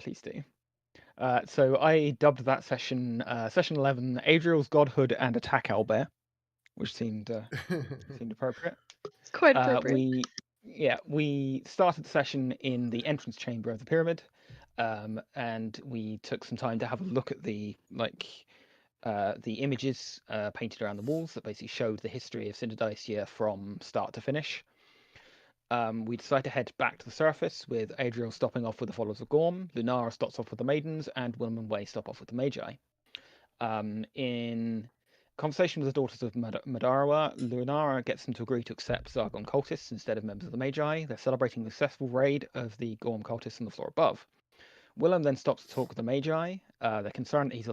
Please do. So I dubbed that session session 11 Adriel's Godhood and Attack Owlbear, which seemed appropriate. Quite appropriate. We started the session in the entrance chamber of the pyramid, and we took some time to have a look at the images painted around the walls that basically showed the history of Sinterdicia from start to finish. We decide to head back to the surface, with Adriel stopping off with the followers of Gorm, Lunara stops off with the maidens, and Willem and Way stop off with the Magi. In conversation with the daughters of Madarawa, Lunara gets them to agree to accept Zargon cultists instead of members of the Magi. They're celebrating the successful raid of the Gorm cultists on the floor above. Willem then stops to talk with the Magi. They're concerned that he's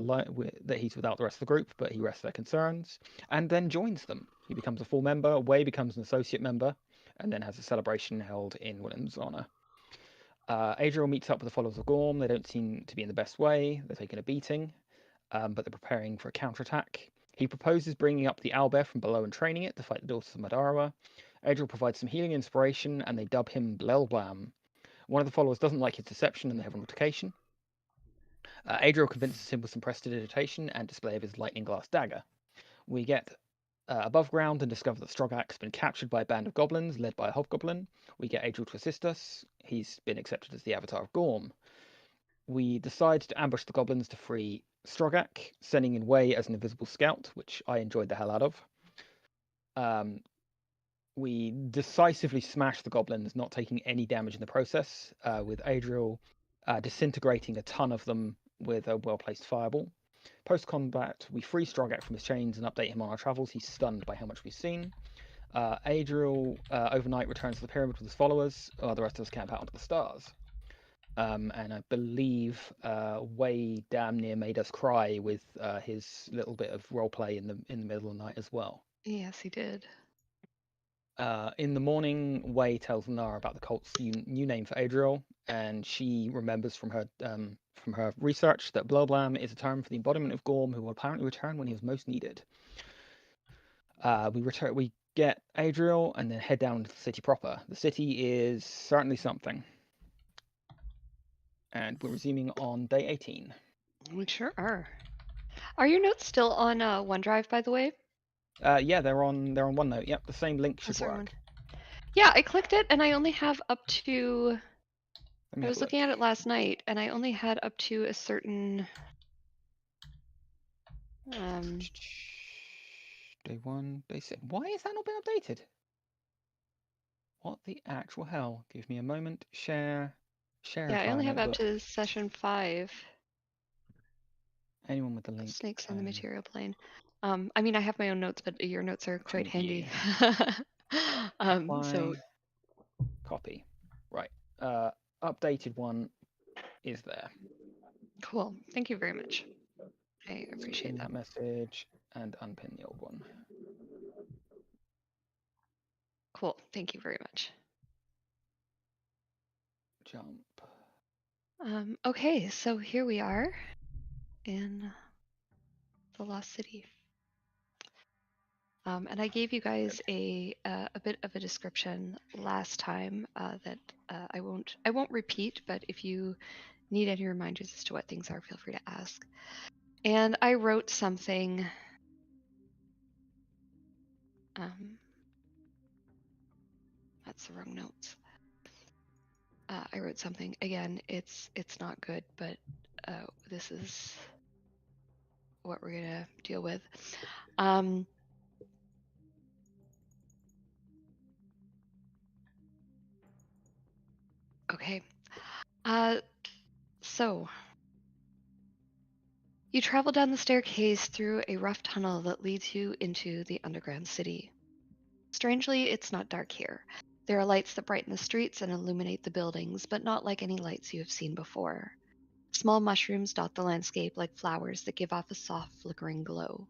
without the rest of the group, but he rests their concerns, and then joins them. He becomes a full member. Way becomes an associate member, and then has a celebration held in Willem's honor. Adriel meets up with the followers of Gorm. They don't seem to be in the best way. They're taking a beating, but they're preparing for a counterattack. He proposes bringing up the owlbear from below and training it to fight the daughters of Madarawa. Adriel provides some healing inspiration, and they dub him Blelblam. One of the followers doesn't like his deception, and they have an altercation. Adriel convinces him with some prestidigitation and display of his lightning glass dagger. We get above ground and discover that Strogak has been captured by a band of goblins led by a hobgoblin. We get Adriel to assist us. He's been accepted as the avatar of Gorm. We decide to ambush the goblins to free Strogak, sending in Way as an invisible scout, which I enjoyed the hell out of. We decisively smash the goblins, not taking any damage in the process, with Adriel disintegrating a ton of them with a well-placed fireball. Post-combat, we free Strogak from his chains and update him on our travels. He's stunned by how much we've seen. Adriel overnight returns to the pyramid with his followers, while the rest of us camp out onto the stars. And I believe Way damn near made us cry with his little bit of roleplay in the middle of the night as well. Yes, he did. In the morning, Way tells Nara about the cult's new name for Adriel, and she remembers from her research that Bloblam is a term for the embodiment of Gorm, who will apparently return when he is most needed. We get Adriel and then head down to the city proper. The city is certainly something. And we're resuming on day 18. We sure are. Are your notes still on OneDrive, by the way? Yeah, they're on OneNote. Yep, the same link should work. Yeah, I clicked it and I only have up to. I was looking at it last night and I only had up to a certain. Day 1, day 6. Why has that not been updated? What the actual hell? Give me a moment. Share. Yeah, I only have up to session 5. Anyone with the link. Snakes on the material plane. I mean, I have my own notes, but your notes are quite handy. So copy. Right. Updated one is there. Cool. Thank you very much. I appreciate that message and unpin the old one. Cool. Thank you very much. Jump. Okay, so here we are in the Lost City. And I gave you guys a bit of a description last time that I won't repeat, but if you need any reminders as to what things are, feel free to ask. And I wrote something. That's the wrong notes. I wrote something. Again, it's not good, but this is what we're gonna deal with. Okay. So you travel down the staircase through a rough tunnel that leads you into the underground city. Strangely, it's not dark here. There are lights that brighten the streets and illuminate the buildings, but not like any lights you have seen before. Small mushrooms dot the landscape like flowers that give off a soft, flickering glow.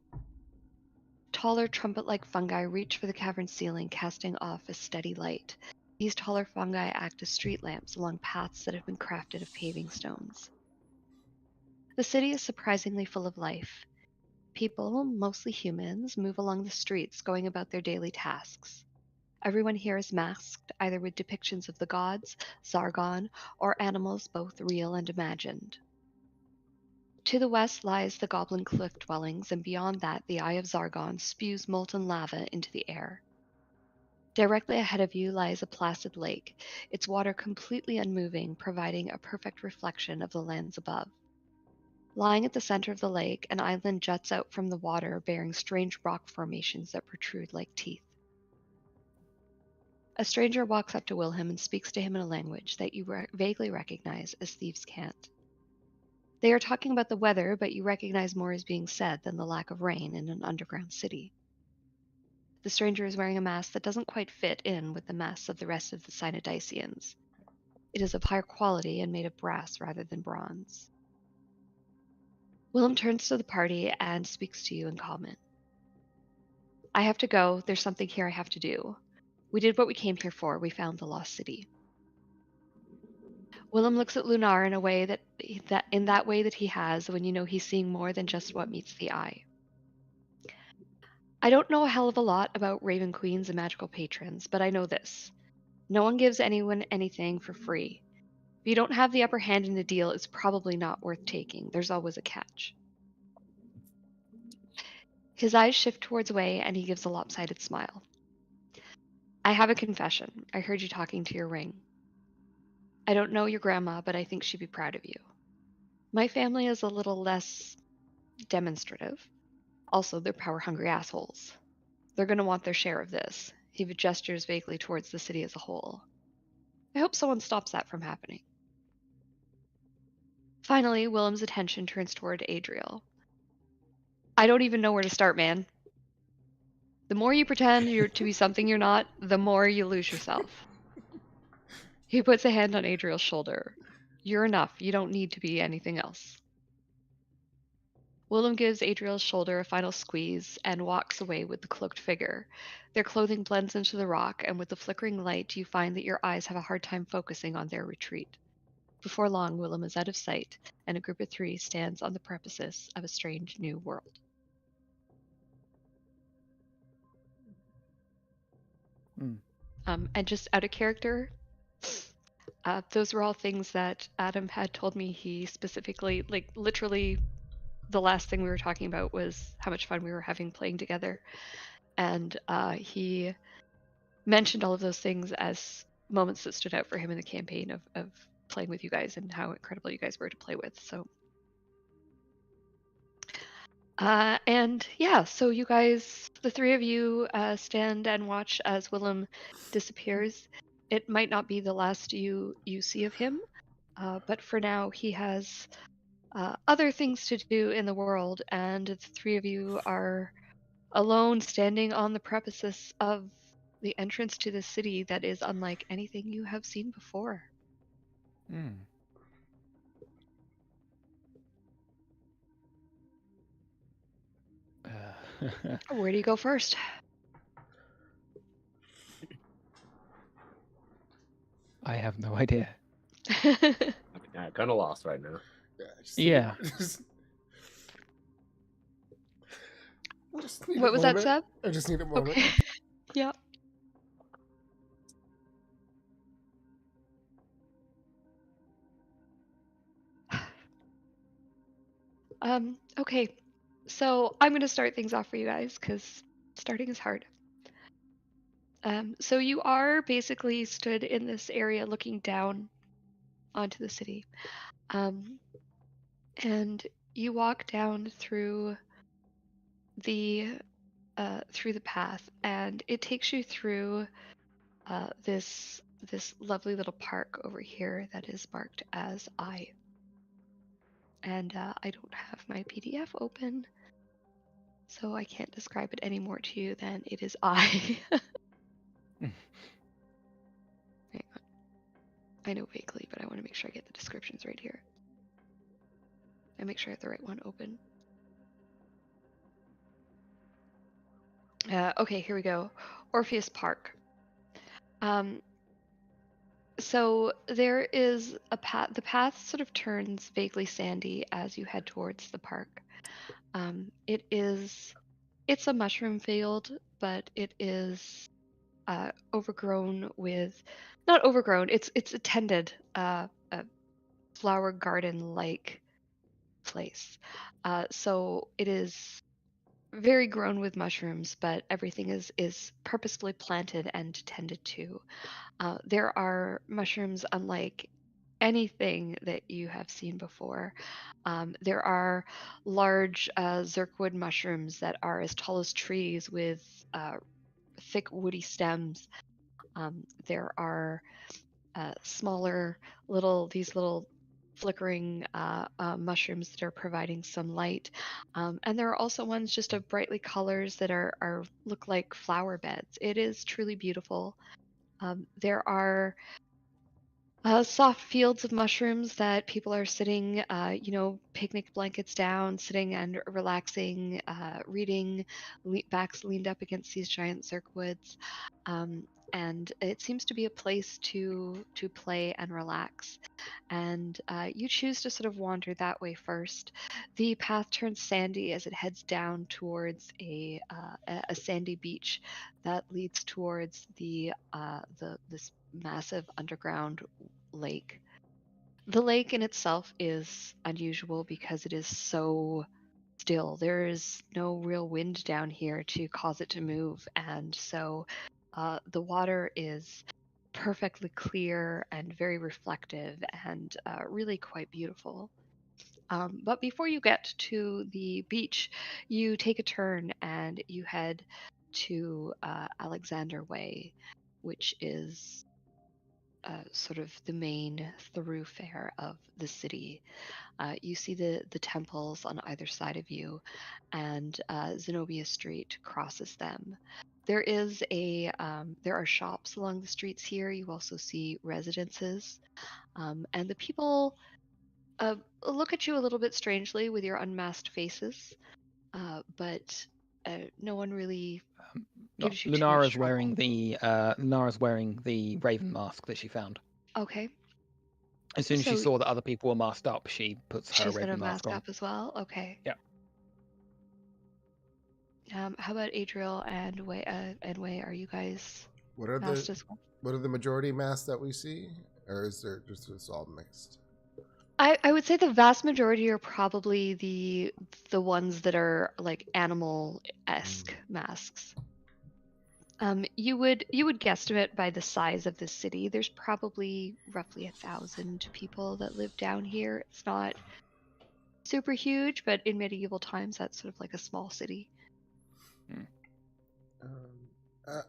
Taller, trumpet-like fungi reach for the cavern ceiling, casting off a steady light. These taller fungi act as street lamps along paths that have been crafted of paving stones. The city is surprisingly full of life. People, mostly humans, move along the streets, going about their daily tasks. Everyone here is masked, either with depictions of the gods, Zargon, or animals both real and imagined. To the west lies the Goblin Cliff dwellings, and beyond that, the Eye of Zargon spews molten lava into the air. Directly ahead of you lies a placid lake, its water completely unmoving, providing a perfect reflection of the lands above. Lying at the center of the lake, an island juts out from the water, bearing strange rock formations that protrude like teeth. A stranger walks up to Wilhelm and speaks to him in a language that you vaguely recognize as Thieves' Cant. They are talking about the weather, but you recognize more is being said than the lack of rain in an underground city. The stranger is wearing a mask that doesn't quite fit in with the masks of the rest of the Cynodicians. It is of higher quality and made of brass rather than bronze. Willem turns to the party and speaks to you in common. I have to go. There's something here I have to do. We did what we came here for. We found the lost city. Willem looks at Lunar in a way that he has when you know he's seeing more than just what meets the eye. I don't know a hell of a lot about Raven Queens and magical patrons, but I know this. No one gives anyone anything for free. If you don't have the upper hand in a deal, it's probably not worth taking. There's always a catch. His eyes shift towards Wei, and he gives a lopsided smile. I have a confession. I heard you talking to your ring. I don't know your grandma, but I think she'd be proud of you. My family is a little less demonstrative. Also, they're power-hungry assholes. They're going to want their share of this. He gestures vaguely towards the city as a whole. I hope someone stops that from happening. Finally, Willem's attention turns toward Adriel. I don't even know where to start, man. The more you pretend you're to be something you're not, the more you lose yourself. He puts a hand on Adriel's shoulder. You're enough. You don't need to be anything else. Willem gives Adriel's shoulder a final squeeze and walks away with the cloaked figure. Their clothing blends into the rock, and with the flickering light, you find that your eyes have a hard time focusing on their retreat. Before long, Willem is out of sight, and a group of three stands on the precipice of a strange new world. And just out of character, those were all things that Adam had told me he specifically, like literally the last thing we were talking about was how much fun we were having playing together. And he mentioned all of those things as moments that stood out for him in the campaign of playing with you guys and how incredible you guys were to play with. So and yeah, so you guys, the three of you, stand and watch as Willem disappears. It might not be the last you see of him, but for now he has other things to do in the world, and the three of you are alone standing on the precipice of the entrance to the city that is unlike anything you have seen before. Where do you go first? I have no idea. I'm kind of lost right now. Yeah. What was that, Seb? I just need a moment. Okay. Yeah. Okay. So I'm going to start things off for you guys because starting is hard. So you are basically stood in this area looking down onto the city. And you walk down through the path, and it takes you through this lovely little park over here that is marked as I. And I don't have my PDF open, so I can't describe it any more to you than it is I. Hang on. I know vaguely, but I want to make sure I get the descriptions right here. I make sure I have the right one open. Okay, here we go. Orpheus Park. So there is a path. The path sort of turns vaguely sandy as you head towards the park. It's a mushroom field, but it is overgrown with, not overgrown. It's a tended, a flower garden like place. So it is very grown with mushrooms, but everything is purposefully planted and tended to. There are mushrooms unlike anything that you have seen before. There are large zirkwood mushrooms that are as tall as trees with thick woody stems. There are smaller these little flickering mushrooms that are providing some light, and there are also ones just of brightly colors that are look like flower beds. It is truly beautiful. There are soft fields of mushrooms that people are sitting, picnic blankets down, sitting and relaxing, reading, backs leaned up against these giant zirkwoods. And it seems to be a place to play and relax. And you choose to sort of wander that way first. The path turns sandy as it heads down towards a sandy beach that leads towards this massive underground lake. The lake in itself is unusual because it is so still. There is no real wind down here to cause it to move, and so the water is perfectly clear and very reflective and really quite beautiful. But before you get to the beach, you take a turn and you head to Alexander Way, which is sort of the main thoroughfare of the city. You see the temples on either side of you, and Zenobia Street crosses them. There are shops along the streets here. You also see residences, and the people look at you a little bit strangely with your unmasked faces, but no one really gives you too much trouble. Lunara's wearing the raven mask that she found. Okay, As soon as she so saw that other people were masked up, she puts her she's gonna raven mask mask on. up as well. Okay. Yeah. How about Adriel and Way? Are you guys What are masked the as well? what are the majority masks that we see, or is there just it's all mixed? I would say the vast majority are probably the ones that are like animal-esque masks. You would guesstimate by the size of the city. There's probably roughly 1,000 people that live down here. It's not super huge, but in medieval times, that's sort of like a small city.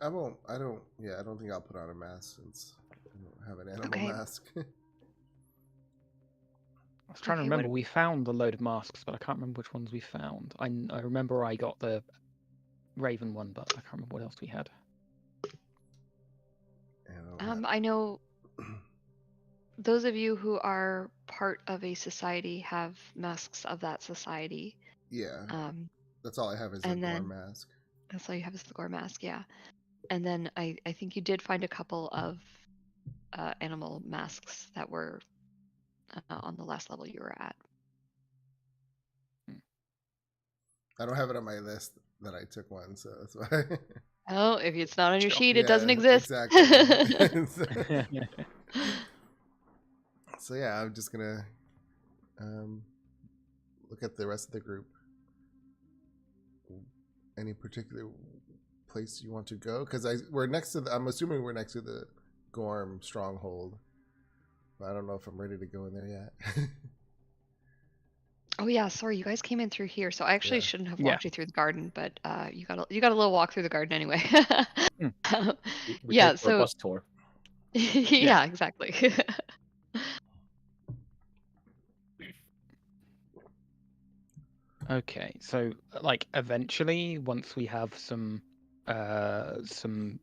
I won't. I don't. Yeah, I don't think I'll put on a mask since I don't have an animal Okay. mask. I was trying to remember. We found a load of masks, but I can't remember which ones we found. I remember I got the raven one, but I can't remember what else we had. I know those of you who are part of a society have masks of that society. Yeah. That's all I have is a gore mask. That's all you have is the gore mask, yeah. And then I think you did find a couple of animal masks that were on the last level you were at. I don't have it on my list that I took one, so that's why. Oh, if it's not on your sheet, yeah, it doesn't exist. Exactly. So yeah, I'm just gonna look at the rest of the group. Any particular place you want to go? Because we're next to I'm assuming we're next to the Gorm stronghold. But I don't know if I'm ready to go in there yet. Oh yeah, sorry, you guys came in through here, so I actually shouldn't have walked you through the garden, but you got a little walk through the garden anyway. We yeah, so bus tour. Yeah, exactly. Okay, so like eventually, once we have some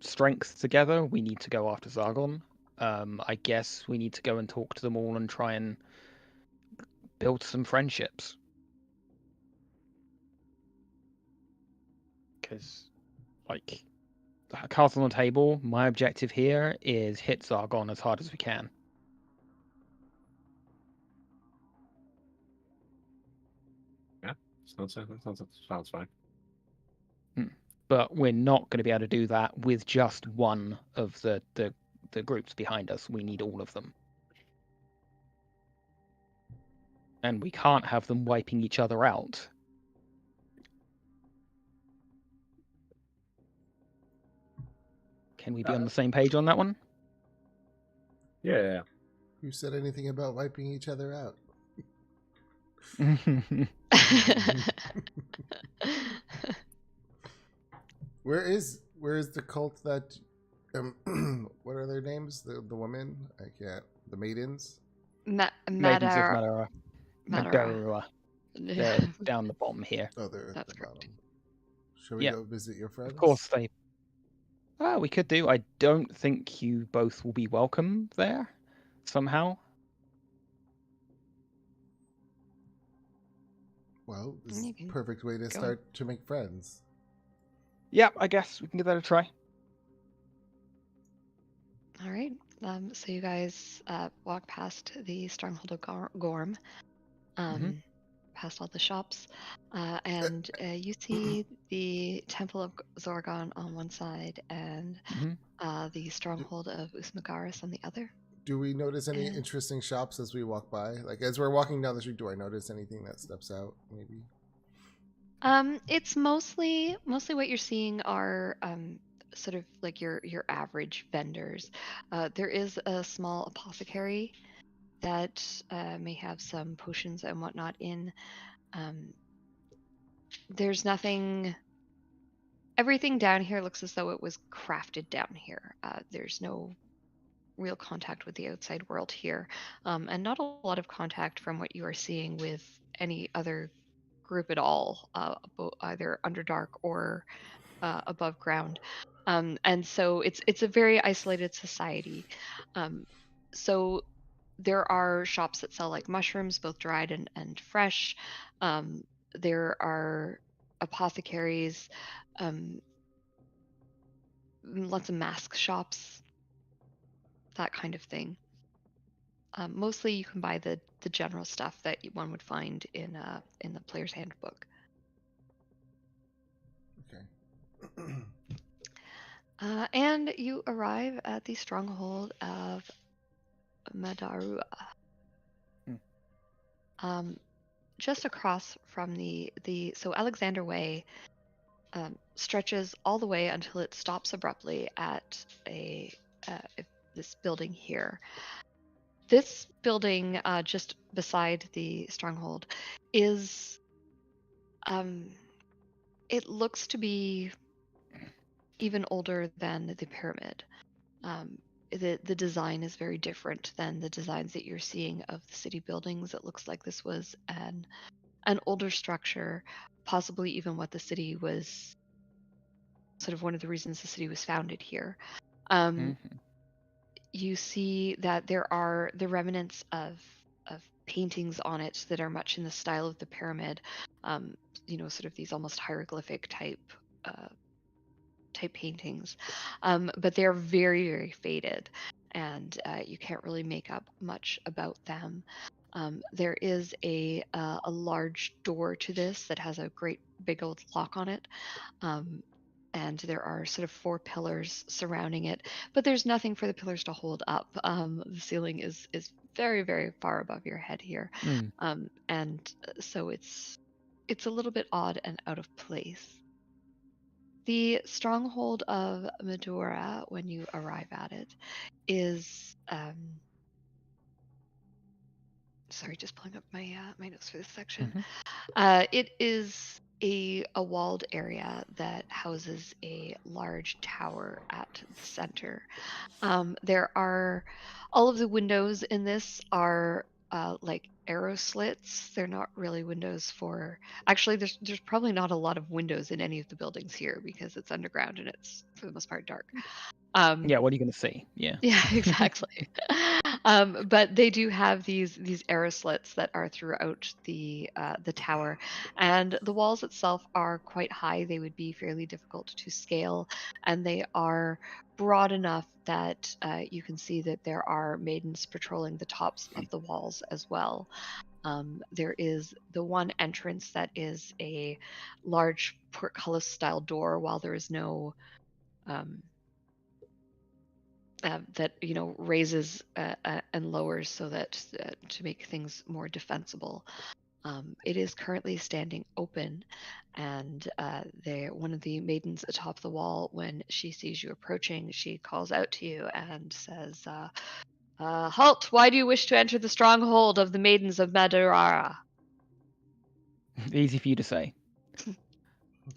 strength together, we need to go after Zargon. I guess we need to go and talk to them all and try and build some friendships. Because, like, cards on the table, my objective here is hit Zargon as hard as we can. Yeah, sounds fine. but we're not going to be able to do that with just one of the groups behind us. We need all of them. And we can't have them wiping each other out. Can we be on the same page on that one? Yeah. Who said anything about wiping each other out? Where is the cult that what are their names? The women? I can't. The maidens? Maidens of Madara. Madarua. They're down the bottom here. Oh, they're at That's the correct. bottom. Shall we go visit your friends? Of course they we could do. I don't think you both will be welcome there somehow. Well, this is You a can perfect way to go. start to make friends. Yeah, I guess we can give that a try. All right. So you guys walk past the stronghold of Gorm, past all the shops, and you see the Temple of Zorgon on one side and the stronghold of Usmagaris on the other. Do we notice any Yeah. interesting shops as we walk by? Like as we're walking down the street, do I notice anything that steps out? Maybe. It's mostly what you're seeing are sort of like your average vendors. There is a small apothecary that may have some potions and whatnot in. There's nothing. Everything down here looks as though it was crafted down here. There's no real contact with the outside world here, and not a lot of contact from what you are seeing with any other group at all, either Underdark or above ground. And so it's a very isolated society. So there are shops that sell like mushrooms, both dried and fresh. There are apothecaries, lots of mask shops, that kind of thing. Mostly you can buy the general stuff that one would find in the player's handbook. Okay. And you arrive at the stronghold of Madarua. Just across from the so Alexander Way stretches all the way until it stops abruptly at this building here. This building just beside the stronghold is it looks to be even older than the pyramid. The design is very different than the designs that you're seeing of the city buildings. It looks like this was an older structure, possibly even what the city was, sort of one of the reasons the city was founded here. You see that there are the remnants of paintings on it that are much in the style of the pyramid, sort of these almost hieroglyphic type paintings, but they're very, very faded, and you can't really make up much about them. There is a large door to this that has a great big old lock on it, and there are sort of 4 pillars surrounding it, but there's nothing for the pillars to hold up. The ceiling is very, very far above your head here, and so it's a little bit odd and out of place. The stronghold of Madara, when you arrive at it, is sorry, just pulling up my my notes for this section. It is a walled area that houses a large tower at the center. There are all of the windows in this are like arrow slits. They're not really windows for. Actually, there's probably not a lot of windows in any of the buildings here because it's underground and it's for the most part dark. Yeah, what are you going to see? Yeah. Yeah, exactly. But they do have these arrow slits that are throughout the tower, and the walls itself are quite high. They would be fairly difficult to scale, and they are broad enough that you can see that there are maidens patrolling the tops of the walls as well. There is the one entrance that is a large portcullis style door, while there is no um, that raises and lowers so that to make things more defensible. It is currently standing open, and one of the maidens atop the wall, when she sees you approaching, she calls out to you and says, "Halt! Why do you wish to enter the stronghold of the maidens of Madarara?" Easy for you to say.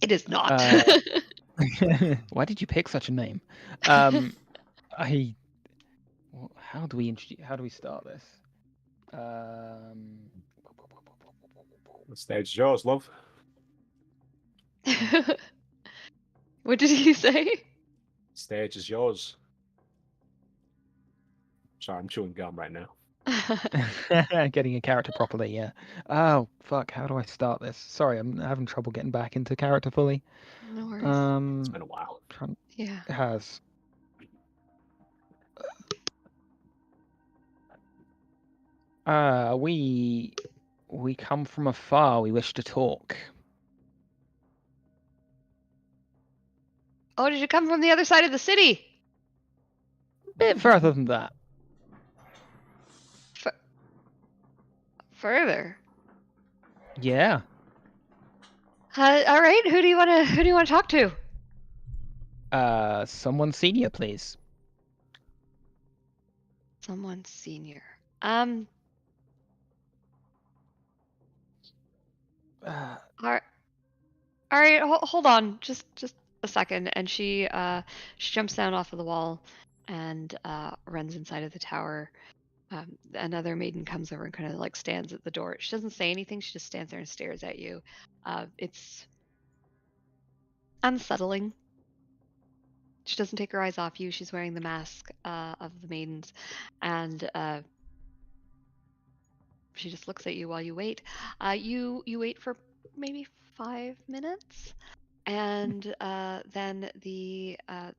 It is not. Why did you pick such a name? How do we start this? The stage is yours, love. What did he say? Stage is yours. Sorry, I'm chewing gum right now. Getting a character properly, yeah. Oh fuck! How do I start this? Sorry, I'm having trouble getting back into character fully. No worries. It's been a while. Yeah. It has. We come from afar. We wish to talk. Oh, did you come from the other side of the city? Bit further than that. Further. Yeah. All right. Who do you want to talk to? Someone senior, please. Someone senior. All right. Hold on. Just a second. And she jumps down off of the wall and runs inside of the tower. Another maiden comes over and kind of like stands at the door. She doesn't say anything. She just stands there and stares at you. It's unsettling. She doesn't take her eyes off you. She's wearing the mask of the maidens, and she just looks at you while you wait. You wait for maybe 5 minutes, and then the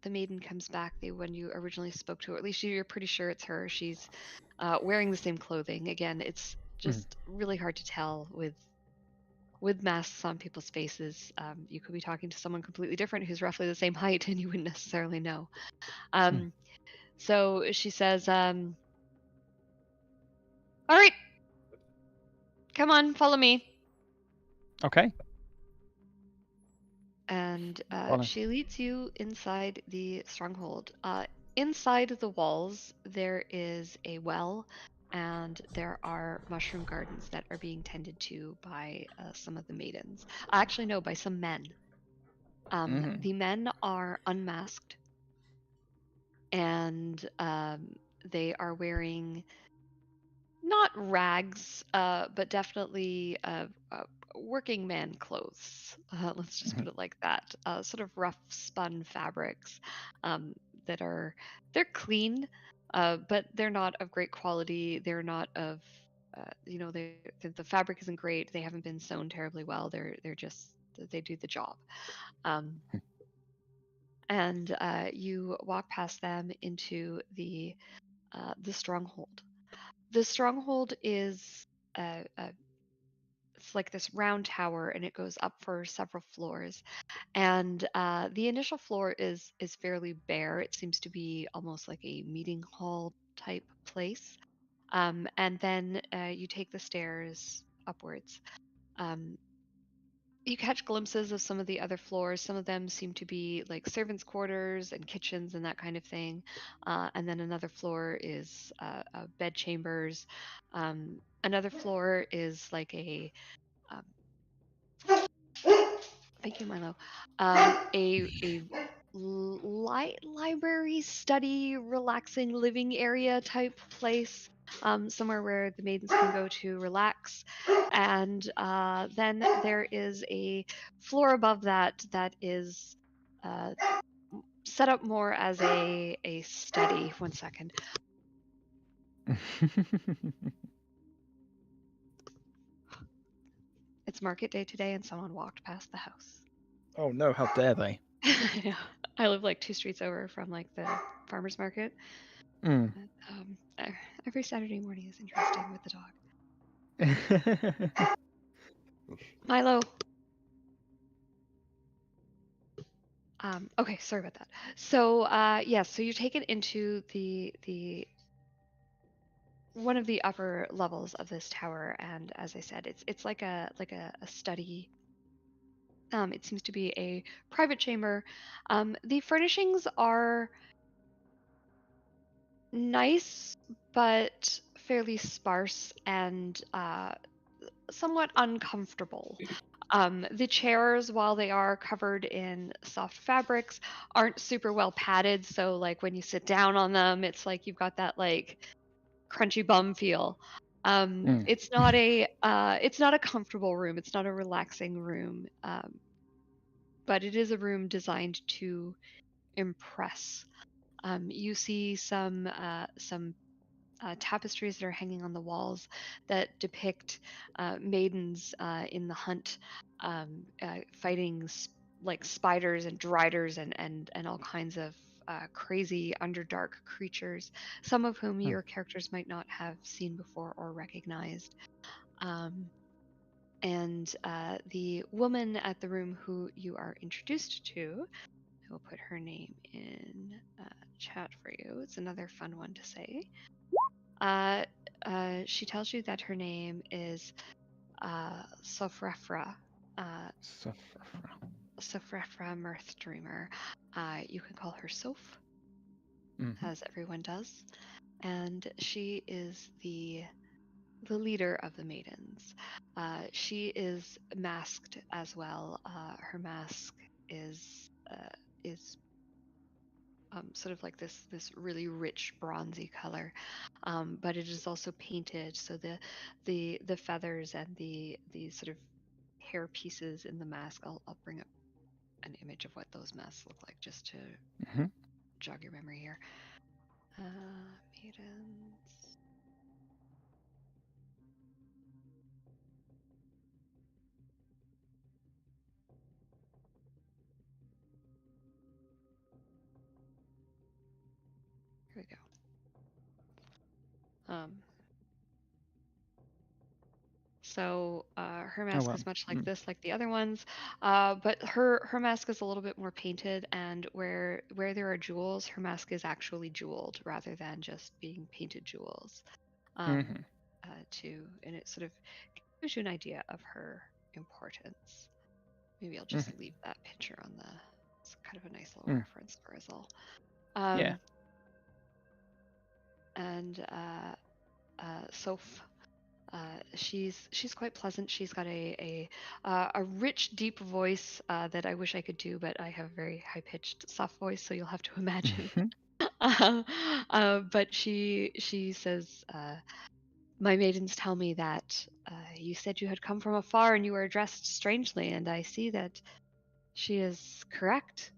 maiden comes back. The one you originally spoke to, or at least you're pretty sure it's her. She's wearing the same clothing. Again, it's just really hard to tell with masks on people's faces. You could be talking to someone completely different who's roughly the same height, and you wouldn't necessarily know. So she says, "All right, come on, follow me." Okay. And Follow. she leads you inside the stronghold. Inside the walls, there is a well, and there are mushroom gardens that are being tended to by some of the maidens. Actually, no, by some men. The men are unmasked, and they are wearing not rags, but definitely working man clothes. Let's just put it like that. Sort of rough spun fabrics they're clean, but they're not of great quality. They're not of the fabric isn't great. They haven't been sewn terribly well. They're just they do the job. And you walk past them into the stronghold. The stronghold is it's like this round tower, and it goes up for several floors. And the initial floor is fairly bare. It seems to be almost like a meeting hall type place. And then you take the stairs upwards. You catch glimpses of some of the other floors. Some of them seem to be like servants' quarters and kitchens and that kind of thing. And then another floor is bed chambers. Another floor is like a thank you, Milo. A library, study, relaxing living area type place. Somewhere where the maidens can go to relax. And then there is a floor above that is set up more as a study. 1 second. It's market day today, and someone walked past the house. Oh no, how dare they? Yeah, I live like 2 streets over from like the farmers market. Mm. Every Saturday morning is interesting with the dog. Milo. Okay, sorry about that. So yeah, so you're taken into the one of the upper levels of this tower, and as I said, it's like a study. It seems to be a private chamber. The furnishings are nice, but fairly sparse and somewhat uncomfortable. The chairs, while they are covered in soft fabrics, aren't super well padded. So, like when you sit down on them, it's like you've got that like crunchy bum feel. Mm. It's not a comfortable room. It's not a relaxing room. But it is a room designed to impress. You see some tapestries that are hanging on the walls that depict maidens in the hunt, fighting like spiders and driders and all kinds of crazy underdark creatures, some of whom your characters might not have seen before or recognized. And the woman at the room who you are introduced to, I will put her name in chat for you. It's another fun one to say. She tells you that her name is Sofrefra. Sofrefra Mirthdreamer. You can call her Soph, as everyone does. And she is the leader of the maidens. She is masked as well. Her mask is sort of like this really rich bronzy color, but it is also painted. So the feathers and the sort of hair pieces in the mask. I'll bring up an image of what those masks look like just to jog your memory here. Maidens. Here we go. So her mask is much like this, like the other ones, but her mask is a little bit more painted, and where there are jewels, her mask is actually jeweled rather than just being painted jewels. And it sort of gives you an idea of her importance. Maybe I'll just leave that picture on the. It's kind of a nice little reference for us all. Yeah. And Soph. She's quite pleasant. She's got a rich, deep voice that I wish I could do, but I have a very high pitched, soft voice, so you'll have to imagine. But she says, "My maidens tell me that you said you had come from afar and you were dressed strangely, and I see that she is correct."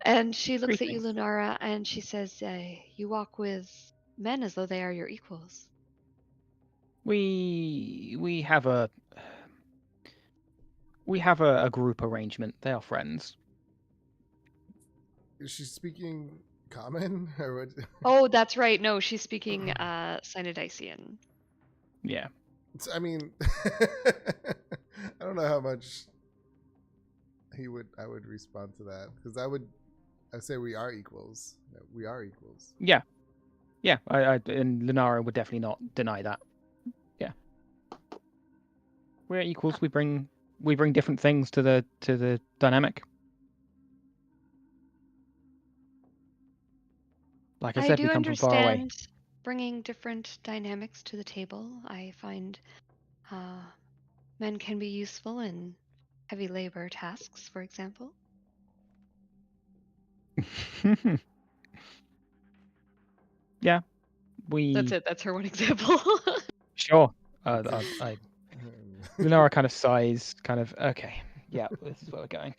And she looks at you, Lunara, and she says, "You walk with men as though they are your equals." We have a group arrangement. They are friends. Is she speaking common or what? Oh, that's right. No, she's speaking Sinodician. Yeah. I mean, I don't know how much I would respond to that, because I'd say we are equals. We are equals. Yeah. Yeah. And Lunara would definitely not deny that. Yeah. We're equals. We bring different things to the dynamic. Like I said, we come from far away. I do understand bringing different dynamics to the table. I find men can be useful in heavy labor tasks, for example. Yeah, That's it. That's her one example. Sure. Lunara kind of sighs, kind of, okay, yeah, this is where we're going.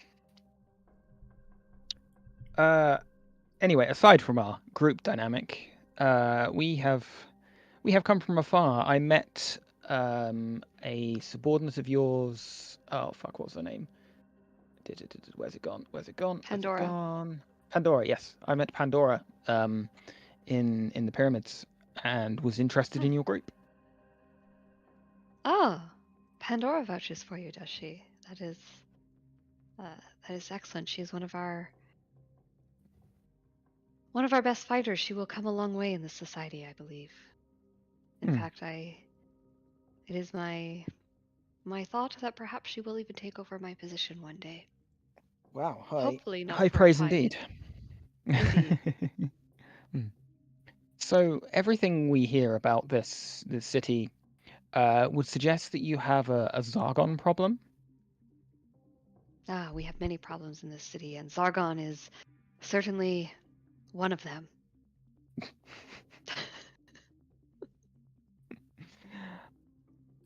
Anyway, aside from our group dynamic, we have come from afar. I met a subordinate of yours. Oh fuck, what's her name? Where's it gone? Where's it gone? Where's it Pandora. gone? Pandora. Yes, I met Pandora in the pyramids and was interested in your group. Oh, Pandora vouches for you, does she? That is excellent. She's one of our best fighters. She will come a long way in this society, I believe. In Hmm. fact, it is my thought that perhaps she will even take over my position one day. Wow, Hopefully not high for a praise time. indeed. Indeed. Hmm. So everything we hear about this city would suggest that you have a Zargon problem. We have many problems in this city, and Zargon is certainly one of them.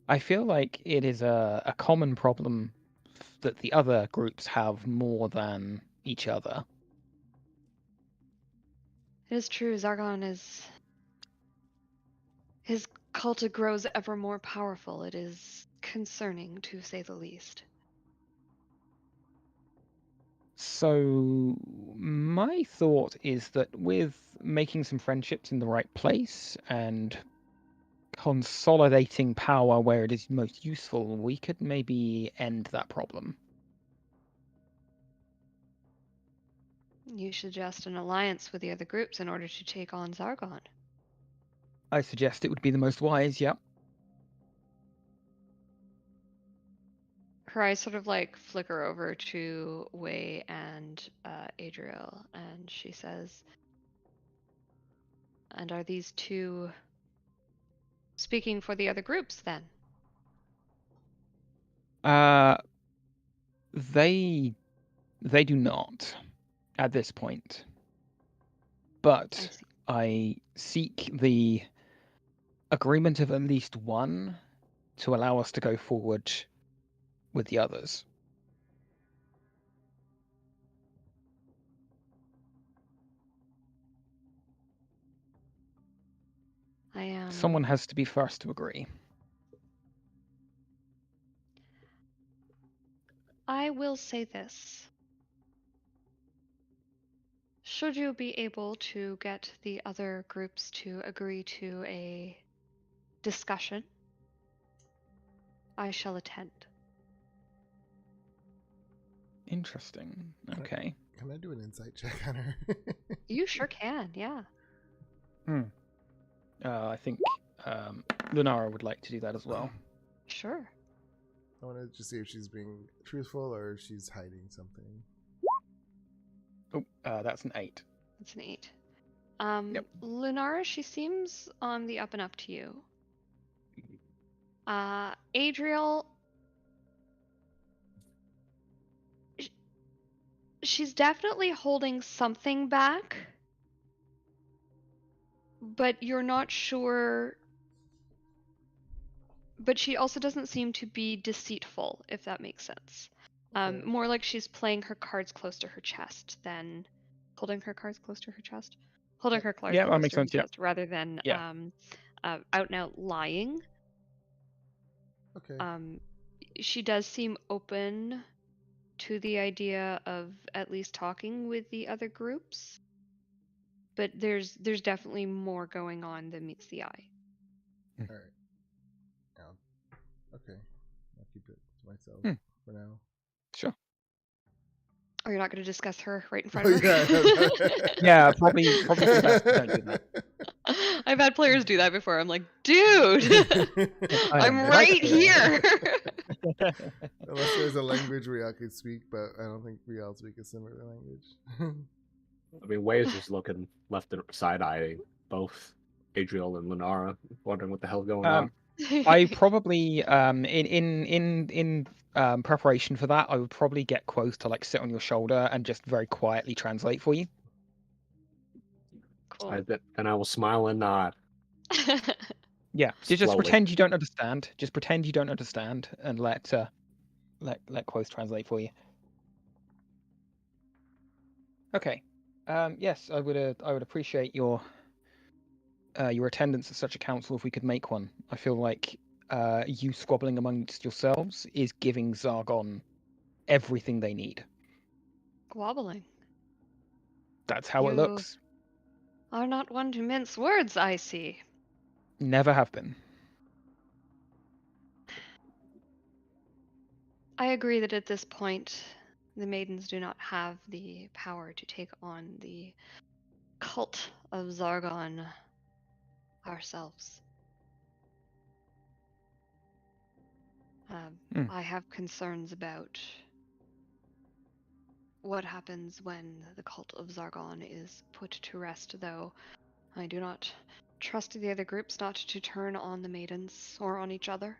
I feel like it is a common problem that the other groups have more than each other. It is true, Zargon is. His cult grows ever more powerful. It is concerning, to say the least. So my thought is that with making some friendships in the right place and consolidating power where it is most useful, we could maybe end that problem. You suggest an alliance with the other groups in order to take on Zargon. I suggest it would be the most wise, yep. Her eyes sort of like flicker over to Wei and Adriel, and she says, "And are these two speaking for the other groups then?" They do not at this point. But I seek the agreement of at least one to allow us to go forward with the others. I am. Someone has to be first to agree. I will say this. Should you be able to get the other groups to agree to a discussion, I shall attend. Interesting. Okay. Can I do an insight check on her? You sure can, yeah. I think Lunara would like to do that as well. Sure. I want to just see if she's being truthful or if she's hiding something. Oh, that's an 8. That's an 8. Yep. Lunara, she seems on the up and up to you. Adriel, she's definitely holding something back, but you're not sure. But she also doesn't seem to be deceitful, if that makes sense. Okay. More like she's playing her cards close to her chest than holding her cards close to her chest. Holding her cards Yeah, that close makes to her sense, yeah. chest rather than Yeah. out and out lying. Okay. She does seem open to the idea of at least talking with the other groups, but there's definitely more going on than meets the eye. All right. Okay. I'll keep it to myself for now. Sure. Or you're not going to discuss her right in Oh, front of her? Yeah, probably for the best we don't do that. I've had players do that before. I'm like, dude, I'm right here. Unless there's a language we all could speak, but I don't think we all speak a similar language. I mean, Wei is just looking left and side-eyeing both Adriel and Lunara, wondering what the hell's going on. I probably in preparation for that, I would probably get Quoth to like sit on your shoulder and just very quietly translate for you. Cool. Then I will smile and nod. Yeah, just Slowly. pretend you don't understand. Just pretend you don't understand, and let Quoth translate for you. Okay. Yes, I would appreciate your your attendance at such a council if we could make one. I feel like you squabbling amongst yourselves is giving Zargon everything they need. Squabbling. That's how it You- looks. Are not one to mince words, I see. Never have been. I agree that at this point, the maidens do not have the power to take on the cult of Zargon ourselves. I have concerns about what happens when the cult of Zargon is put to rest, though I do not trust the other groups not to turn on the maidens or on each other.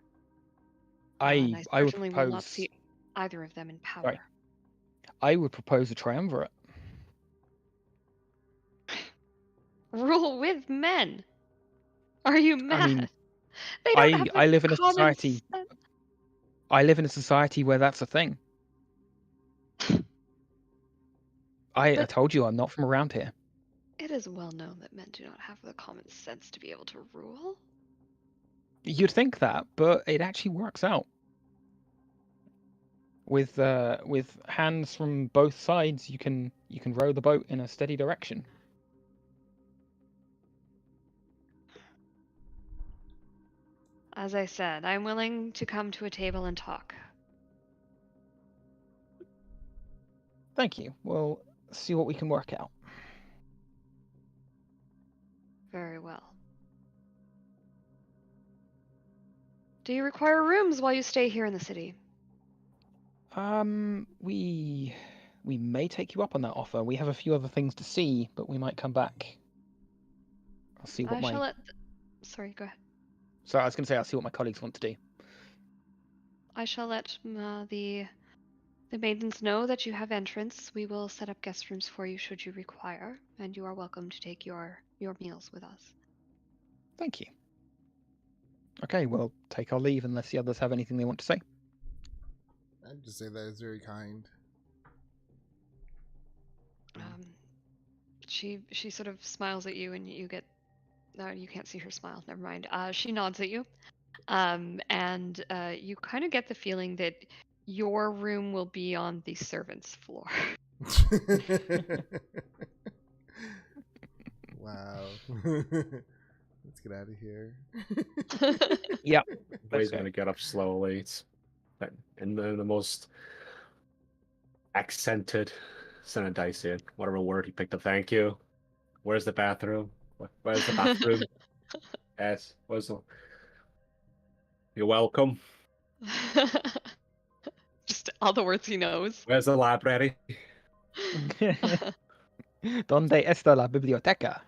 And I I would certainly will not propose. see either of them in power. Right. I would propose a triumvirate. Rule with men. Are you mad? mean, they don't have I the live in a common society. sense. I live in a society where that's a thing. I But- told you I'm not from around here. It is well known that men do not have the common sense to be able to rule. You'd think that, but it actually works out. With hands from both sides, you can row the boat in a steady direction. As I said, I'm willing to come to a table and talk. Thank you. We'll see what we can work out. Very well. Do you require rooms while you stay here in the city? We may take you up on that offer. We have a few other things to see, but we might come back. I'll see what I shall let. Sorry, go ahead. Sorry, I was going to say I'll see what my colleagues want to do. I shall let the maidens know that you have entrance. We will set up guest rooms for you should you require, and you are welcome to take your meals with us. Thank you. Okay, we'll take our leave unless the others have anything they want to say. I'd just say that is very kind. She sort of smiles at you, and you get. No, you can't see her smile. Never mind. She nods at you, and you kind of get the feeling that your room will be on the servants' floor. Wow. Let's get out of here. Yeah. Way's go. gonna get up slowly. It's in the most accented Senadaisian, whatever word he picked up. Thank you. Where's the bathroom? Where's the bathroom? Yes. Where's the... You're welcome. Just all the words he knows. Where's the library? ¿Dónde está la biblioteca?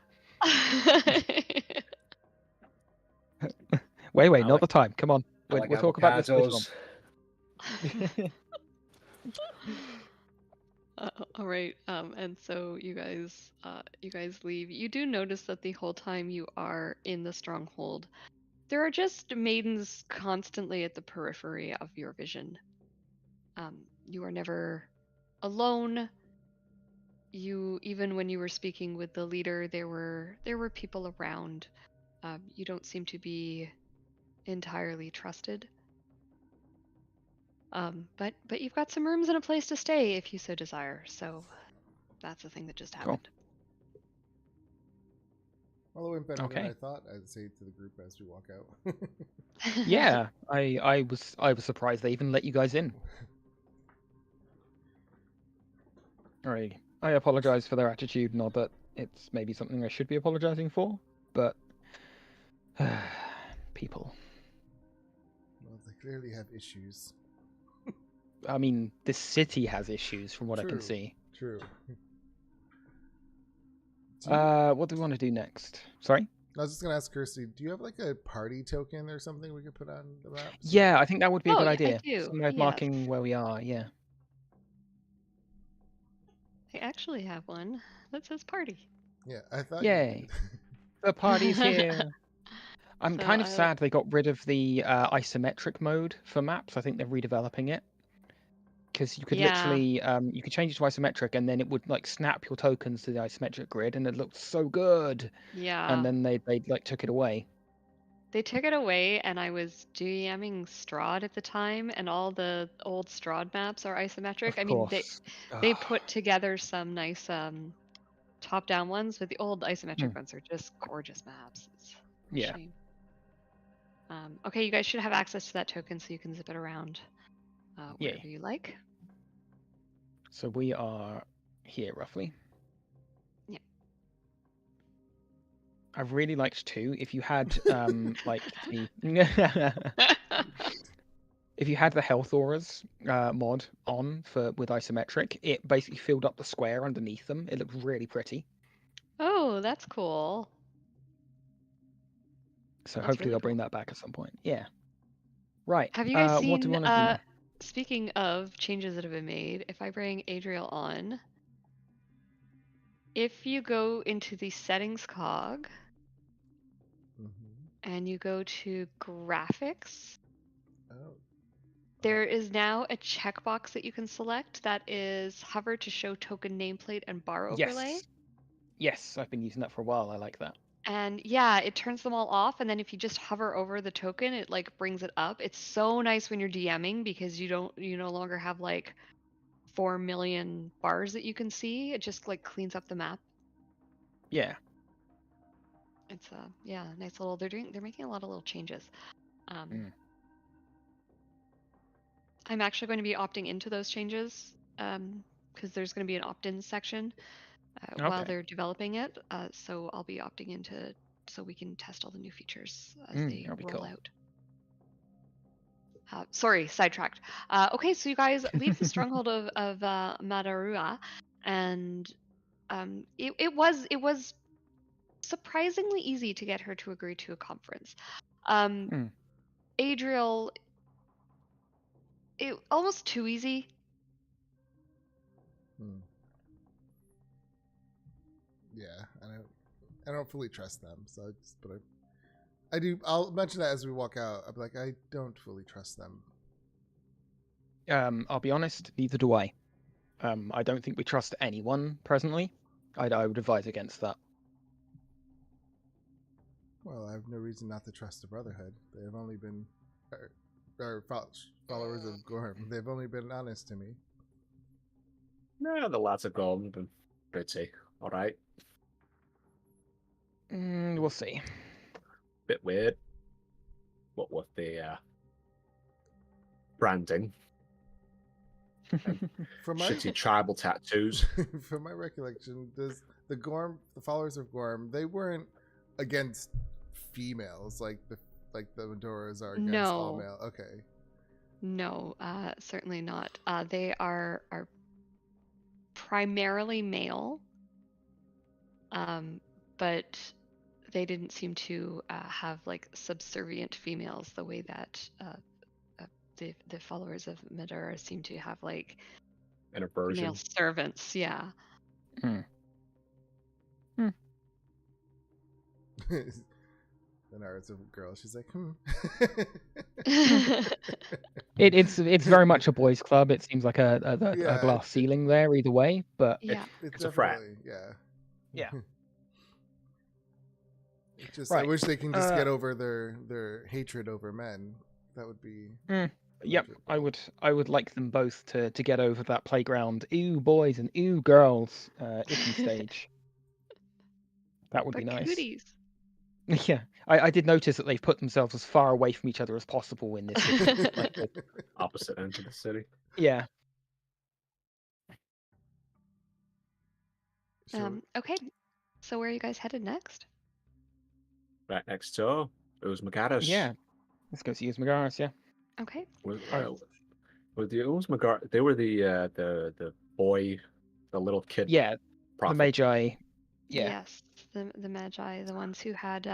Wait, I not like- the time. Come on. I We'll like talk about this later avocados. on. All right, and so you guys leave. You do notice that the whole time you are in the stronghold, there are just maidens constantly at the periphery of your vision. You are never alone. Even when you were speaking with the leader, there were people around. You don't seem to be entirely trusted. But you've got some rooms and a place to stay if you so desire. So that's a thing that just happened. Well, it went better than Okay. I thought. I'd say to the group as we walk out. Yeah, I was surprised they even let you guys in. Alright. I apologize for their attitude, not that it's maybe something I should be apologizing for, but people. Well, they clearly have issues. I mean, this city has issues from what I can True. see. True. Do you- What do we want to do next? Sorry? I was just gonna ask Kirsty, do you have like a party token or something we could put on the map? Yeah, I think that would be a Oh, good yeah, I idea. do, Some way of yes. marking where we are, yeah. I actually have one that says party. Yeah, I thought. Yay. The party's here. I'm So kind of I- sad they got rid of the isometric mode for maps. I think they're redeveloping it. because you could Yeah. literally you could change it to isometric, and then it would like snap your tokens to the isometric grid, and it looked so good. Yeah. And then they like took it away. They took it away, and I was DMing Strahd at the time, and all the old Strahd maps are isometric. Of I mean, course. they put together some nice top-down ones, but the old isometric Mm. ones are just gorgeous maps. It's a Yeah. shame. Okay, you guys should have access to that token, so you can zip it around Yay. wherever you like. So we are here roughly. Yeah. I really liked 2. If you had like the if you had the health auras mod on with isometric, it basically filled up the square underneath them. It looked really pretty. Oh, that's cool. So That's hopefully really they'll bring cool. that back at some point. Yeah. Right. Have you guys what do we seen, want to do? speaking of changes that have been made, if I bring Adriel on, if you go into the settings cog and you go to graphics, Oh, there is now a checkbox that you can select that is hover to show token nameplate and bar overlay. Yes. Yes, I've been using that for a while. I like that. And yeah, it turns them all off, and then if you just hover over the token, it like brings it up. It's so nice when you're DMing because you no longer have like 4 million bars that you can see. It just like cleans up the map. Yeah. It's yeah, nice little. They're making a lot of little changes. Mm. I'm actually going to be opting into those changes because there's going to be an opt-in section while Okay. they're developing it. So I'll be opting into so we can test all the new features as they That'll be roll cool. out. Sorry, sidetracked. Okay, so you guys leave the stronghold of Madarua, and it was surprisingly easy to get her to agree to a conference. Adriel, it almost too easy. Yeah, I don't fully trust them. So, I do. I'll mention that as we walk out. I'll be like, I don't fully trust them. I'll be honest, neither do I. I don't think we trust anyone presently. I would advise against that. Well, I have no reason not to trust the Brotherhood. They have only been followers of Gorm. They've only been honest to me. No, the lads of Gorm have been pretty alright. We'll see. Bit weird. What with the branding? From my Shitty tribal tattoos. from my recollection, the followers of Gorm, they weren't against females like the Madoras are against all male. Okay. No, certainly not. They are primarily male, but they didn't seem to have like subservient females the way that the followers of Madara seem to have like An aversion. male servants. Yeah. Lenara's a girl. She's like, It's very much a boys' club. It seems like a Yeah, glass ceiling there either way, but Yeah. It's a frat. definitely, yeah. Yeah. It's just, I Right. wish they can just get over their hatred over men. That would be. Yep, legit. I would like them both to get over that playground ooh boys and ooh girls icky stage. That would be But nice. cooties. Yeah, I did notice that they've put themselves as far away from each other as possible in this. Opposite ends of the city. Yeah. Okay. So where are you guys headed next? Right next door. It was Magaris. Yeah. Let's go see Usmagaris, yeah. Okay. Were the Usmagar? They were the boy, the little kid. Yeah. Prophet. The Magi. Yeah. Yes, the Magi, the ones who had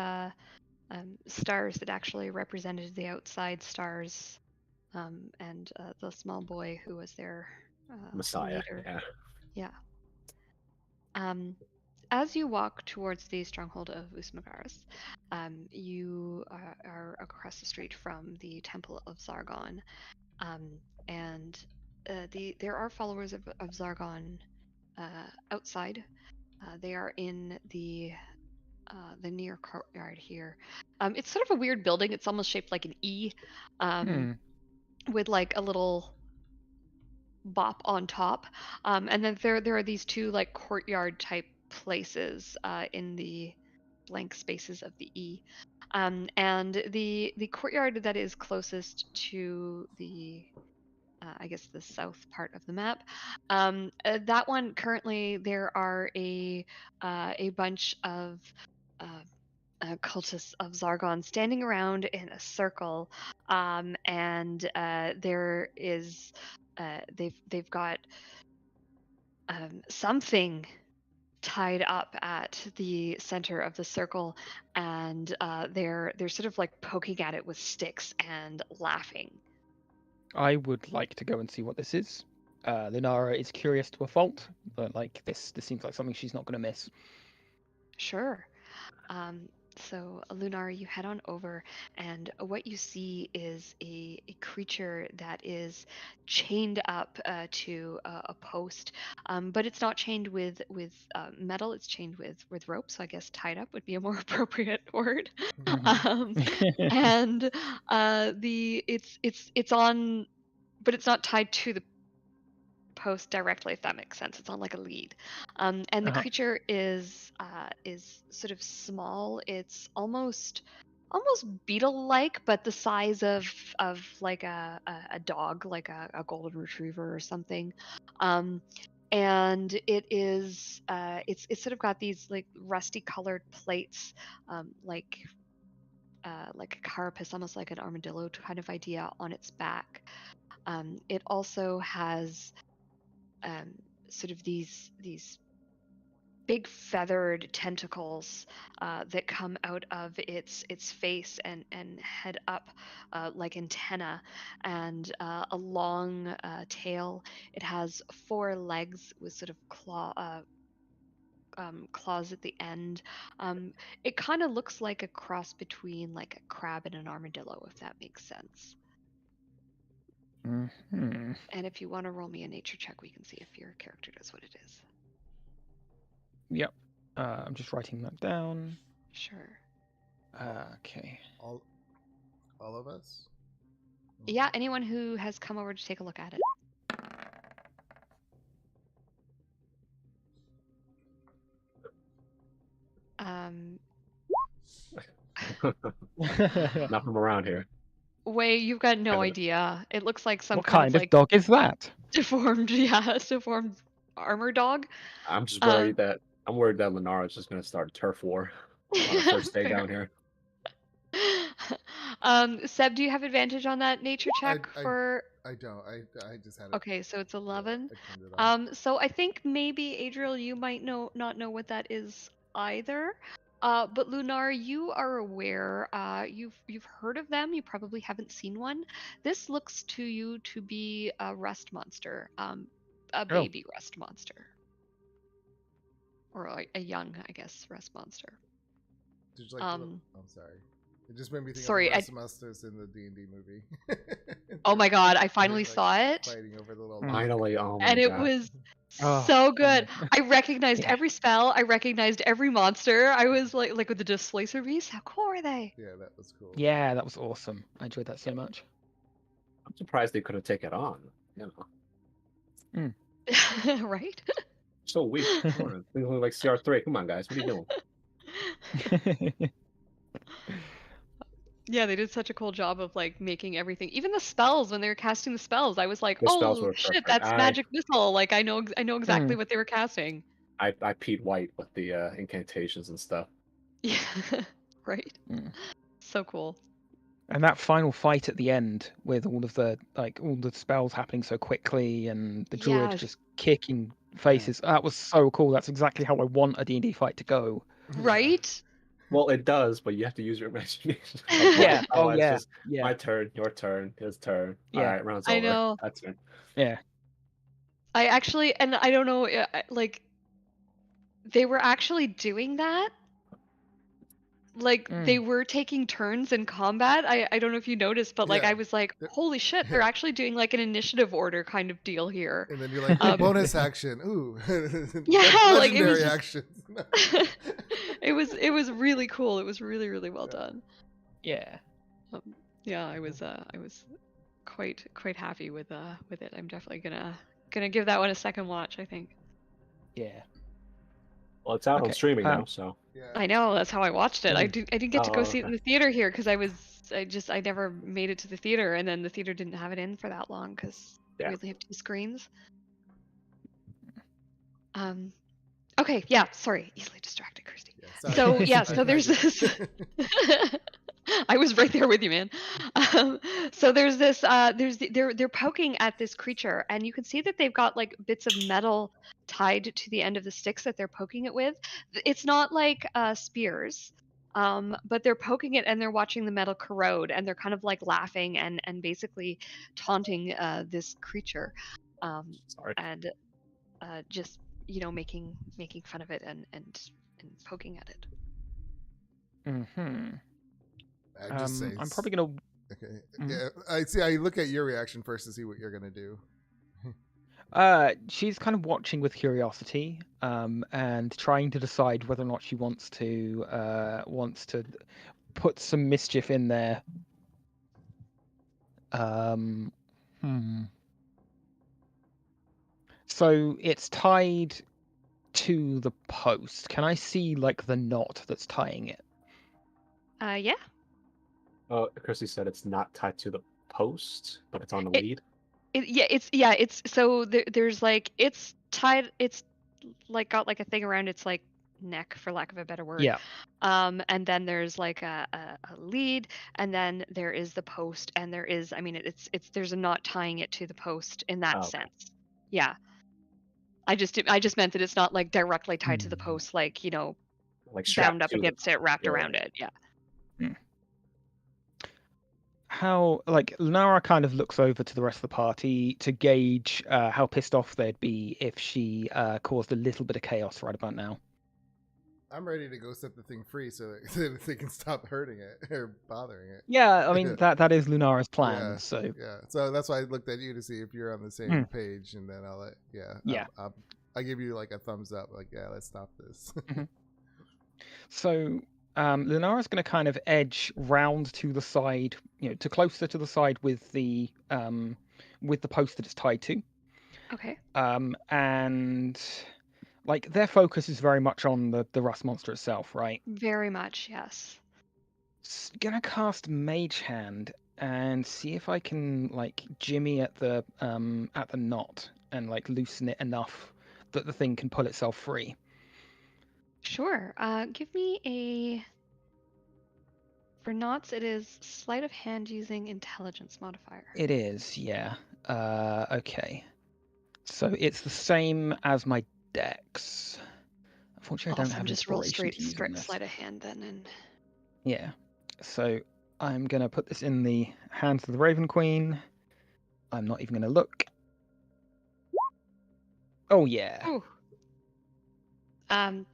stars that actually represented the outside stars, and the small boy who was their Messiah. leader. Yeah. As you walk towards the stronghold of Usmagaris, you are across the street from the Temple of Zargon, and there are followers of Zargon outside. They are in the near courtyard here. It's sort of a weird building. It's almost shaped like an E, with like a little bop on top. And then there are these two like courtyard type places in the blank spaces of the E. And the courtyard that is closest to the I guess the south part of the map. That one currently there are a bunch of cultists of Zargon standing around in a circle, and there is they've got something tied up at the center of the circle, and they're sort of like poking at it with sticks and laughing. I would like to go and see what this is. Lunara is curious to a fault, but like this seems like something she's not going to miss. Sure. So, Lunar, you head on over, and what you see is a creature that is chained up to a post, but it's not chained with metal. It's chained with rope. So I guess tied up would be a more appropriate word. And it's on, but it's not tied to the post directly, if that makes sense. It's on like a lead, and the creature is sort of small. It's almost beetle-like, but the size of like a dog, like a golden retriever or something. And it is it's sort of got these like rusty colored plates, like a carapace, almost like an armadillo kind of idea on its back. It also has sort of these big feathered tentacles that come out of its face and head up like antenna, and a long tail. It has 4 legs with sort of claws at the end. It kind of looks like a cross between like a crab and an armadillo, if that makes sense. Mm-hmm. And if you want to roll me a nature check, we can see if your character does what it is. Yep. I'm just writing that down. Sure. Okay. All of us? Yeah, anyone who has come over to take a look at it. Not from around here. Wei, you've got no Kind of- idea. It looks like some What kind of like dog is that? deformed armor dog. I'm just worried that Lunara's just gonna start a turf war on her first day Fair. down here. Seb, do you have advantage on that nature check for? I don't. I just had it. Okay, so it's 11. I turned it on. So I think maybe Adriel, you might not know what that is either. But Lunar, you are aware. You've heard of them. You probably haven't seen one. This looks to you to be a rust monster, a baby rust monster, or a young, I guess, rust monster. Did you like I'm sorry. It just made me think Sorry, of the Rust Monsters in the D&D movie. Oh my god, I finally Like, saw it. Fighting over the little Finally, oh my And it God. was Oh, so good. I recognized Yeah. every spell. I recognized every monster. I was like with the Displacer Beasts. How cool are they? Yeah, that was cool. Yeah, that was awesome. I enjoyed that so much. I'm surprised they couldn't take it on. You know, Right? so weak. Come on. We look like CR3. Come on, guys. What are you doing? Yeah, they did such a cool job of like making everything. Even the spells, when they were casting the spells, I was like, The spells "Oh were shit, perfect. that's magic missile!" Like I know exactly what they were casting. I Pete White with the incantations and stuff. Yeah, right. Mm. So cool. And that final fight at the end with all of the spells happening so quickly and the druid Yeah. just kicking faces. That was so cool. That's exactly how I want a D&D fight to go. Right? Well, it does, but you have to use your imagination. Yeah. Oh Otherwise, yeah. just Yeah. my turn, your turn, his turn. Yeah. All right, round's I over. know. That's it. Yeah. I actually, and I don't know, like, they were actually doing that, like they Mm. were taking turns in combat. I don't know if you noticed, but like Yeah. I was like, They're- holy shit, they're actually doing like an initiative order kind of deal here. And then you're like, ooh, bonus action. Ooh. Yeah, like it was Legendary just actions. it was really cool. It was really, really well Yeah. done. Yeah. Yeah, I was quite happy with it. I'm definitely gonna give that one a second watch, I think. Yeah. Well, it's out on Okay, streaming now, so Yeah. I know, that's how I watched it. I Mm. didn't get to go Oh, see it in okay. the theater here because I never made it to the theater, and then the theater didn't have it in for that long because Yeah. we only have 2 screens. Okay, yeah, sorry, easily distracted, Kirsty. Yeah, So sorry. yeah, so there's this. I was right there with you, man. So there's this. They're poking at this creature, and you can see that they've got like bits of metal tied to the end of the sticks that they're poking it with. It's not like spears, but they're poking it and they're watching the metal corrode, and they're kind of like laughing and basically taunting this creature, Sorry. and just making fun of it and poking at it. Hmm. I just say. I'm probably gonna. Okay. Mhm. Yeah, I see. I look at your reaction first to see what you're gonna do. She's kind of watching with curiosity, and trying to decide whether or not she wants to put some mischief in there. Hmm. So it's tied to the post. Can I see like the knot that's tying it? Yeah. Chrissy said it's not tied to the post, but it's on the It- lead. It's so there's like it's tied. It's like got like a thing around its like neck, for lack of a better word. Yeah. And then there's like a lead, and then there is the post, and there is, I mean, it's there's a knot tying it to the post in that Oh, okay. sense. Yeah. I just meant that it's not like directly tied to the post, like Like strapped bound up to the against it, wrapped yeah. around it. Yeah. How like Lunara kind of looks over to the rest of the party to gauge how pissed off they'd be if she caused a little bit of chaos right about now. I'm ready to go set the thing free so that they can stop hurting it or bothering it. Yeah, I mean that is Lunara's plan. Yeah. So Yeah. So that's why I looked at you to see if you're on the same page, and then I'll let. Yeah. I give you like a thumbs up, like yeah, let's stop this. So Lunara's going to kind of edge round to the side, to closer to the side with the post that it's tied to. Okay. And like their focus is very much on the rust monster itself, right? Very much, yes. Gonna cast Mage Hand and see if I can like jimmy at the knot and like loosen it enough that the thing can pull itself free. Sure. Give me a. For knots, it is sleight of hand using intelligence modifier. It is, yeah. Okay. So it's the same as my dex. Unfortunately, I don't have Just roll inspiration to use on this. sleight of hand then, and Yeah. So I'm gonna put this in the hands of the Raven Queen. I'm not even gonna look. Oh yeah. Ooh.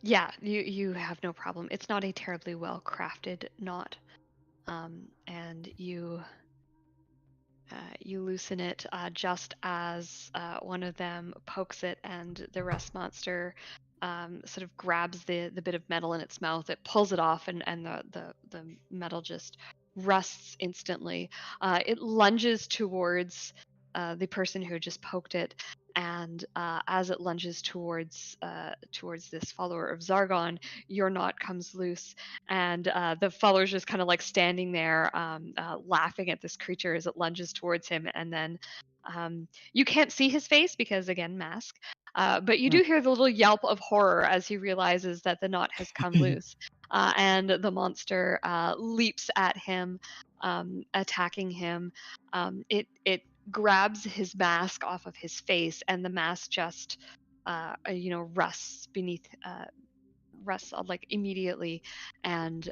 Yeah, you have no problem. It's not a terribly well crafted knot, and you loosen it just as one of them pokes it, and the rust monster sort of grabs the bit of metal in its mouth. It pulls it off, and the metal just rusts instantly. It lunges towards the person who just poked it, and as it lunges towards this follower of Zargon, your knot comes loose, and the follower's just kind of like standing there, laughing at this creature as it lunges towards him, and then you can't see his face because again, mask. But you do hear the little yelp of horror as he realizes that the knot has come loose, and the monster leaps at him, attacking him. It grabs his mask off of his face, and the mask just rusts beneath rusts like immediately, and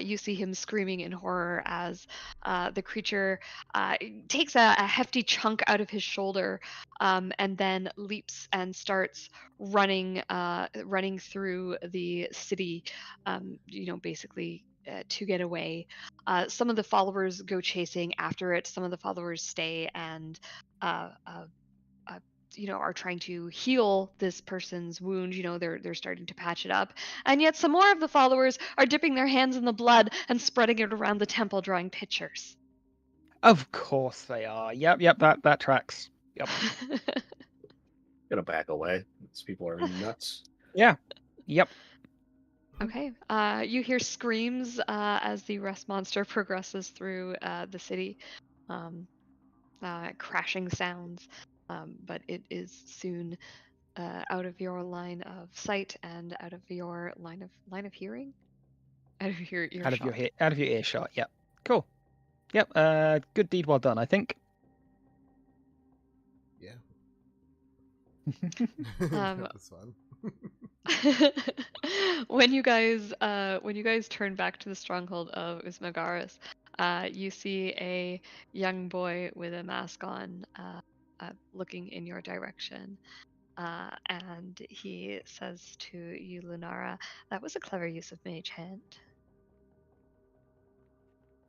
You see him screaming in horror as the creature takes a hefty chunk out of his shoulder, and then leaps and starts running through the city, basically to get away. Some of the followers go chasing after it. Some of the followers stay and uh, uh, uh, are trying to heal this person's wound. They're starting to patch it up, and yet some more of the followers are dipping their hands in the blood and spreading it around the temple, drawing pictures. Of course they are. Yep, that tracks. Yep. Gonna back away. These people are nuts. Yeah. Yep. Okay. You hear screams as the rust monster progresses through the city, crashing sounds, but it is soon out of your line of sight and out of your line of hearing, out of your earshot. Out of your earshot. Yep. Cool. Yep. Good deed well done, I think. Yeah. Um, That was fun. when you guys turn back to the stronghold of Usmagaris, you see a young boy with a mask on, looking in your direction, and he says to you, Lunara, "That was a clever use of Mage Hand."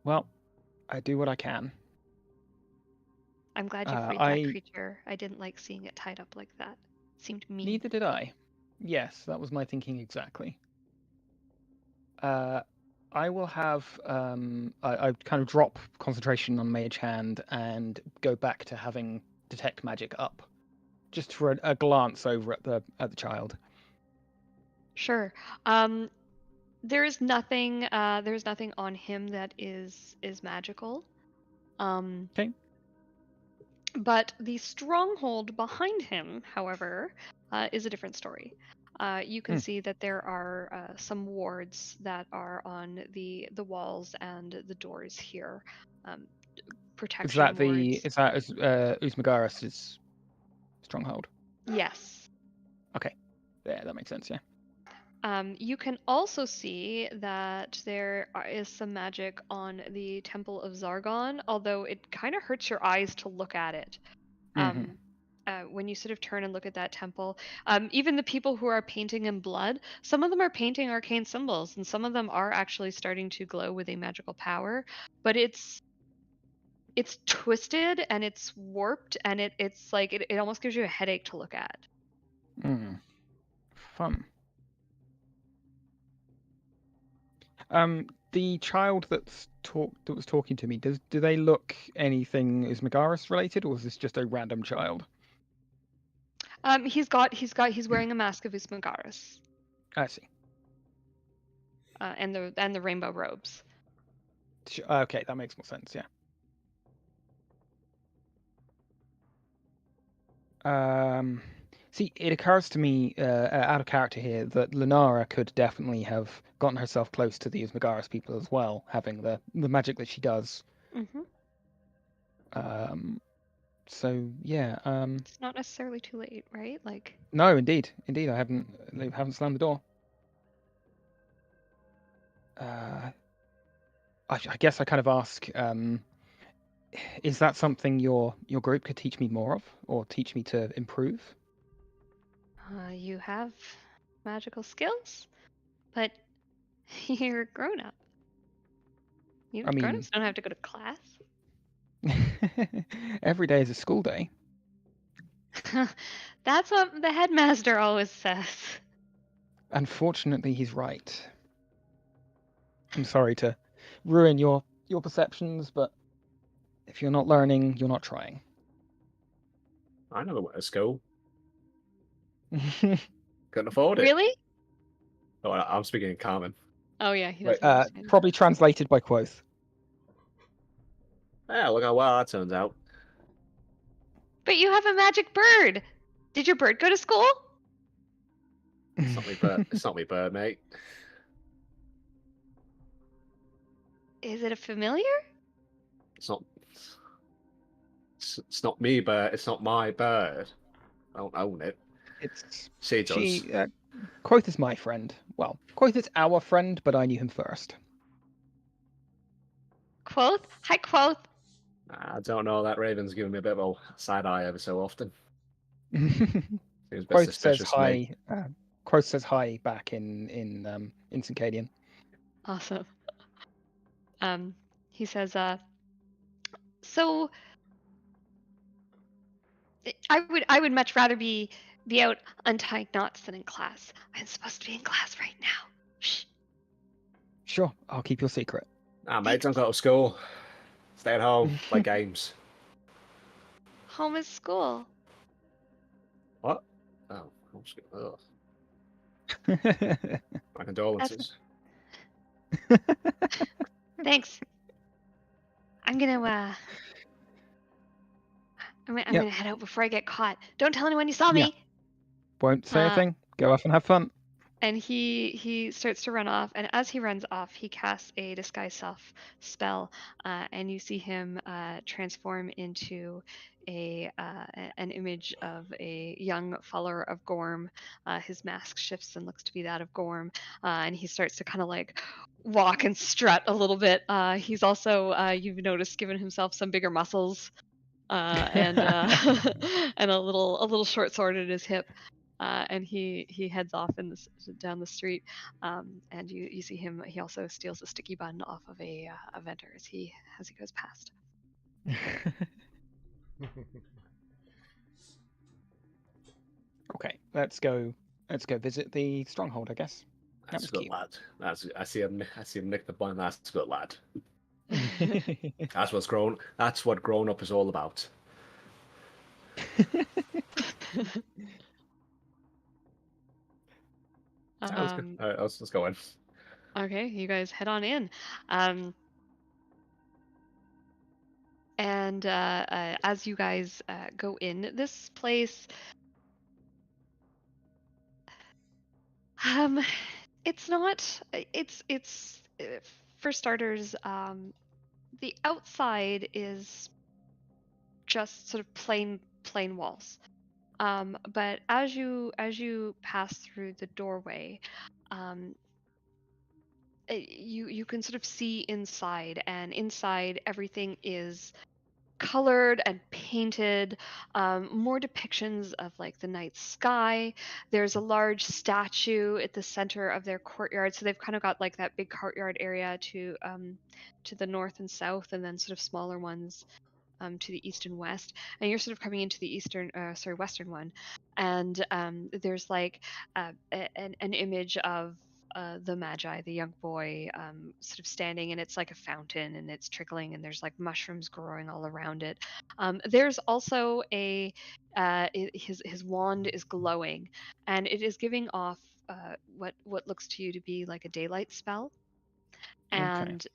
Well, I do what I can. I'm glad you freed that creature. I didn't like seeing it tied up like that. It seemed mean. Neither did I. Yes, that was my thinking exactly. I will have I kind of drop concentration on Mage Hand and go back to having Detect Magic up, just for a glance over at the child. Sure. There's nothing on him that is magical. Okay. But the stronghold behind him, however, is a different story. You can see that there are some wards that are on the walls and the doors here. Protection wards. Is that Usmagaris' stronghold? Yes. Okay. Yeah, that makes sense, yeah. You can also see that there is some magic on the Temple of Zargon, although it kind of hurts your eyes to look at it. When you sort of turn and look at that temple, even the people who are painting in blood, some of them are painting arcane symbols, and some of them are actually starting to glow with a magical power, but it's twisted and it's warped, and it's like it almost gives you a headache to look at. Fun. The child that was talking to me, do they look anything Usmagaris related, or is this just a random child? He's wearing a mask of Usmagaris. I see. And the rainbow robes. Okay, that makes more sense, yeah. See, it occurs to me, out of character here, that Lunara could definitely have gotten herself close to the Usmagaris people as well, having the magic that she does. So yeah. It's not necessarily too late, right? Like. No, indeed. I haven't slammed the door. I guess I kind of ask, is that something your group could teach me more of, or teach me to improve? You have magical skills, but you're a grown-up. Grown-ups don't have to go to class. Every day is a school day. That's what the headmaster always says. Unfortunately, he's right. I'm sorry to ruin your perceptions, but if you're not learning, you're not trying. I never went to school. Couldn't afford it. Really? Oh, I'm speaking in common. Oh yeah, he doesn't. Probably translated by Quoth. Yeah, look how well that turns out. But you have a magic bird. Did your bird go to school? It's not me bird. It's not me bird, mate. Is it a familiar? It's not. It's not me bird. It's not my bird. I don't own it. She does. Quoth is my friend. Well, Quoth is our friend, but I knew him first. Quoth? Hi, Quoth. I don't know. That Raven's giving me a bit of a side eye every so often. Seems a bit Quoth says suspicious to me. hi. Quoth says hi back in Syncadian. Awesome. He says, so I would much rather be out untying knots than in class. I'm supposed to be in class right now. Shh. Sure, I'll keep your secret. Mate, don't go to school. Stay at home, play games. Home is school. What? Oh, ugh. My condolences. Thanks. I'm gonna head out before I get caught. Don't tell anyone you saw me. Won't say a thing. Go off and have fun. And he starts to run off, and as he runs off, he casts a disguise self spell, and you see him transform into an image of a young follower of Gorm. His mask shifts and looks to be that of Gorm, and he starts to kind of like walk and strut a little bit. He's also you've noticed given himself some bigger muscles, and and a little short sword at his hip. And he heads off down the street, and you see him. He also steals a sticky bun off of a vendor as he goes past. Okay, let's go visit the stronghold, I guess. That's was good, cute. lad. I see him nick the bun. That's good, lad. That's what grown up is all about. That was good. All right, let's go in. Okay, you guys head on in. And as you guys go in, this place, it's not. It's for starters, the outside is just sort of plain walls. But as you pass through the doorway, you can sort of see inside, and inside everything is colored and painted, more depictions of like the night sky. There's a large statue at the center of their courtyard, so they've kind of got like that big courtyard area to the north and south, and then sort of smaller ones to the east and west. And you're sort of coming into the western one, and there's like an image of the Magi, the young boy, sort of standing, and it's like a fountain, and it's trickling, and there's like mushrooms growing all around it. There's also his wand is glowing, and it is giving off what looks to you to be like a daylight spell. And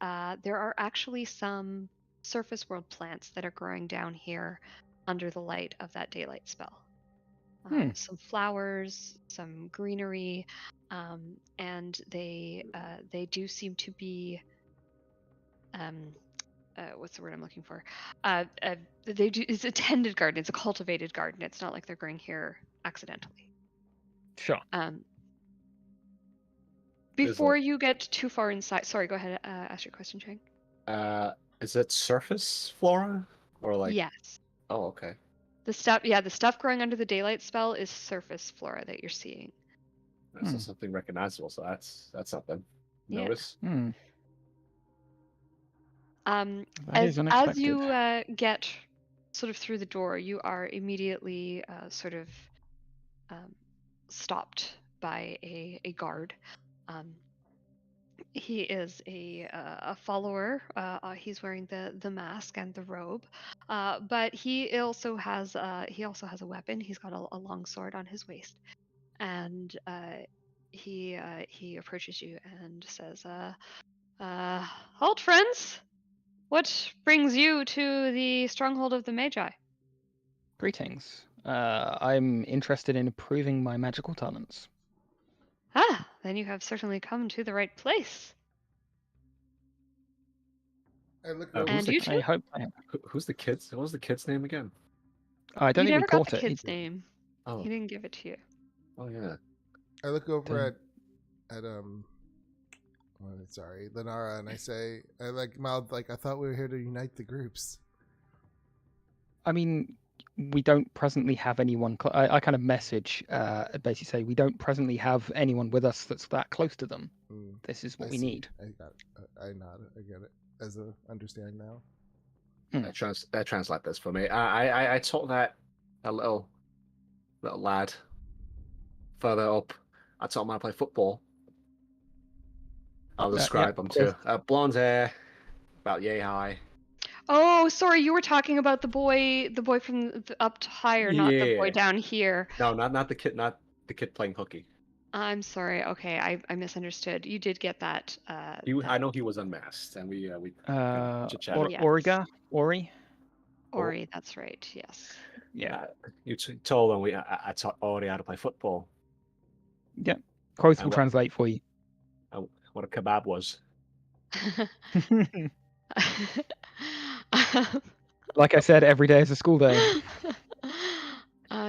there are actually some surface world plants that are growing down here under the light of that daylight spell. Some flowers, some greenery, and they do seem to be what's the word I'm looking for? It's a tended garden. It's a cultivated garden. It's not like they're growing here accidentally. Sure. Before you get too far inside, sorry, go ahead. Ask your question, Chang. Is it surface flora or like? Yes. Oh, okay. The stuff growing under the daylight spell is surface flora that you're seeing. That's something recognizable, so that's something. Yeah. Notice. As you get sort of through the door, you are immediately sort of stopped by a guard. He is a follower. He's wearing the mask and the robe, but he also has a weapon. He's got a long sword on his waist, and he approaches you and says, "Halt, friends! What brings you to the stronghold of the Magi?" Greetings. I'm interested in improving my magical talents. Ah, then you have certainly come to the right place. I look And you too? I hope I am. Who's the kid's? What was the kid's name again? I don't You think we never got caught the it. kid's name. Oh. He didn't give it to you. Oh yeah. I look over Done. at Oh, sorry, Lenara, and I say, I like mouth like I thought we were here to unite the groups. I mean, we don't presently have anyone. I kind of message, basically say we don't presently have anyone with us that's that close to them. Mm, This is I what we see. need. I got it. I nod. I get it as a understand now. Translate this for me. I taught that a little lad further up. I taught him how to play football. I'll describe him too. Blonde hair, about yay high. Oh, sorry, you were talking about the boy from up higher, not the boy Yeah. down here. No, not the kid playing hooky. I'm sorry. Okay, I misunderstood. You did get that. I know he was unmasked, and we chit-chatted. Yes. Ori. Ori, that's right. Yes. Yeah. You told him I taught Ori how to play football. Yeah. Quotes will what- translate for you. What a kebab was. Like I said, every day is a school day.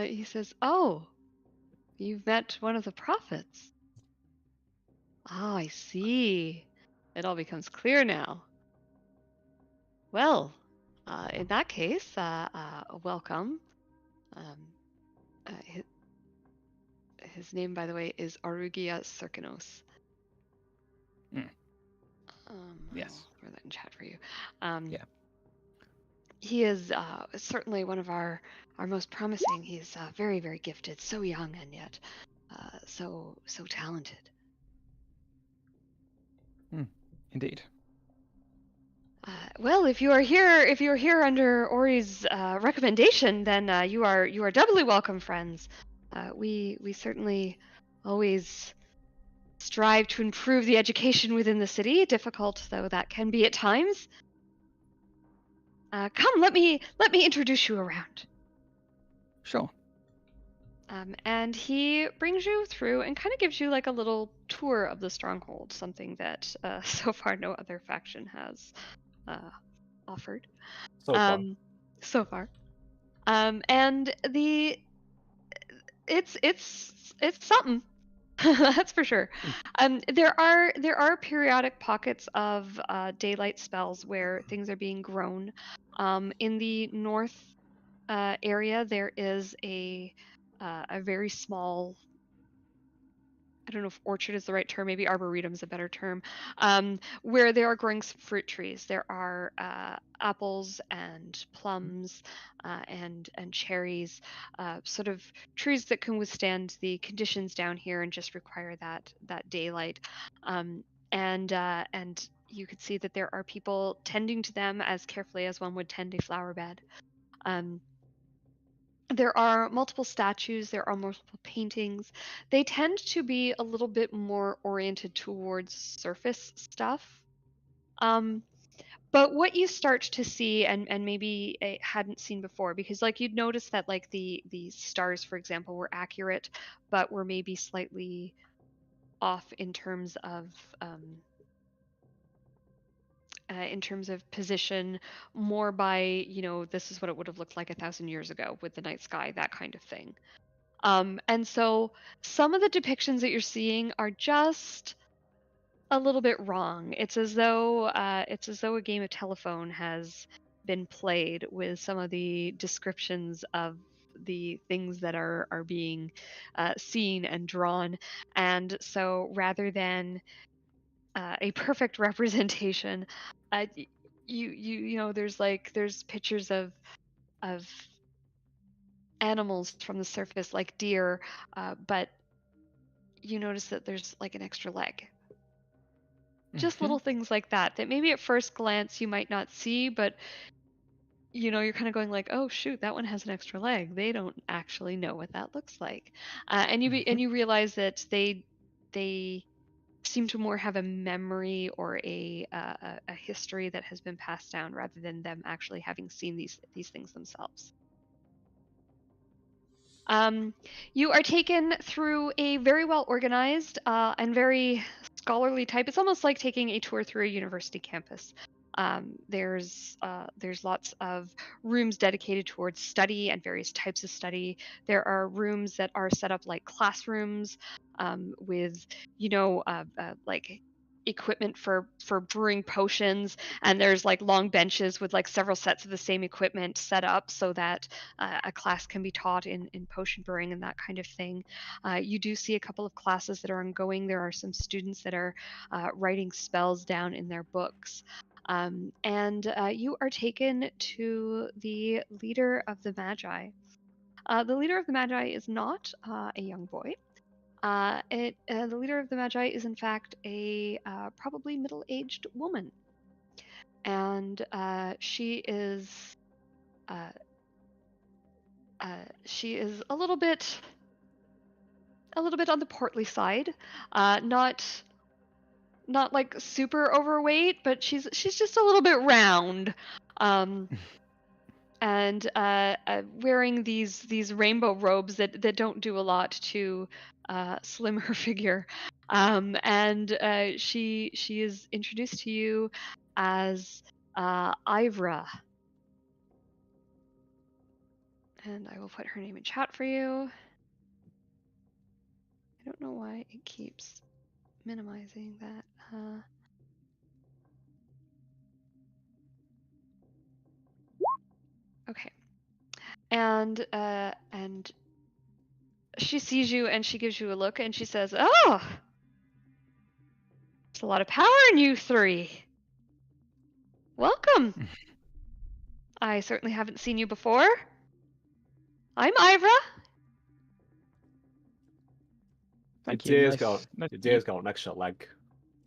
He says, "Oh, you've met one of the prophets." Oh, I see. It all becomes clear now. Well, in that case, welcome. His name, by the way, is Arugia Circanos. Yes. I'll throw that in chat for you. Yeah. He is certainly one of our most promising. He's very, very gifted, so young and yet so talented. Indeed. Well, if you are here under Ori's recommendation, then you are doubly welcome, friends. We certainly always strive to improve the education within the city, difficult though that can be at times. Come, let me introduce you around. Sure. And he brings you through and kind of gives you like a little tour of the stronghold, something that so far no other faction has offered. So far. And it's something. That's for sure. There are periodic pockets of daylight spells where things are being grown. In the north area, there is a very small. I don't know if orchard is the right term. Maybe arboretum is a better term. Where they are growing some fruit trees. There are apples and plums and cherries, sort of trees that can withstand the conditions down here and just require that daylight. And you could see that there are people tending to them as carefully as one would tend a flower bed. There are multiple statues, there are multiple paintings. They tend to be a little bit more oriented towards surface stuff. But what you start to see, and maybe hadn't seen before, because like you'd notice that like the stars, for example, were accurate, but were maybe slightly off in terms of position, more by, this is what it would have looked like 1,000 years ago with the night sky, that kind of thing. And so some of the depictions that you're seeing are just a little bit wrong. It's as though a game of telephone has been played with some of the descriptions of the things that are being seen and drawn. And so rather than a perfect representation, there's pictures of animals from the surface like deer, but you notice that there's like an extra leg. Just little things like that maybe at first glance you might not see, but you're kind of going like, oh shoot, that one has an extra leg. They don't actually know what that looks like. And you realize that they seem to more have a memory or a history that has been passed down rather than them actually having seen these things themselves. You are taken through a very well organized and very scholarly type. It's almost like taking a tour through a university campus. There's lots of rooms dedicated towards study and various types of study. There are rooms that are set up like classrooms with, like equipment for brewing potions, and there's like long benches with like several sets of the same equipment set up so that a class can be taught in potion brewing and that kind of thing. You do see a couple of classes that are ongoing. There are some students that are writing spells down in their books. And you are taken to the leader of the Magi. The leader of the Magi is not a young boy. The leader of the Magi is in fact a probably middle-aged woman, and she is a little bit on the portly side, not like super overweight, but she's just a little bit round. And wearing these rainbow robes that don't do a lot to slim her figure. And she is introduced to you as Ivra. And I will put her name in chat for you. I don't know why it keeps minimizing that. Okay. And she sees you and she gives you a look and she says, "Oh, there's a lot of power in you three. Welcome. I certainly haven't seen you before. I'm Ivra." Thank Your you. deer's got an extra leg.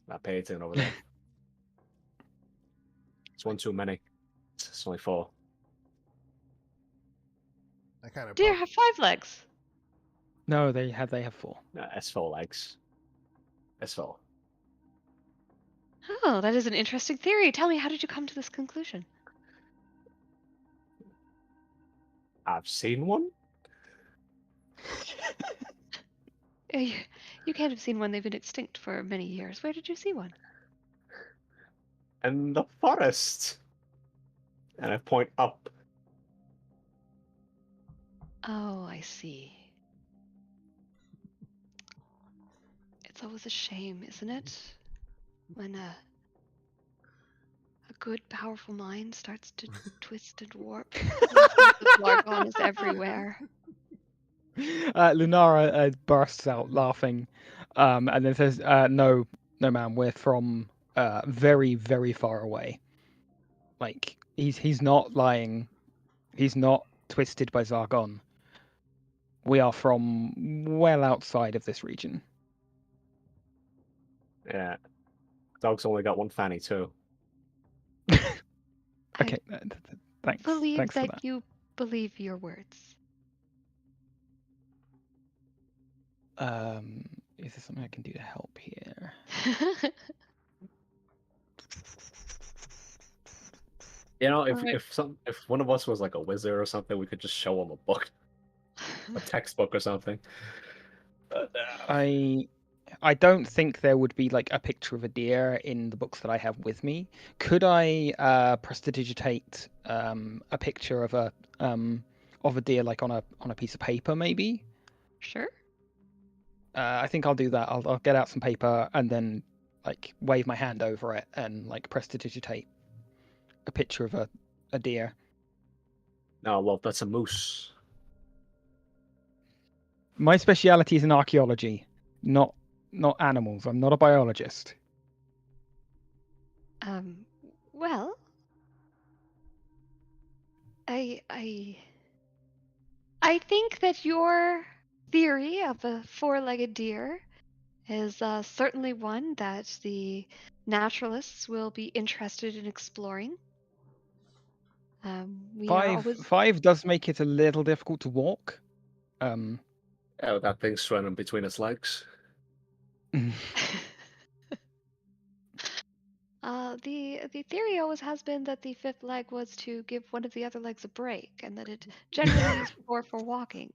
That painting over there. It's one too many. It's only 4. I kind of Deer have 5 legs. No, they have 4. No, it's 4 legs. It's 4. Oh, that is an interesting theory. Tell me, how did you come to this conclusion? I've seen one. You can't have seen one. They've been extinct for many years. Where did you see one? In the forest. And I point up. Oh, I see. It's always a shame, isn't it? When a good, powerful mind starts to twist and warp. Largon is everywhere. Lunara bursts out laughing, and then says, "No, ma'am. We're from very, very far away. Like he's not lying. He's not twisted by Zargon. We are from well outside of this region." Yeah. Dog's only got one fanny too. Okay, thanks. Believe Thanks for that that. you believe your words. Is there something I can do to help here? You know, Alright. if one of us was like a wizard or something, we could just show him a book, a textbook or something. But, I don't think there would be like a picture of a deer in the books that I have with me. Could I prestidigitate a picture of a deer like on a piece of paper maybe? Sure. I think I'll do that. I'll get out some paper and then like wave my hand over it and like prestidigitate a picture of a deer. no, well, that's a moose. My speciality is in archaeology, not animals. I'm not a biologist. Well, I think that your theory of a 4-legged deer is certainly one that the naturalists will be interested in exploring. Five does make it a little difficult to walk. Yeah, with that thing running between its legs. The theory always has been that the 5th leg was to give one of the other legs a break, and that it generally is for walking.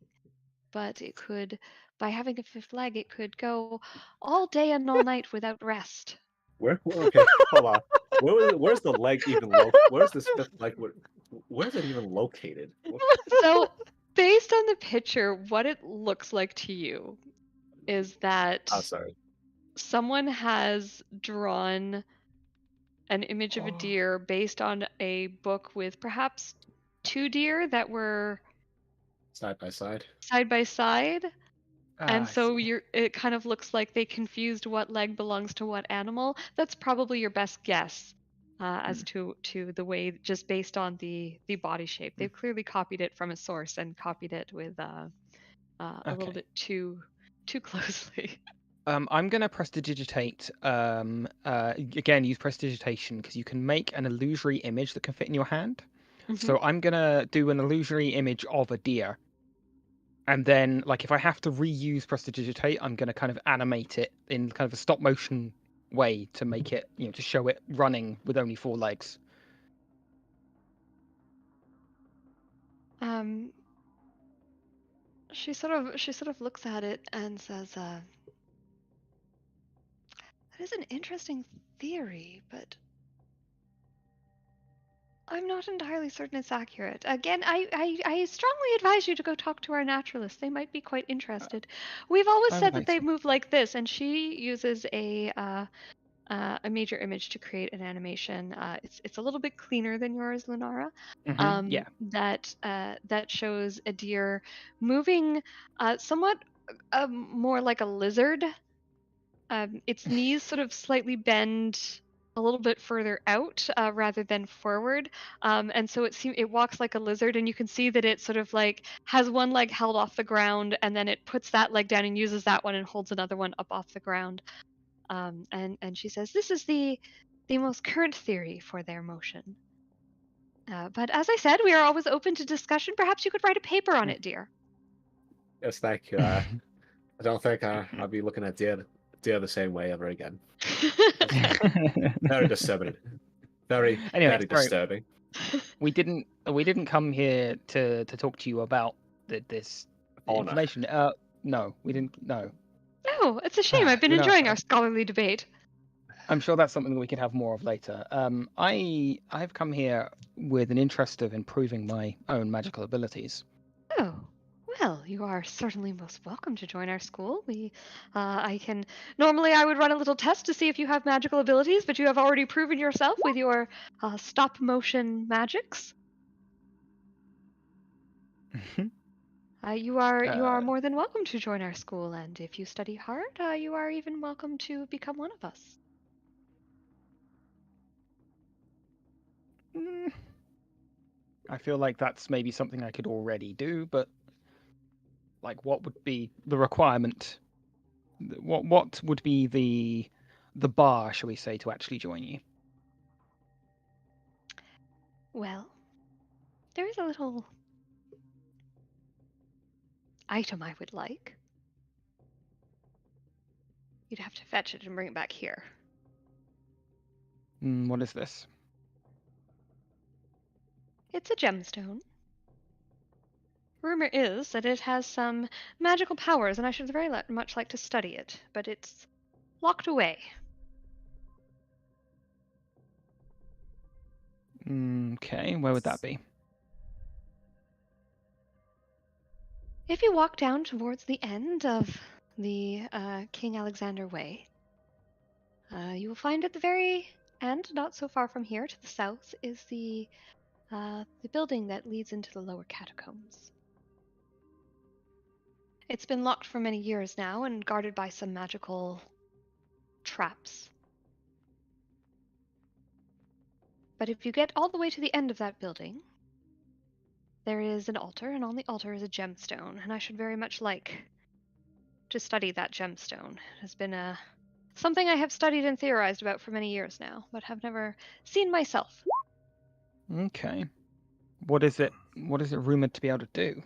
But it could, by having a 5th leg, it could go all day and all night without rest. Okay, hold on. Where's the leg even where's this 5th leg? Where's it even located? So, based on the picture, what it looks like to you is that Oh, sorry. someone has drawn an image of a Oh. deer based on a book with perhaps two deer that were Side by side. side by side. And I so see. it kind of looks like they confused what leg belongs to what animal. That's probably your best guess as to the way, just based on the body shape. They've clearly copied it from a source and copied it with a little Okay. bit too closely. I'm gonna prestidigitate. Again, use prestidigitation because you can make an illusory image that can fit in your hand. So I'm gonna do an illusory image of a deer, and then, like, if I have to reuse prestidigitate, I'm gonna kind of animate it in kind of a stop motion way to make it, to show it running with only 4 legs. She sort of looks at it and says, "That is an interesting theory, but I'm not entirely certain it's accurate. Again, I strongly advise you to go talk to our naturalists. They might be quite interested. We've always I said would that like they to. move like this," and she uses a major image to create an animation. It's a little bit cleaner than yours, Lunara. Yeah. That shows a deer moving somewhat more like a lizard. Its knees sort of slightly bend a little bit further out rather than forward, and so it walks like a lizard, and you can see that it sort of like has one leg held off the ground, and then it puts that leg down and uses that one and holds another one up off the ground. And she says this is the most current theory for their motion. But as I said, we are always open to discussion. Perhaps you could write a paper on it, dear. Yes, thank you. I don't think I'll be looking at deer the same way ever again. Very disturbing. Very, Anyway, very sorry. disturbing. We didn't come here to talk to you about this Honor. information. No, we didn't. No. Oh, it's a shame. I've been No, enjoying our scholarly debate. I'm sure that's something that we could have more of later. I've come here with an interest of improving my own magical abilities. Oh, well, you are certainly most welcome to join our school. I can. Normally, I would run a little test to see if you have magical abilities, but you have already proven yourself with your stop motion magics. You are more than welcome to join our school, and if you study hard, you are even welcome to become one of us. I feel like that's maybe something I could already do, but like, what would be the requirement? What would be the bar, shall we say, to actually join you? Well, there is a little item I would like. You'd have to fetch it and bring it back here. What is this? It's a gemstone. Rumor is that it has some magical powers, and I should very much like to study it, but it's locked away. Okay, where would that be? If you walk down towards the end of the King Alexander Way, you will find at the very end, not so far from here, to the south, is the building that leads into the lower catacombs. It's been locked for many years now and guarded by some magical traps. But if you get all the way to the end of that building, there is an altar, and on the altar is a gemstone, and I should very much like to study that gemstone. It has been something I have studied and theorized about for many years now, but have never seen myself. Okay. What is it rumored to be able to do?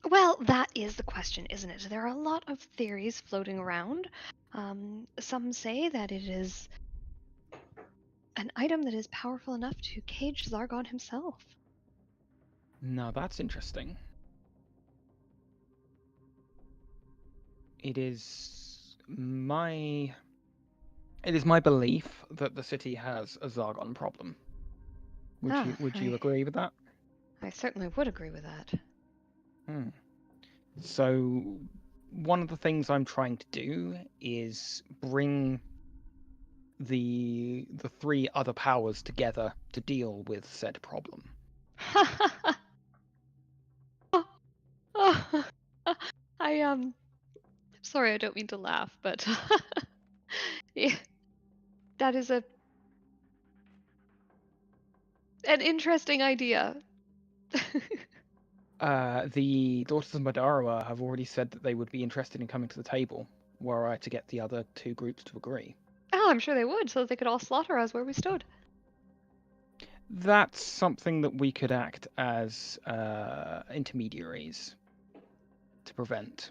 Well, that is the question, isn't it? There are a lot of theories floating around. Some say that it is an item that is powerful enough to cage Zargon himself. No, that's interesting. It is my belief that the city has a Zargon problem. Would you agree with that? I certainly would agree with that. So one of the things I'm trying to do is bring the three other powers together to deal with said problem. Sorry, I don't mean to laugh, but yeah, that is an interesting idea. The Daughters of Madara have already said that they would be interested in coming to the table, were I to get the other two groups to agree. Oh, I'm sure they would, so that they could all slaughter us where we stood. That's something that we could act as intermediaries to prevent.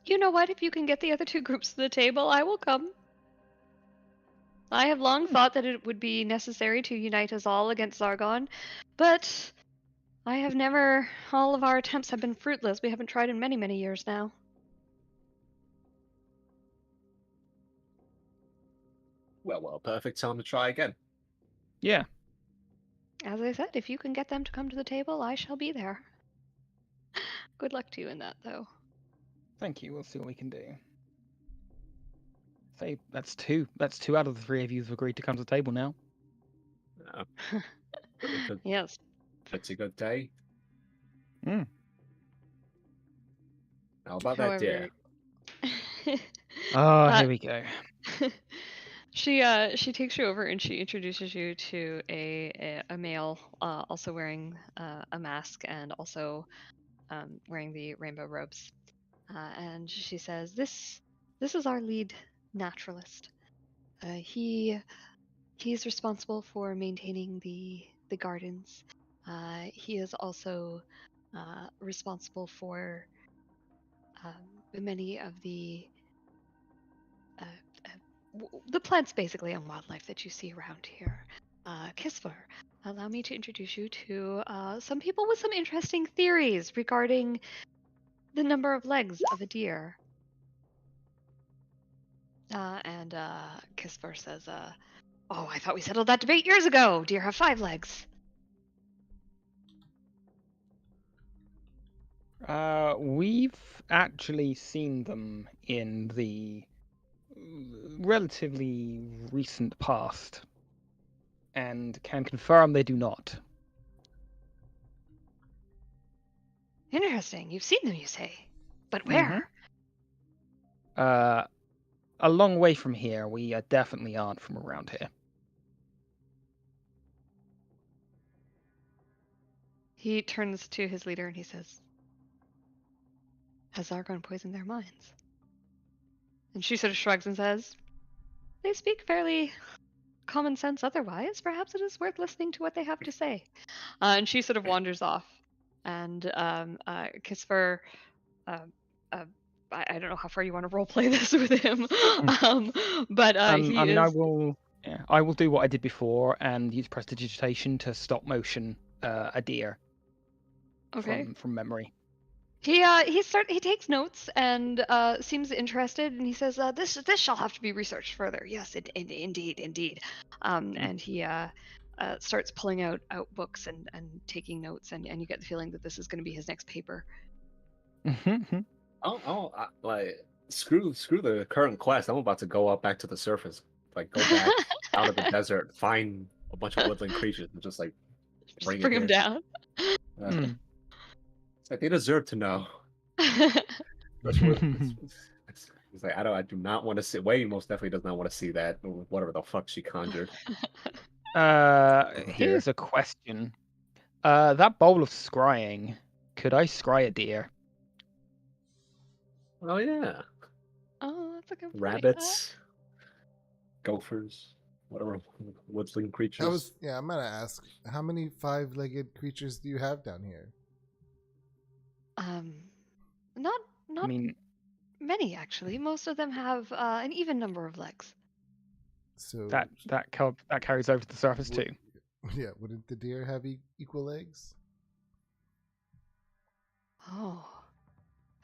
You know what? If you can get the other two groups to the table, I will come. I have long thought that it would be necessary to unite us all against Zargon, but I have never. All of our attempts have been fruitless. We haven't tried in many, many years now. Well, perfect time to try again. Yeah. As I said, if you can get them to come to the table, I shall be there. Good luck to you in that, though. Thank you. We'll see what we can do. Say that's two. That's two out of the three of you who've agreed to come to the table now. Yes. It's a good day. Mm. How about that deer? Oh, here we go. She takes you over and she introduces you to a male, also wearing a mask and also wearing the rainbow robes, and she says, "This is our lead naturalist. He's responsible for maintaining the gardens. He is also responsible for many of the the plants, basically, and wildlife that you see around here. Kisvar, allow me to introduce you to some people with some interesting theories regarding the number of legs of a deer." And Kisvar says, "Oh, I thought we settled that debate years ago. Deer have 5 legs." We've actually seen them in the relatively recent past, and can confirm they do not. Interesting. You've seen them, you say? But Mhm. where? A long way from here. We definitely aren't from around here. He turns to his leader and he says, "Has Zargon poisoned their minds?" And she sort of shrugs and says, "They speak fairly common sense otherwise. Perhaps it is worth listening to what they have to say." And she sort of wanders off. And Kisvar, I don't know how far you want to roleplay this with him, but he I mean, is. I will do what I did before and use prestidigitation to stop motion a deer Okay. from memory. He takes notes and seems interested, and he says, "This shall have to be researched further." Yes, indeed. And he starts pulling out books and taking notes, and you get the feeling that this is going to be his next paper. Like screw the current quest. I'm about to go up back to the surface, like go back out of the desert, find a bunch of woodland creatures, and just like Just bring bring him down. It's like they deserve to know. It's like I do not want to see. Wayne most definitely does not want to see that. Or whatever the fuck she conjured. Here's a question. That bowl of scrying, could I scry a deer? Oh yeah. Oh, that's a good point. Rabbits, gophers, whatever woodland creatures. I'm gonna ask, how many 5-legged creatures do you have down here? Not I mean, many, actually. Most of them have an even number of legs. So that carries over to the surface too. Yeah, wouldn't the deer have equal legs? Oh,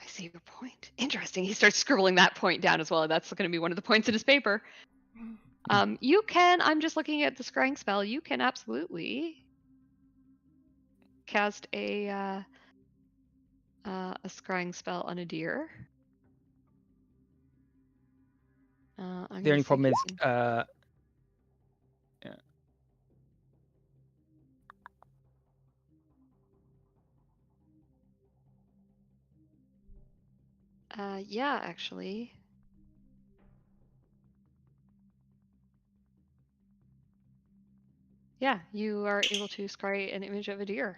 I see your point. Interesting. He starts scribbling that point down as well. That's going to be one of the points in his paper. You can. I'm just looking at the scrying spell. You can absolutely cast a scrying spell on a deer. I'm The gonna only see problem if is, you can- yeah. yeah, actually. Yeah, you are able to scry an image of a deer.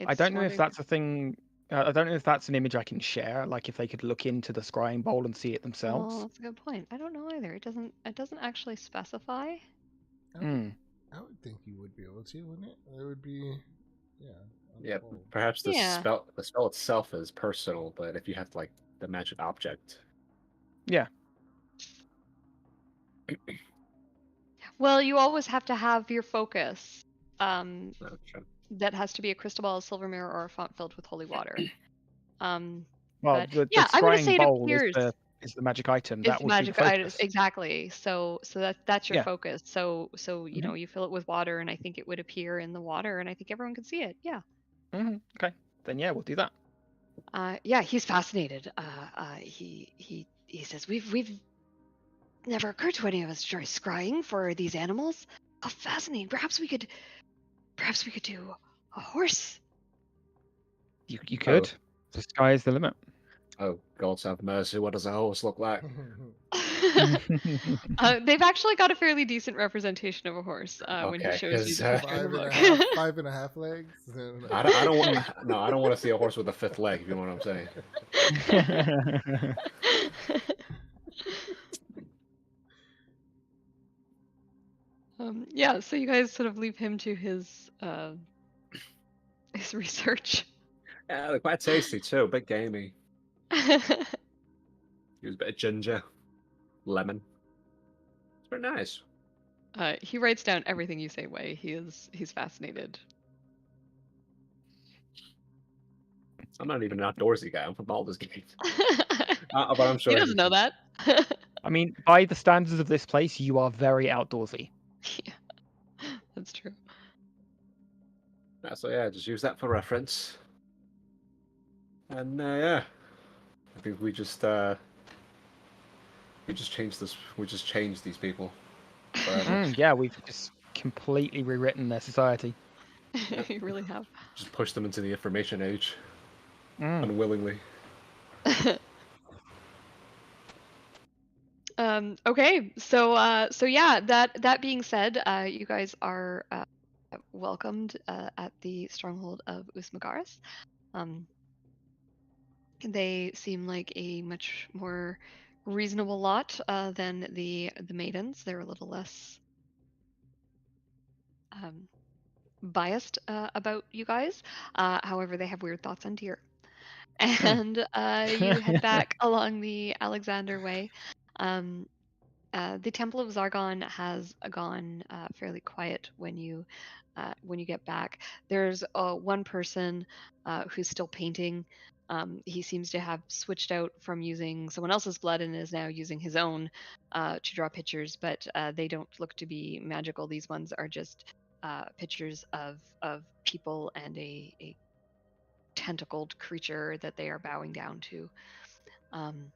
I don't know if wandering- that's a thing. I don't know if that's an image I can share. Like if they could look into the scrying bowl and see it Oh, themselves. that's a good point. I don't know either. It doesn't actually specify. Hmm. I would think you would be able to, wouldn't it? It would be, yeah. on the Yeah, whole. perhaps the Yeah. spell itself is personal, but if you have like the magic object, Yeah. Well, you always have to have your focus. sure. That has to be a crystal ball, a silver mirror, or a font filled with holy water. Well, But the yeah, I'm gonna scrying say it bowl appears. is the magic item. It's That would be the magic items, focus. exactly. So that's your Yeah. focus. So you Mhm. know, you fill it with water, and I think it would appear in the water, and I think everyone can see it. Yeah. Okay. Then yeah, we'll do that. Yeah, he's fascinated. He says we've never occurred to any of us to try scrying for these animals. How fascinating! Perhaps we could do a horse. You could. The sky is the limit. Oh, gods have mercy! What does a horse look like? They've actually got a fairly decent representation of a horse when he Okay, shows you 'cause, the picture in the book. 5.5 legs. I don't want. No, I don't want to see a horse with a fifth leg. If you know what I'm saying. Yeah, so you guys sort of leave him to his research. Yeah, they're quite tasty too. Bit gamey. Use a bit of ginger, lemon. It's very nice. He writes down everything you say, Wei. He's fascinated. I'm not even an outdoorsy guy. I'm from Baldur's Gate. But I'm sure He doesn't know that. I mean, by the standards of this place, you are very outdoorsy. Yeah, that's true. So yeah, just use that for reference. And yeah, I think we just changed this. We just changed these people. forever. Yeah, we've just completely rewritten their society. You really have. Just push them into the information age Mm. unwillingly. Okay, so yeah. That being said, you guys are welcomed at the stronghold of Usmagaris. They seem like a much more reasonable lot than the maidens. They're a little less biased about you guys. However, they have weird thoughts on deer. And you head back along the Alexander Way. The Temple of Zargon has gone fairly quiet when you get back. There's one person who's still painting. He seems to have switched out from using someone else's blood and is now using his own to draw pictures, but they don't look to be magical. These ones are just pictures of people and a tentacled creature that they are bowing down to. I'm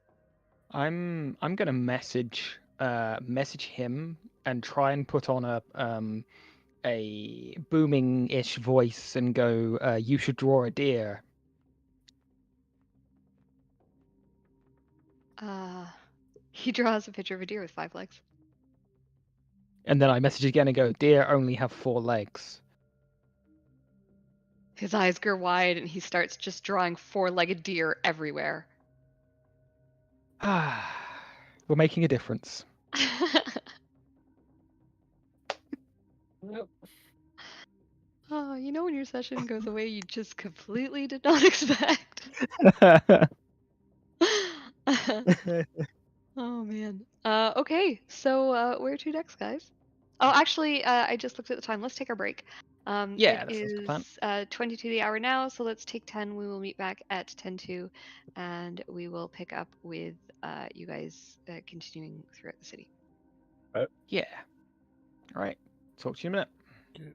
gonna message him and try and put on a booming-ish voice and go, you should draw a deer. He draws a picture of a deer with 5 legs. And then I message again and go, deer only have 4 legs. His eyes grow wide and he starts just drawing 4-legged deer everywhere. We're making a difference. Yep. Oh, you know when your session goes away you just completely did not expect. Oh man. Okay, so where to next, guys? Oh, actually, I just looked at the time. Let's take our break. Yeah, It that sounds like a plan. is 22 the hour now, so let's take 10. We will meet back at 10:02, and we will pick up with you guys continuing throughout the city. Yeah. All right. Talk to you in a minute. Okay.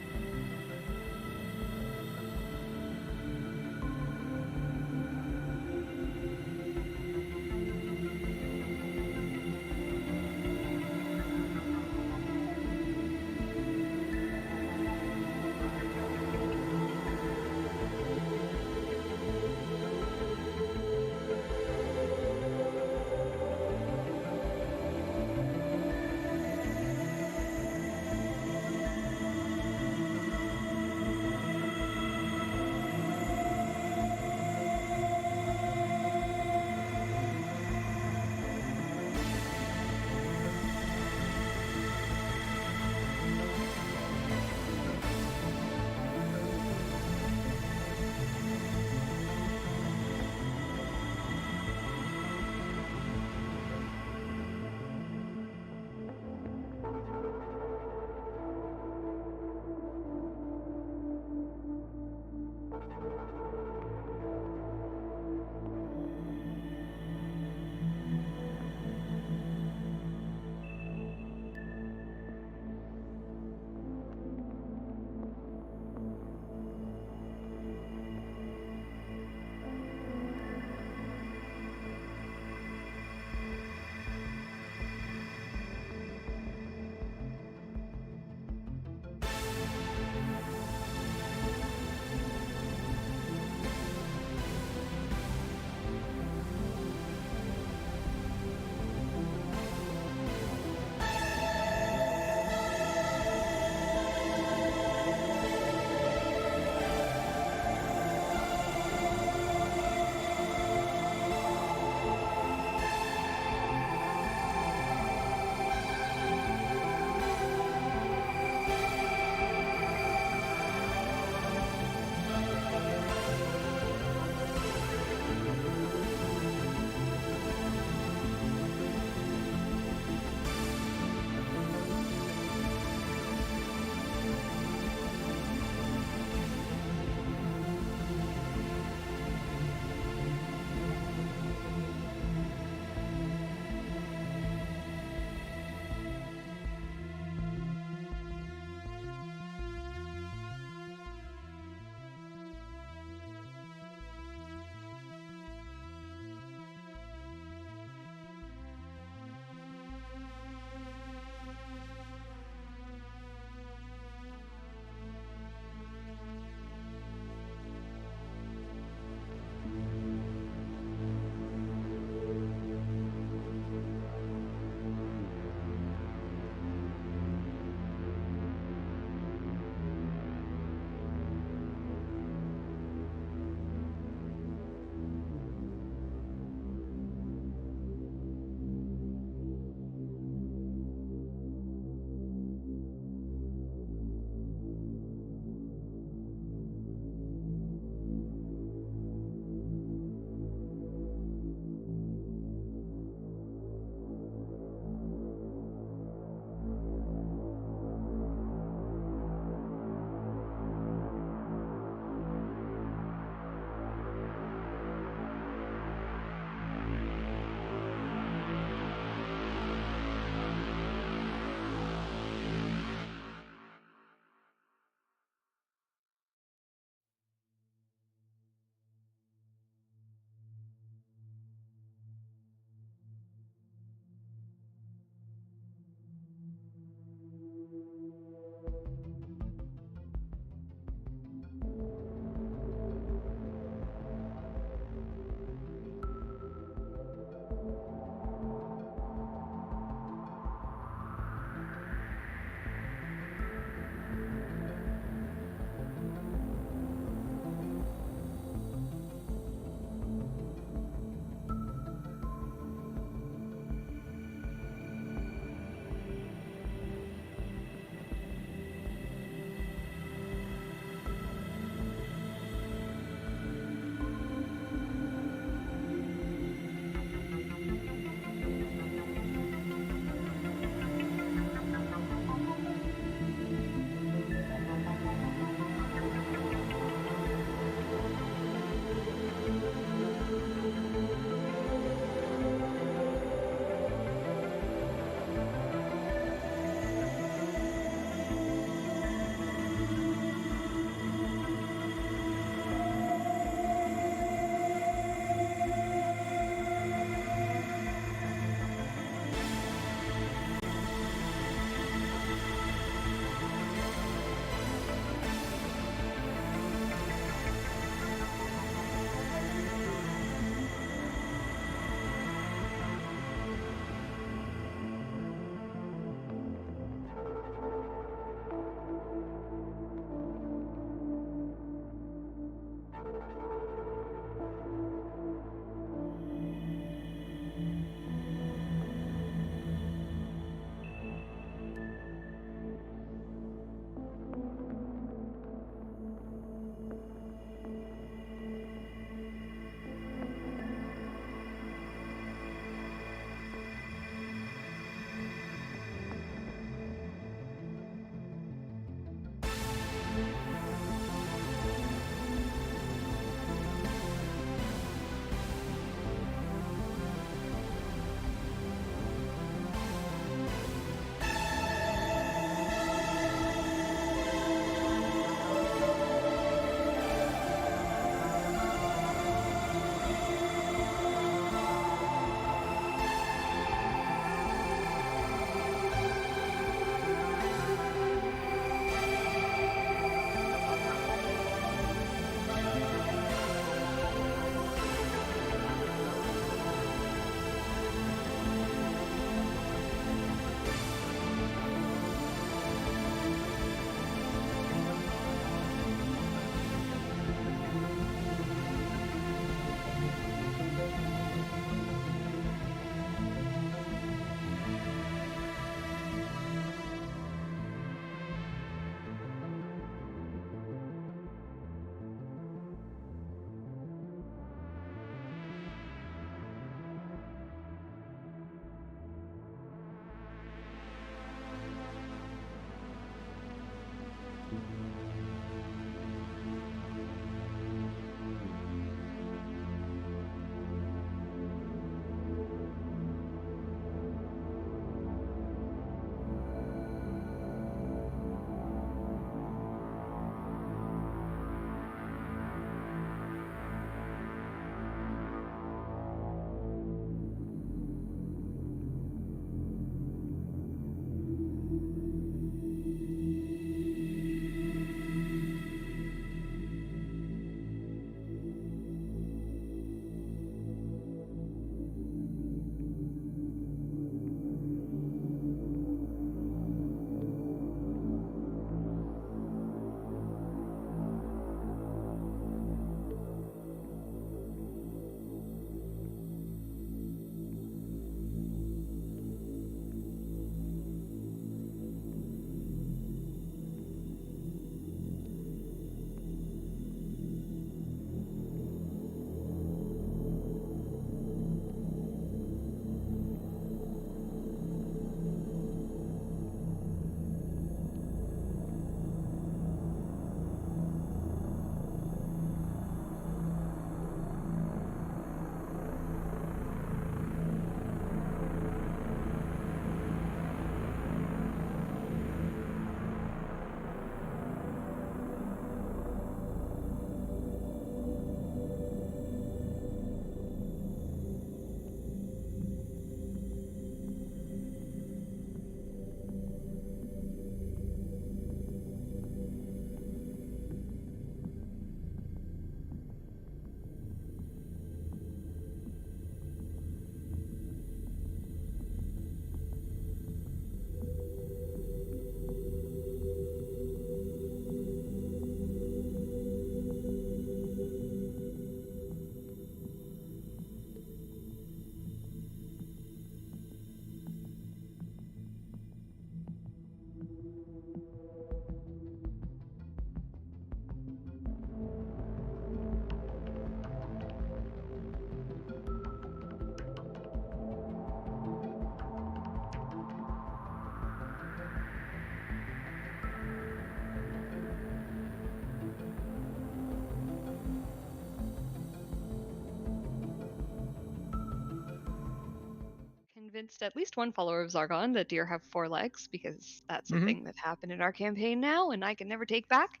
convinced at least one follower of Zargon that deer have 4 legs, because that's a Mhm. thing that happened in our campaign now, and I can never take back.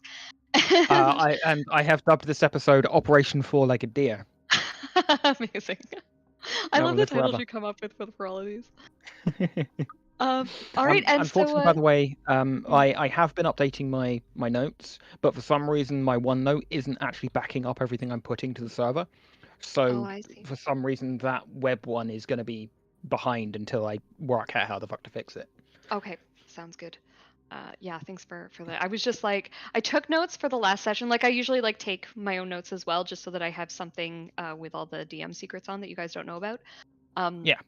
I have dubbed this episode Operation Four-Legged Deer. Amazing. I That love will the live titles forever. you come up with for all of these. All right, and Unfortunately, so by the way, I have been updating my notes, but for some reason my OneNote isn't actually backing up everything I'm putting to the server. So I see. for some reason that web one is going to be behind until I work out how the fuck to fix it. Okay, sounds good. Yeah, thanks for that. I was just like, I took notes for the last session. Like I usually like take my own notes as well, just so that I have something with all the DM secrets on that you guys don't know about. Yeah.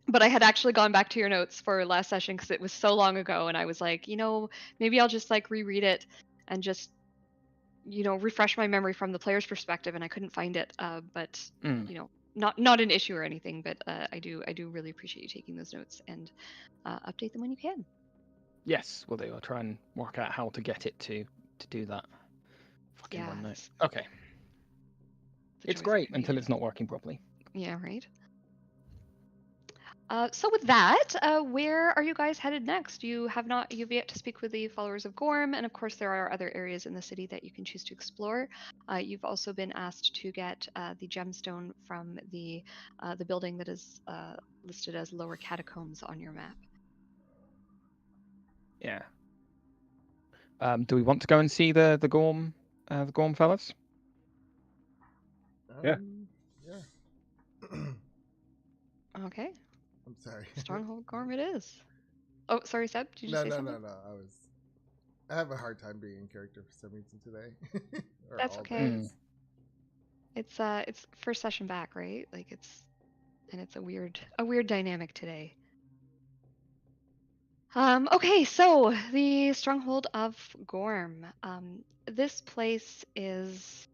But I had actually gone back to your notes for last session because it was so long ago, and I was like, maybe I'll just like reread it and just refresh my memory from the player's perspective, and I couldn't find it. But Mm. not an issue or anything. But I do really appreciate you taking those notes, and update them when you can. Yes, will do. I'll try and work out how to get it to do that. Fucking Yeah, OneNote. Okay. the It's joys of great until computing. it's not working properly. Yeah, right. So with that, where are you guys headed next? You've yet to speak with the followers of Gorm, and of course there are other areas in the city that you can choose to explore. You've also been asked to get the gemstone from the building that is listed as Lower Catacombs on your map. Yeah. Do we want to go and see the Gorm fellas? Yeah. Yeah. Okay, I'm sorry. Stronghold Gorm it is. Oh, sorry, Seb. Did you say something? No. I have a hard time being in character for some reason today. Or That's all okay. days. It's first session back, right? Like it's a weird dynamic today. Okay, so the Stronghold of Gorm. This place is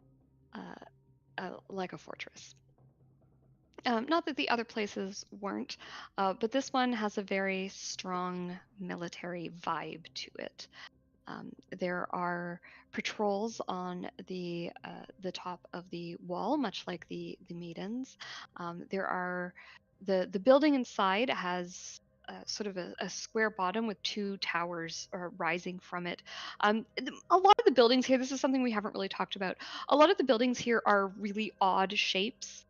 like a fortress. Not that the other places weren't, but this one has a very strong military vibe to it. There are patrols on the top of the wall, much like the maidens. There are the building inside has sort of a square bottom with 2 towers rising from it. A lot of the buildings here, this is something we haven't really talked about. A lot of the buildings here are really odd shapes,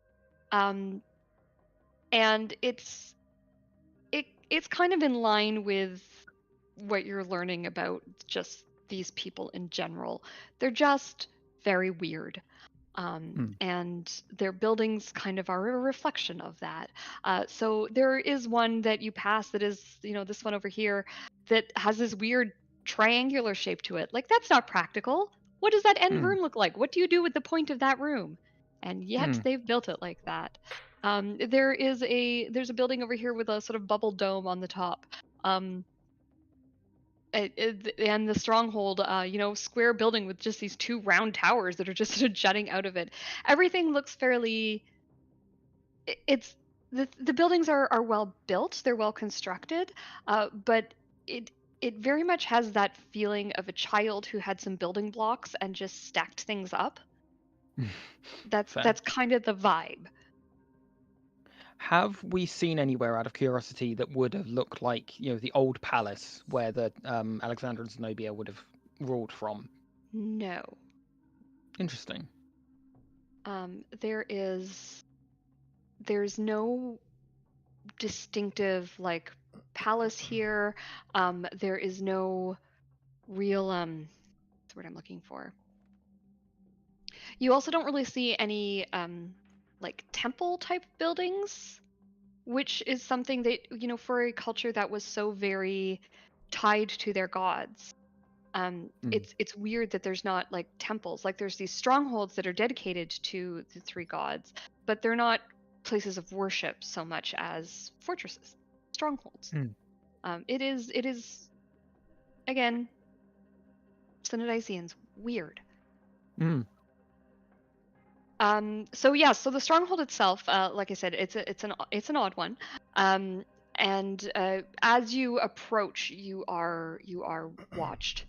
and it's kind of in line with what you're learning about just these people in general. They're just very weird. And their buildings kind of are a reflection of that. So there is one that you pass that is, this one over here that has this weird triangular shape to it. Like, that's not practical. What does that end room look like? What do you do with the point of that room? And yet they've built it like that. There's a building over here with a sort of bubble dome on the top. And the stronghold, square building with just these 2 round towers that are just sort of jutting out of it. Everything looks fairly. It's the buildings are well built. They're well constructed, but it very much has that feeling of a child who had some building blocks and just stacked things up. That's kind of the vibe. Have we seen anywhere, out of curiosity, that would have looked like, the old palace where the Alexander and Zenobia would have ruled from? No. Interesting. There's no distinctive like palace here. There is no real what's the word I'm looking for? You also don't really see any like temple type buildings, which is something that, for a culture that was so very tied to their gods. It's weird that there's not like temples. Like there's these strongholds that are dedicated to the 3 gods, but they're not places of worship so much as fortresses, strongholds. It is again, Synodicians, weird. So the stronghold itself, like I said, it's an odd one. And as you approach, you are watched,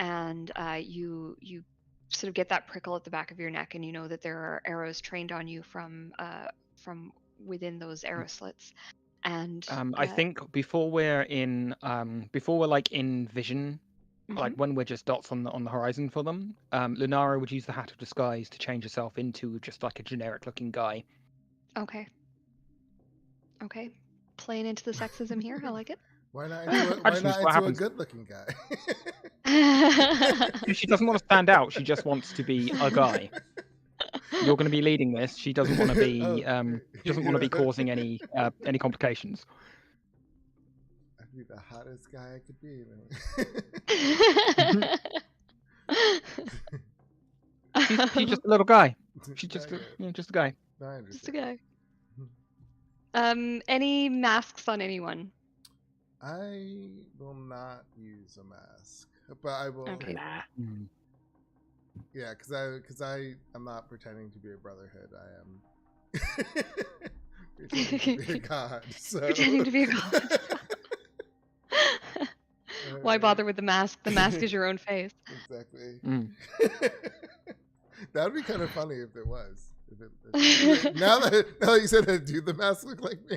and you sort of get that prickle at the back of your neck, and you know that there are arrows trained on you from within those arrow slits. And I think before we're like in vision, like mhm. when we're just dots on the horizon for them, Lunara would use the Hat of Disguise to change herself into just like a generic looking guy. Okay. Okay. Playing into the sexism here. I like it. Why not I just use what into a happens. good-looking guy? She doesn't want to stand out. She just wants to be a guy. You're going to be leading this. She doesn't want to be. Oh, She doesn't want to be causing any complications. I'd be the hottest guy I could be. She's just a little guy. She's just Okay. just a guy. No, I Just a understand. guy. Any masks on anyone? I will not use a mask, but I will. Okay. Nah. Yeah, because I'm not pretending to be a brotherhood. I am pretending to be a god. So. Pretending to be a god. Why bother with the mask? The mask is your own face. Exactly. Mm. That would be kind of funny if it was. Now that you said that, do the masks look like me?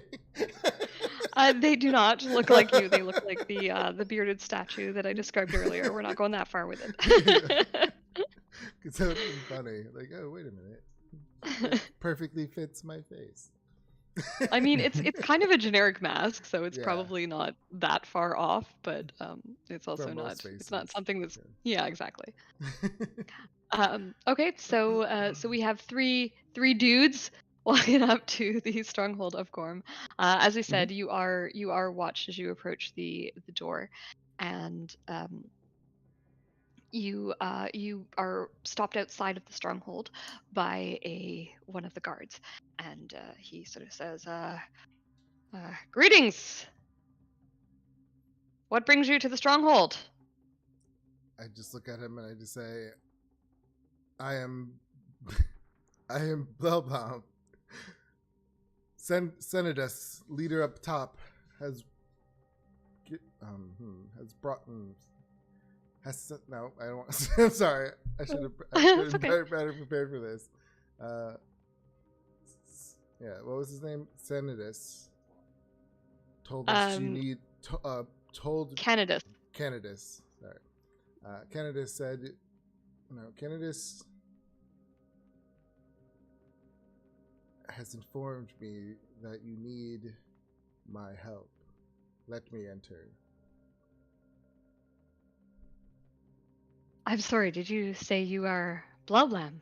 They do not look like you. They look like the bearded statue that I described earlier. We're not going that far with it. Because that would be funny. Like, oh, wait a minute. It perfectly fits my face. I mean, it's kind of a generic mask, so it's Yeah. probably not that far off, but it's also From most not. It's not faces. something that's. Yeah. Yeah, exactly. Okay, so we have three dudes walking up to the stronghold of Gorm. As I said, you are watched as you approach the door, and you are stopped outside of the stronghold by one of the guards, and he sort of says, "Greetings. What brings you to the stronghold?" I just look at him and I just say, I am Blelbaum. Senadus, leader up top, has brought. No, I don't want. I'm sorry. I should have It's been okay. better prepared for this. Yeah, what was his name? Senadus told us you need told Canadus. Canadus. Sorry. Canadus said, no, Canadus has informed me that you need my help. Let me enter. I'm sorry, did you say you are Blublam?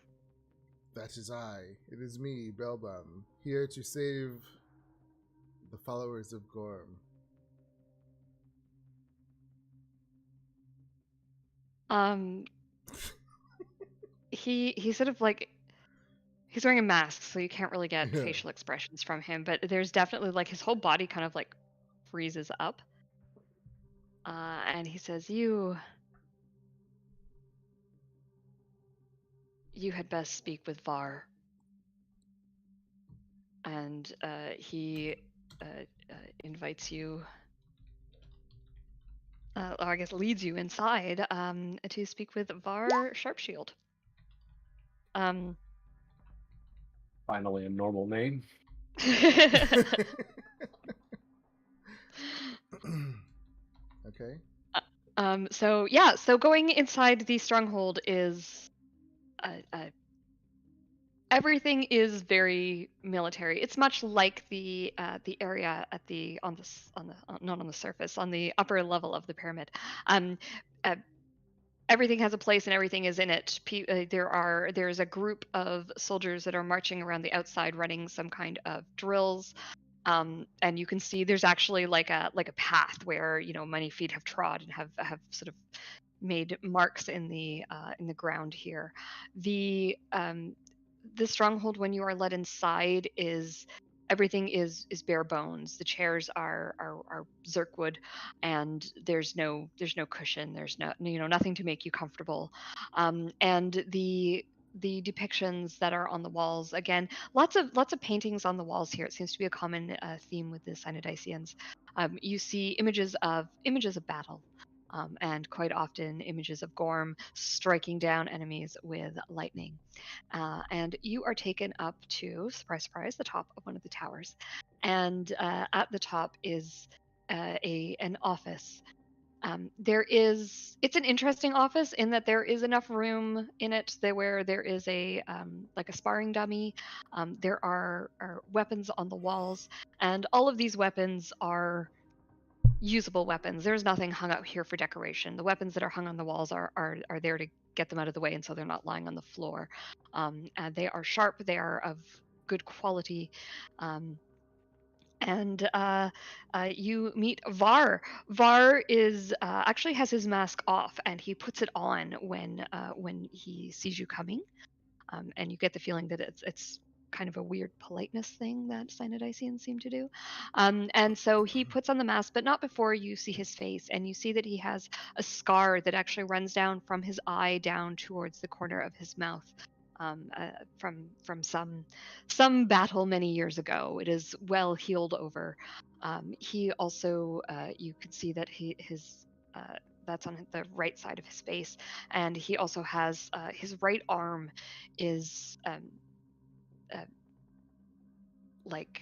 That is I. It is me, Belbum, here to save the followers of Gorm. He sort of like he's wearing a mask, so you can't really get Yeah. facial expressions from him, but there's definitely like his whole body kind of like freezes up. And he says, You had best speak with Var. And he invites you, or I guess leads you inside to speak with Var Sharpshield. Finally, a normal name. Okay. So going inside the stronghold is everything is very military. It's much like the area at not on the surface, on the upper level of the pyramid. Everything has a place and everything is in it. There's a group of soldiers that are marching around the outside running some kind of drills. And you can see there's actually like a path where many feet have trod and have sort of made marks in the ground here. The stronghold, when you are led inside, is everything is bare bones. The chairs are Zerkwood, and there's no cushion. There's nothing to make you comfortable. And the depictions that are on the walls, again, lots of paintings on the walls here. It seems to be a common theme with the Cynodicians. You see images of battle. and quite often images of Gorm striking down enemies with lightning. And you are taken up to, surprise, surprise, the top of one of the towers. And at the top is an office. It's an interesting office in that there is enough room in it where there is a like a sparring dummy. There are weapons on the walls, and all of these weapons are usable weapons. There's nothing hung out here for decoration. The weapons that are hung on the walls are there to get them out of the way, and so they're not lying on the floor. And they are sharp. They are of good quality. And you meet Var. Var is actually has his mask off, and he puts it on when he sees you coming. And you get the feeling that it's kind of a weird politeness thing that Cyanidicians seem to do. And so he puts on the mask, but not before you see his face, and you see that he has a scar that actually runs down from his eye down towards the corner of his mouth. From some battle many years ago. It is well healed over. He also, you could see that his that's on the right side of his face, and he also has his right arm is like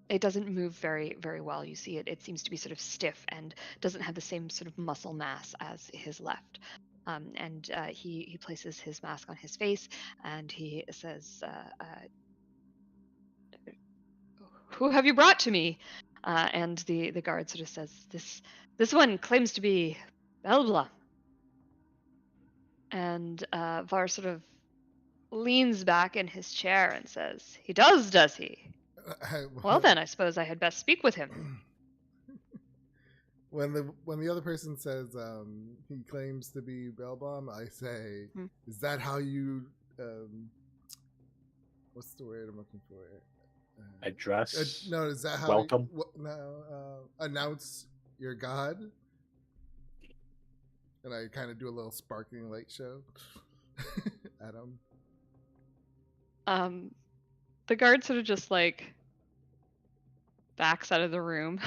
it doesn't move very well. You see it seems to be sort of stiff and doesn't have the same sort of muscle mass as his left. And he places his mask on his face, and he says, "Who have you brought to me?" And the guard sort of says, "This one claims to be Belbla." And Var sort of leans back in his chair and says, "He does he? Well then, I suppose I had best speak with him." When the other person says he claims to be Belbom, I say, "Is that how you? What's the word I'm looking for? Address? No, is that how? Welcome? Announce your god." And I kind of do a little sparkling light show at him. The guard sort of just like backs out of the room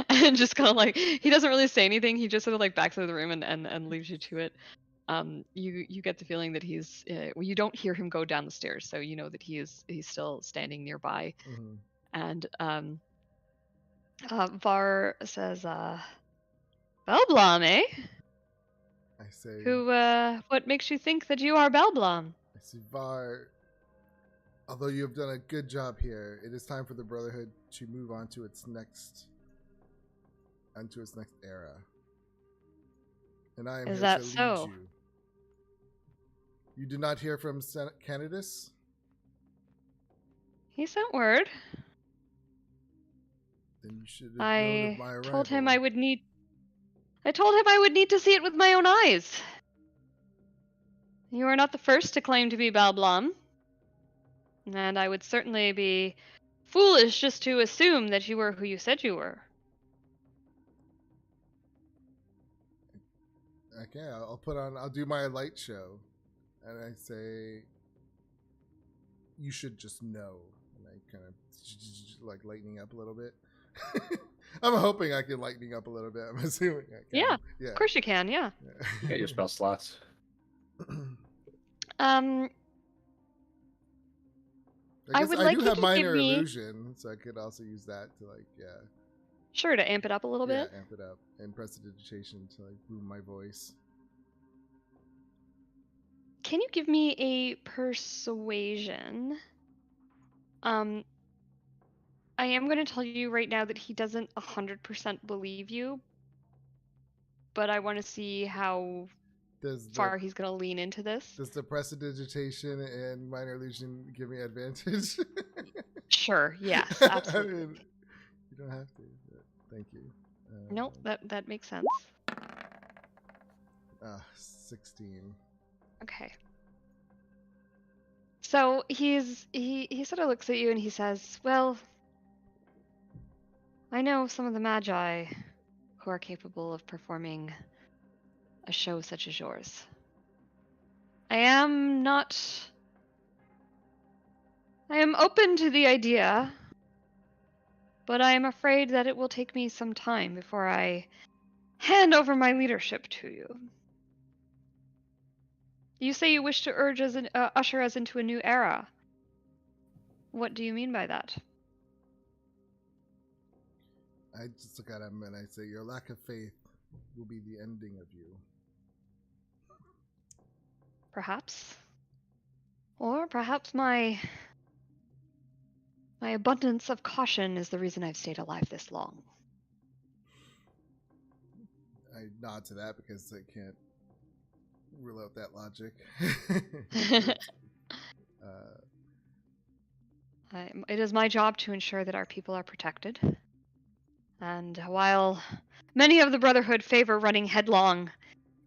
and just kind of like he doesn't really say anything. He just sort of like backs out of the room and leaves you to it. You get the feeling that he's well, you don't hear him go down the stairs, so you know that he's still standing nearby. And Var says, "Belblom, eh?" I say, "Who? What makes you think that you are Belblom?" I say, "Var, although you have done a good job here, it is time for the Brotherhood to move on to its next era. And I am Is here that to lead so? you. You did not hear from Canidus? He sent word. Then you should have known of my arrival. I told him I would need to see it with my own eyes. You are not the first to claim to be Balblom, and I would certainly be foolish just to assume that you were who you said you were." Okay, I'll do my light show. And I say, "You should just know." And I kind of like lightening up a little bit. I'm hoping I can lightening up a little bit. I'm assuming I can. Yeah. Of course you can, yeah. Get your spell slots. I would like do you have to minor give me... illusion, so I could also use that to Sure, to amp it up a little bit. amp it up, and prestidigitation to like boom my voice. Can you give me a persuasion? I am going to tell you right now that he doesn't 100% believe you, but I want to see how far he's going to lean into this. Does the prestidigitation and minor illusion give me advantage? Sure, yes, absolutely. I mean, you don't have to, but thank you. Nope, that makes sense. 16. Okay. So he sort of looks at you and he says, "Well, I know some of the magi who are capable of performing a show such as yours. I am open to the idea, but I am afraid that it will take me some time before I hand over my leadership to you. You say you wish to usher us into a new era. What do you mean by that? I just look at him and I say, your lack of faith will be the ending of you. Perhaps. Or perhaps my abundance of caution is the reason I've stayed alive this long. I nod to that because I can't rule out that logic. It is my job to ensure that our people are protected. And while many of the Brotherhood favor running headlong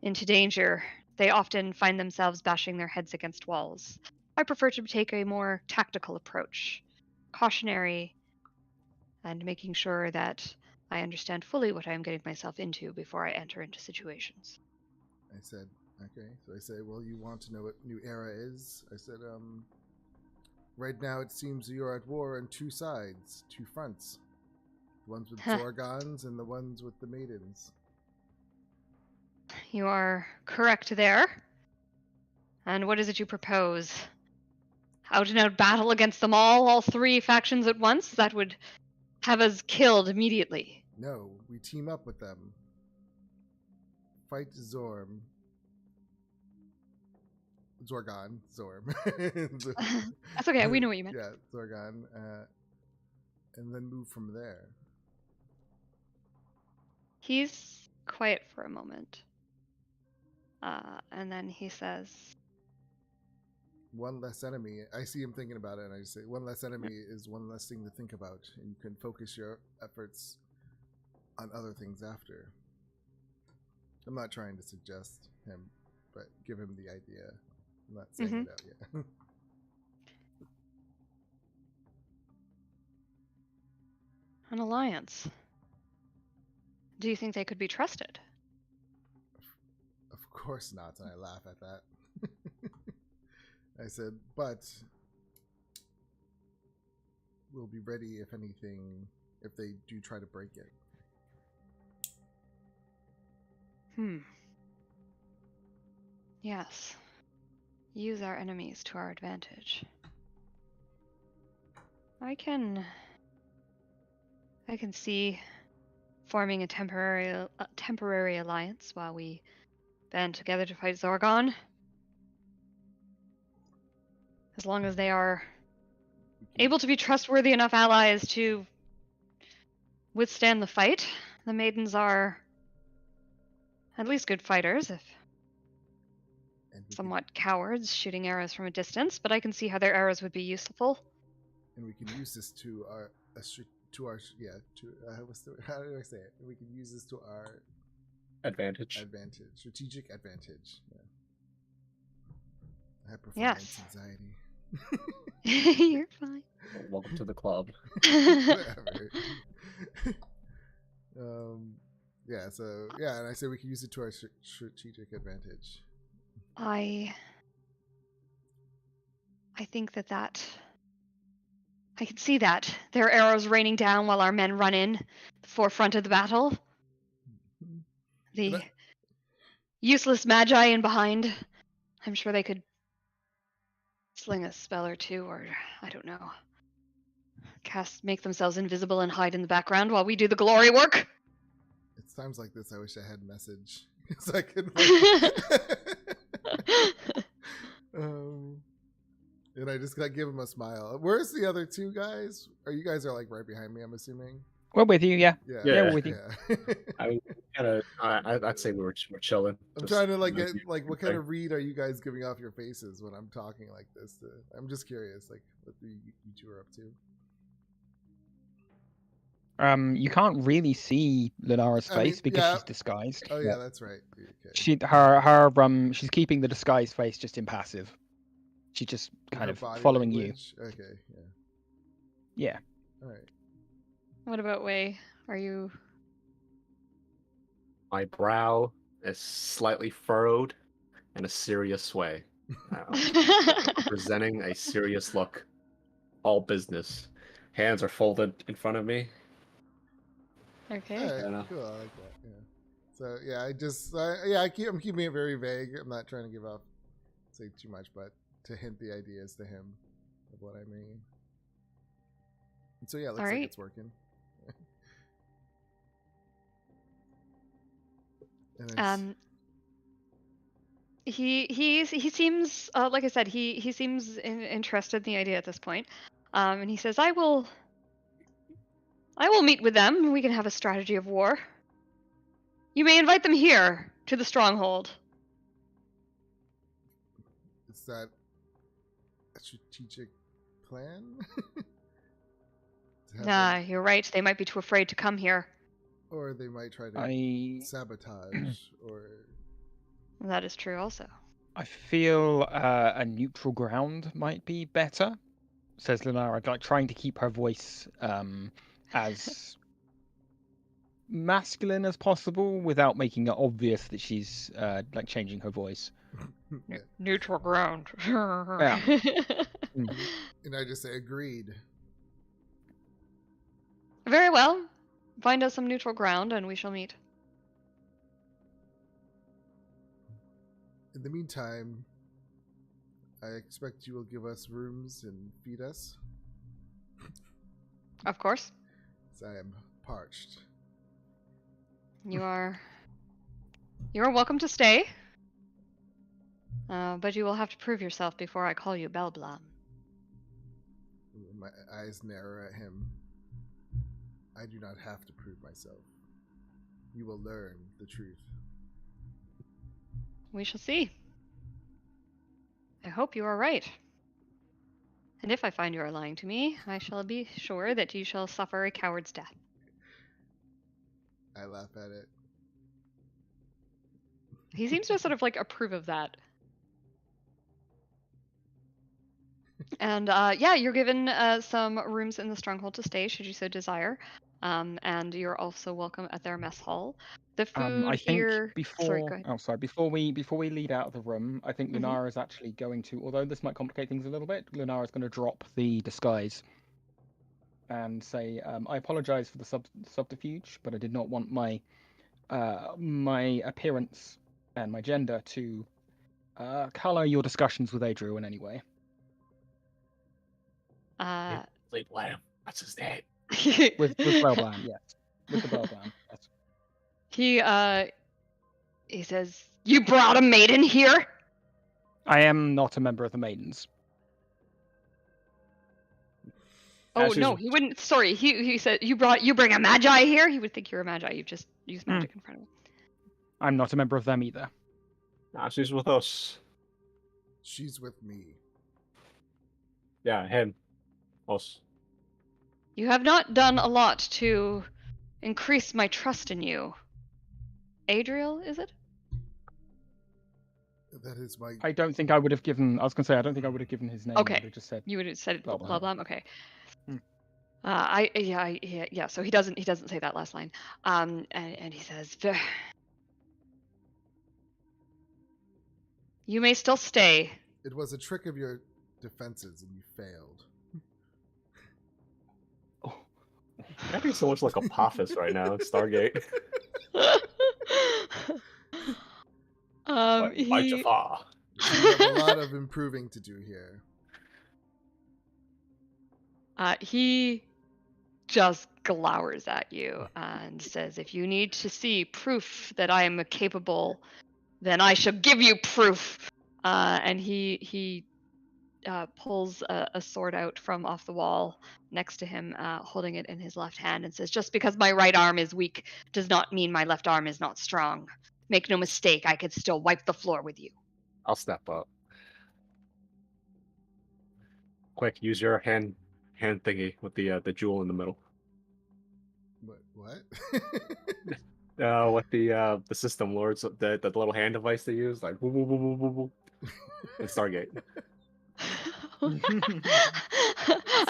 into danger, they often find themselves bashing their heads against walls. I prefer to take a more tactical approach, cautionary, and making sure that I understand fully what I am getting myself into before I enter into situations. I said, okay. So I say, well, you want to know what new era is? I said, right now it seems you are at war on two sides, two fronts. The ones with Zorgons and the ones with the maidens. You are correct there. And what is it you propose? Out and out battle against them all three factions at once? That would have us killed immediately. No, we team up with them. Fight Zorm. Zorgon. Zorm. That's okay, we know what you meant. Yeah, Zorgon. And then move from there. He's quiet for a moment. And then he says, one less enemy. I see him thinking about it, and I just say, one less enemy is one less thing to think about, and you can focus your efforts on other things after. I'm not trying to suggest him, but give him the idea. I'm not saying it out yet. an alliance. Do you think they could be trusted? Of course not, and I laugh at that. I said, but we'll be ready if anything, if they do try to break it. Yes. Use our enemies to our advantage. I can see forming a temporary alliance while we band together to fight Zorgon. As long as they are able to be trustworthy enough allies to withstand the fight. The maidens are at least good fighters, if somewhat cowards, shooting arrows from a distance, but I can see how their arrows would be useful. And we can use this to our how do I say it? We can use this to our advantage. Strategic advantage. Yeah. High Yes. performance anxiety. You're fine. Welcome to the club. Whatever. And I say we can use it to our strategic advantage. I think that I can see that. Their arrows raining down while our men run in the forefront of the battle. The useless magi in behind. I'm sure they could sling a spell or two, or I don't know. Make themselves invisible and hide in the background while we do the glory work. It's times like this I wish I had message. So I could and I just gotta give him a smile. Where's the other two guys? You guys are like right behind me, I'm assuming. We're with you, yeah. Yeah, we're with you. Yeah. I mean, I'd say we're chilling. I'm trying to get what kind of read are you guys giving off your faces when I'm talking like this? I'm just curious, what you two are up to. You can't really see Lunara's face because she's disguised. Oh yeah, that's right. Okay. She's keeping the disguised face just impassive. She's just kind of following language. You. Okay, yeah. Yeah. All right. What about Wei? Are you? My brow is slightly furrowed in a serious way. Presenting a serious look. All business. Hands are folded in front of me. Okay. Right, cool, I like that. Yeah. So yeah, I'm keeping it very vague. I'm not trying to say too much, but to hint the ideas to him of what I mean. And so yeah, it looks like it's working. And he seems like I said, he seems interested in the idea at this point. And he says, I will meet with them. We can have a strategy of war. You may invite them here to the stronghold. Is that a strategic plan? Nah, you're right. They might be too afraid to come here. Or they might try to sabotage, or... That is true also. I feel a neutral ground might be better, says Lunara, like trying to keep her voice as masculine as possible without making it obvious that she's like changing her voice. Neutral ground. Yeah. And I just say, agreed. Very well. Find us some neutral ground and we shall meet. In the meantime, I expect you will give us rooms and feed us. Of course. As I am parched. You are welcome to stay. But you will have to prove yourself before I call you Belblam. My eyes narrow at him. I do not have to prove myself. You will learn the truth. We shall see. I hope you are right. And if I find you are lying to me, I shall be sure that you shall suffer a coward's death. I laugh at it. He seems to sort of like approve of that. And yeah, you're given some rooms in the stronghold to stay, should you so desire. And you're also welcome at their mess hall. The food I think here. Sorry, go ahead. before we lead out of the room, I think Lunara is actually going to, although this might complicate things a little bit, Lunara is going to drop the disguise and say, I apologize for the subterfuge, but I did not want my my appearance and my gender to color your discussions with Adriel in any way. Sleep Lamb. That's his name. With Belblam, yes. With the Belblam, yes. He says, "You brought a maiden here?" I am not a member of the Maidens. Oh no, he wouldn't. Sorry, he said you bring a magi here. He would think you're a magi. You've just used magic in front of him. I'm not a member of them either. Nah, she's with us. She's with me. Yeah, him. Us. You have not done a lot to increase my trust in you. Adriel, is it? That is my... I don't think I would have given... I was going to say, I don't think I would have given his name. Okay. I would have just said... You would have said Belblam. Belblam? Okay. Yeah, so he doesn't say that last line. And he says, "You may still stay." It was a trick of your defenses and you failed. I think so much like Apophis right now in Stargate. By Jafar. You have a lot of improving to do here. He just glowers at you and says, "If you need to see proof that I am capable, then I shall give you proof." And he pulls a sword out from off the wall next to him, holding it in his left hand, and says, "Just because my right arm is weak does not mean my left arm is not strong. Make no mistake, I could still wipe the floor with you." I'll step up. Quick, use your hand thingy with the jewel in the middle. What? With the system lords, the little hand device they use, like woo woo woo woo woo woo. In Stargate. I'm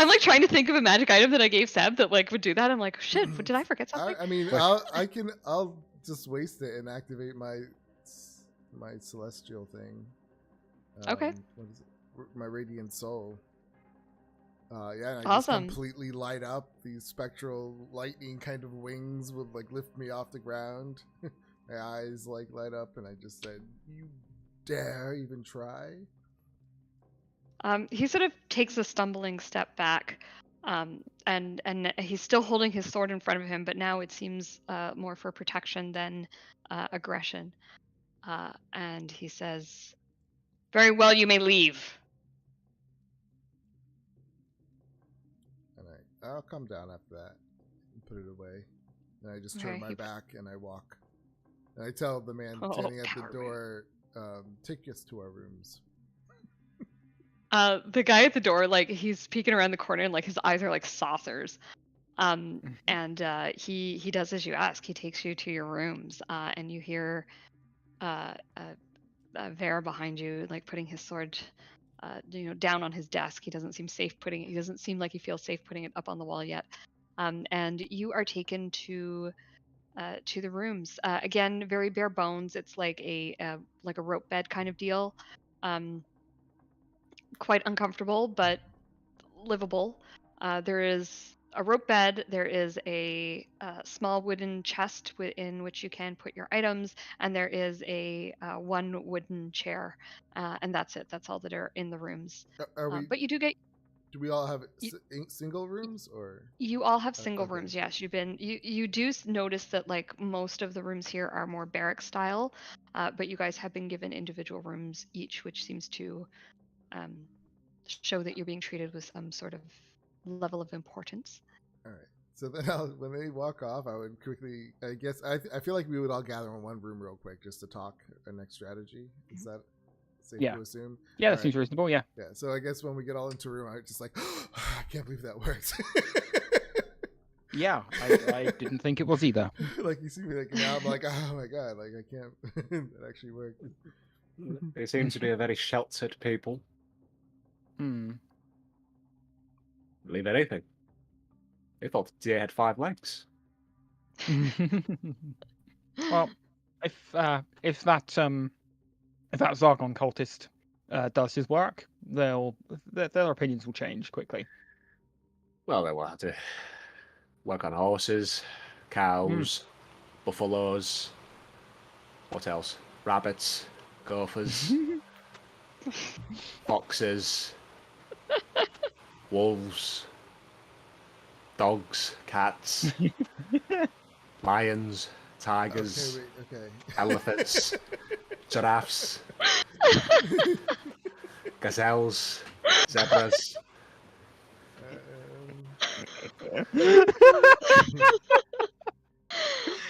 like trying to think of a magic item that I gave Seb that like would do that. I'm like, shit, did I forget something? I mean, I'll just waste it and activate my celestial thing. Okay. What is it? My radiant soul. Yeah, and I Awesome. just completely light up. These spectral lightning kind of wings would like lift me off the ground. My eyes like light up, and I just said, "You dare even try?" He sort of takes a stumbling step back, and he's still holding his sword in front of him, but now it seems more for protection than aggression. And he says, "Very well, you may leave." And I'll come down after that and put it away. And I just turn Okay, my he- back and I walk. And I tell the man Oh, standing at the coward. door, take us to our rooms. The guy at the door, like he's peeking around the corner, and like his eyes are like saucers. And he does as you ask. He takes you to your rooms, and you hear Vera behind you, like putting his sword, down on his desk. He doesn't seem safe putting it. He doesn't seem like he feels safe putting it up on the wall yet. And you are taken to the rooms. Again, very bare bones. It's like a rope bed kind of deal. Quite uncomfortable, but livable. There is a rope bed. There is a small wooden chest in which you can put your items, and there is a one wooden chair, and that's it. That's all that are in the rooms. Are we? But you do get Do we all have you, single rooms or? you all have single Okay. rooms. Yes, you do notice that like most of the rooms here are more barrack style, but you guys have been given individual rooms each, which seems to um, show that you're being treated with some sort of level of importance. All right. So then, when they walk off, I would quickly. I guess I feel like we would all gather in one room real quick just to talk our next strategy. Is that safe Yeah. to assume? Yeah, that All seems reasonable. Yeah. Yeah. So I guess when we get all into a room, I'm just like, I can't believe that worked. Yeah, I didn't think it was either. Like you see me like now, I'm like, oh my god, like I can't. That actually worked. They seem to be a very sheltered people. Hmm. Believe anything. They thought the deer had 5 legs. Well, if that Zargon cultist does his work, their opinions will change quickly. Well, they will have to work on horses, cows, buffaloes. What else? Rabbits, gophers, foxes, wolves, dogs, cats, lions, tigers, Okay. elephants, giraffes, gazelles, zebras.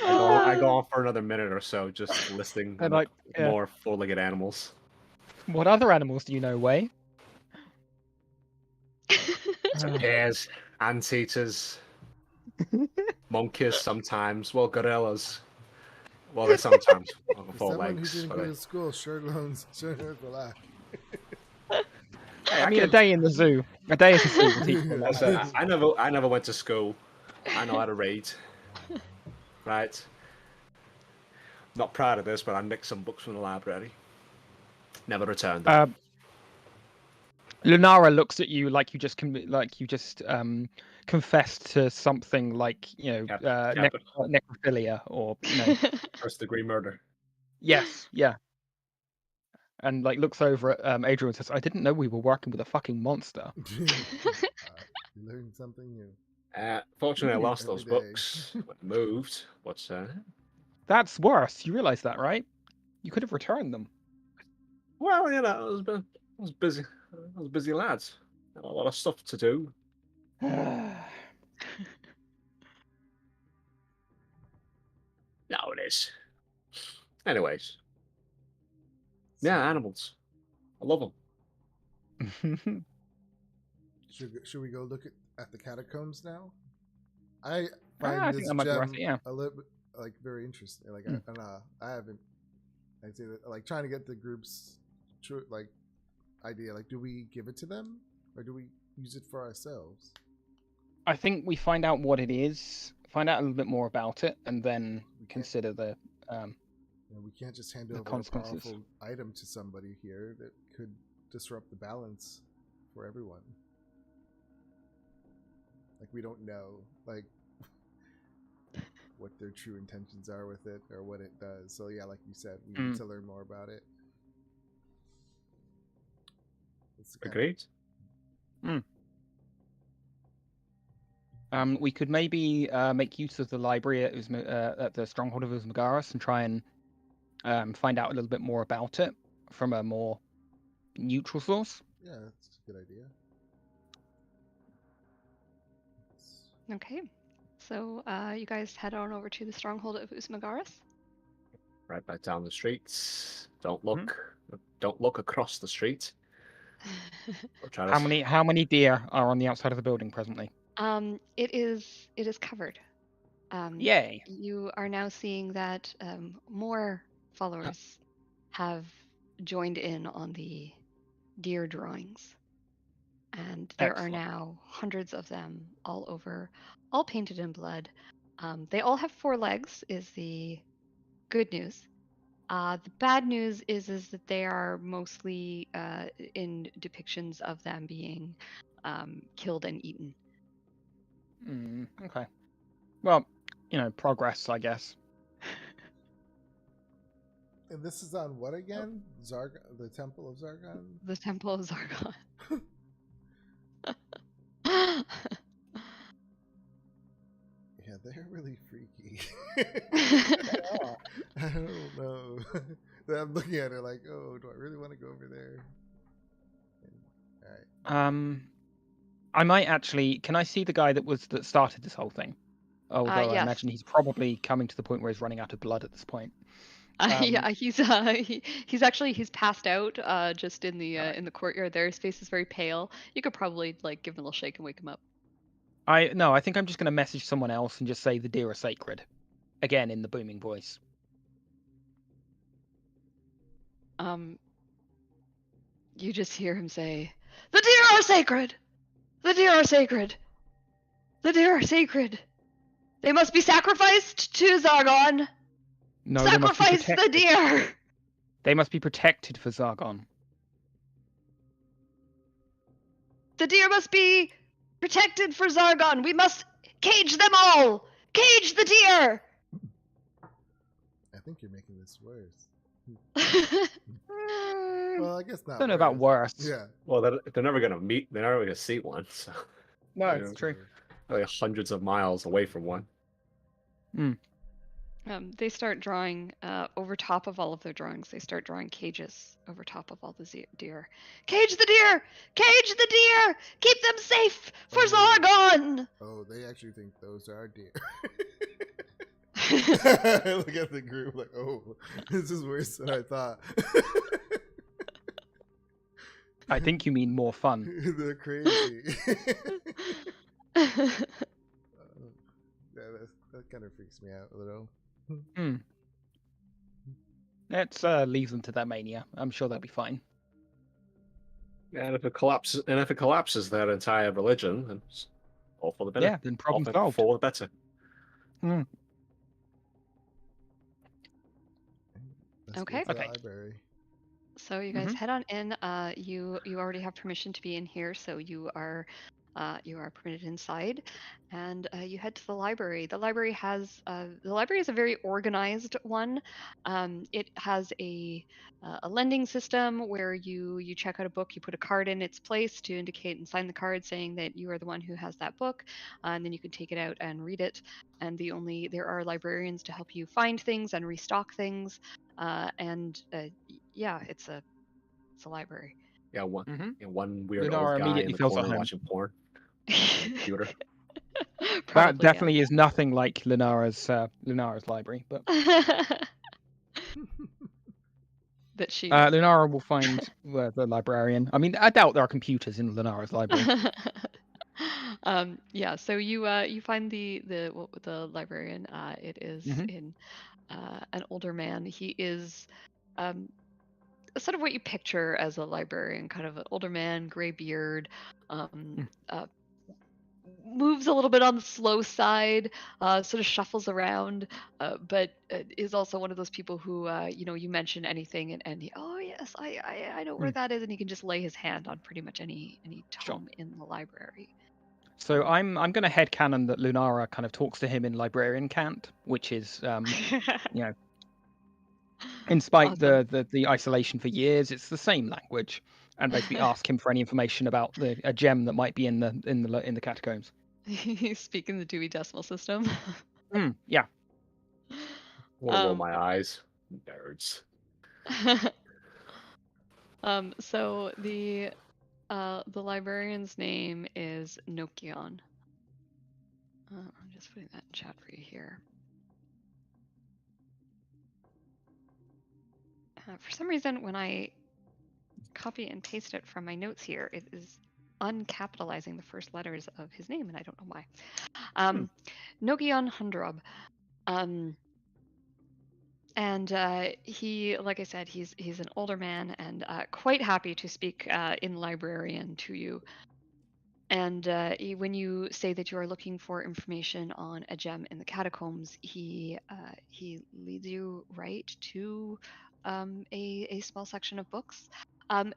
I go on for another minute or so just listing And like, yeah. more four-legged animals. What other animals do you know, Way? Hares, anteaters, monkeys sometimes. Well, gorillas. Well, they sometimes on For 4 someone legs. who didn't but go they- to school, sure learns a lot. I mean, a day in the zoo. A day at the zoo will teach you a lot. Listen, I never went to school. I know how to read. Right. Not proud of this, but I nicked some books from the library. Never returned them. Lunara looks at you like you just confessed to something like necrophilia or First degree murder. yes, yeah, and like looks over at Adriel and says, "I didn't know we were working with a fucking monster." You learn something new. Fortunately, I lost Every those day. books when I moved. What's That's worse. You realize that, right? You could have returned them. Well, I was busy. I was busy lads. Had a lot of stuff to do. Nowadays. Anyways. Yeah, animals. I love them. Should we go look at the catacombs now? I I find think this that might be worth gem it, yeah. a little bit like very interesting. Like I don't know, I haven't. I'd say that like trying to get the group's true like idea. Like, do we give it to them or do we use it for ourselves? I think we find out what it is, find out a little bit more about it, and then We can't, consider the. we can't just hand the over a consequences. powerful item to somebody here that could disrupt the balance for everyone. Like we don't know. Like what their true intentions are with it or what it does. So yeah, like you said, we need to learn more about it. Agreed. We could maybe make use of the library at the stronghold of Uzmagaras and try and find out a little bit more about it from a more neutral source. Yeah, that's a good idea. Okay. So you guys head on over to the stronghold of Uzmagaras. Right back down the streets. Don't look across the street. Or try to... How many deer are on the outside of the building presently? It is covered. Yay! You are now seeing that more followers have joined in on the deer drawings. And there are Excellent. now hundreds of them all over, all painted in blood. They all have 4 legs, is the good news. The bad news is that they are mostly in depictions of them being killed and eaten. Okay. Well, progress, I guess. And this is on what again? Zargon, the Temple of Zargon? The Temple of Zargon. Yeah, they're really freaky. I don't know. I'm looking at it like, oh, do I really want to go over there? All right. I might actually. Can I see the guy that started this whole thing? Although I yes. imagine he's probably coming to the point where he's running out of blood at this point. Yeah, he's passed out just in the courtyard there. His face is very pale. You could probably give him a little shake and wake him up. I think I'm just going to message someone else and just say the deer are sacred, again in the booming voice. You just hear him say, "The deer are sacred! The deer are sacred! The deer are sacred! They must be sacrificed to Zargon! No, Sacrifice the deer!" They must be protected for Zargon. The deer must be protected for Zargon. We must cage them all! Cage the deer! I think you're making this worse. Well, I guess not. I don't know about worse. Yeah. Well, they're never gonna meet. They're never gonna see one. So No, it's true. Like hundreds of miles away from one. They start drawing over top of all of their drawings. They start drawing cages over top of all the deer. Cage the deer! Cage the deer! Keep them safe for Zargon! Oh, they actually think those are deer. I look at the group like, oh, this is worse than I thought. I think you mean more fun. They're crazy. Yeah, that kind of freaks me out a little. Let's leave them to their mania. I'm sure they'll be fine. And if it collapses that entire religion, then it's all for the better. Yeah, then problem all solved. for the better. Okay. Library. So you guys head on in. You already have permission to be in here, so you are permitted inside, and you head to the library. The library is a very organized one. It has a lending system where you check out a book, you put a card in its place to indicate and sign the card saying that you are the one who has that book, and then you can take it out and read it. And there are librarians to help you find things and restock things. Yeah, it's a library. Yeah, one weird Lunara old guy immediately in the feels at corner home. watching porn. Computer. That definitely is nothing like Lunara's library, but that she Lunara will find the librarian. I mean, I doubt there are computers in Lunara's library. Yeah, so you find the librarian. It is in an older man. He is sort of what you picture as a librarian, kind of an older man, gray beard, moves a little bit on the slow side, sort of shuffles around, but is also one of those people who, you mention anything and he, oh yes, I know where that is, and he can just lay his hand on pretty much any tome in the library. So I'm going to headcanon that Lunara kind of talks to him in librarian cant, which is you know, in spite Awesome. the isolation for years, it's the same language, and basically ask him for any information about a gem that might be in the catacombs. He's speaking the Dewey Decimal System. Yeah. I want to roll Um, my eyes. Nerds. So the librarian's name is Nokion. I'm just putting that in chat for you here. For some reason, when I copy and paste it from my notes here, it is uncapitalizing the first letters of his name, and I don't know why. Nokion Hundrob. And he, like I said, he's an older man and quite happy to speak in librarian to you. And when you say that you are looking for information on a gem in the catacombs, he leads you right to a small section of books.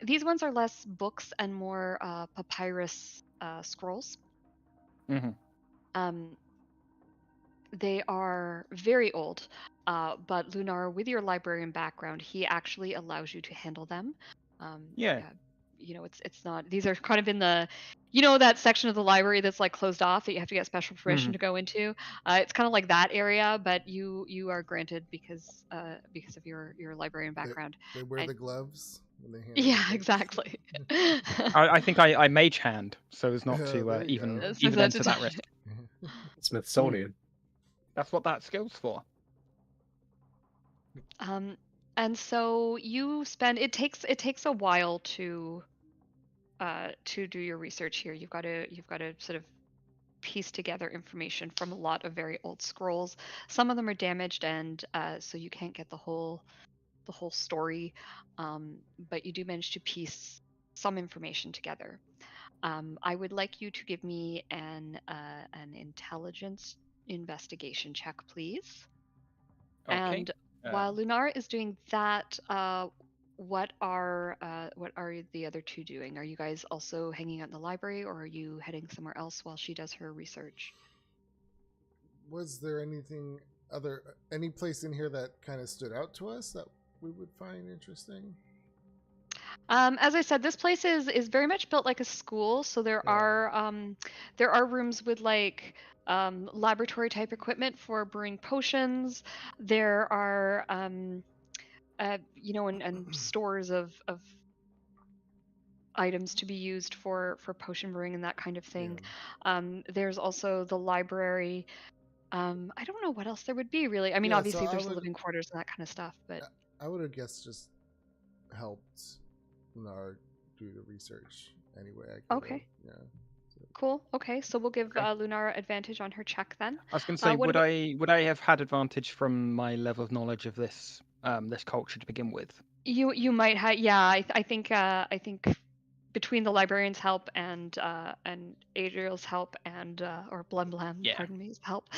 These ones are less books and more papyrus scrolls. Mm-hmm. They are very old, but Lunar, with your librarian background, he actually allows you to handle them. Yeah. You know, it's not. These are kind of in the, you know, that section of the library that's like closed off that you have to get special permission to go into. It's kind of like that area, but you are granted because of your librarian background. They wear And- the gloves when they handle Yeah, the books. exactly. I think I mage hand so as not Yeah, to there you even go. even That's enter that risk. Smithsonian. That's what that skill's for. And so you spend. It takes a while to do your research here. You've got to sort of piece together information from a lot of very old scrolls. Some of them are damaged, and so you can't get the whole story. But you do manage to piece some information together. I would like you to give me an intelligence investigation check, please. Okay. And while Lunar is doing that, what are the other two doing? Are you guys also hanging out in the library, or are you heading somewhere else while she does her research? Was there any place in here that kind of stood out to us that we would find interesting? As I said, this place is very much built like a school. So there are rooms with like laboratory type equipment for brewing potions. There are you know, and stores of items to be used for potion brewing and that kind of thing. There's also the library. I don't know what else there would be really. I mean, Yeah, so obviously I there's the would- living quarters and that kind of stuff, but I would have guessed just helped Nar do the research anyway. I could've, Okay. Yeah. cool. Okay, so we'll give Okay. Lunara advantage on her check then. I was going to say, what would about- I have had advantage from my level of knowledge of this this culture to begin with? You might have, yeah. I think between the librarian's help and Adriel's help and or Blemblam, Yeah. pardon me, help,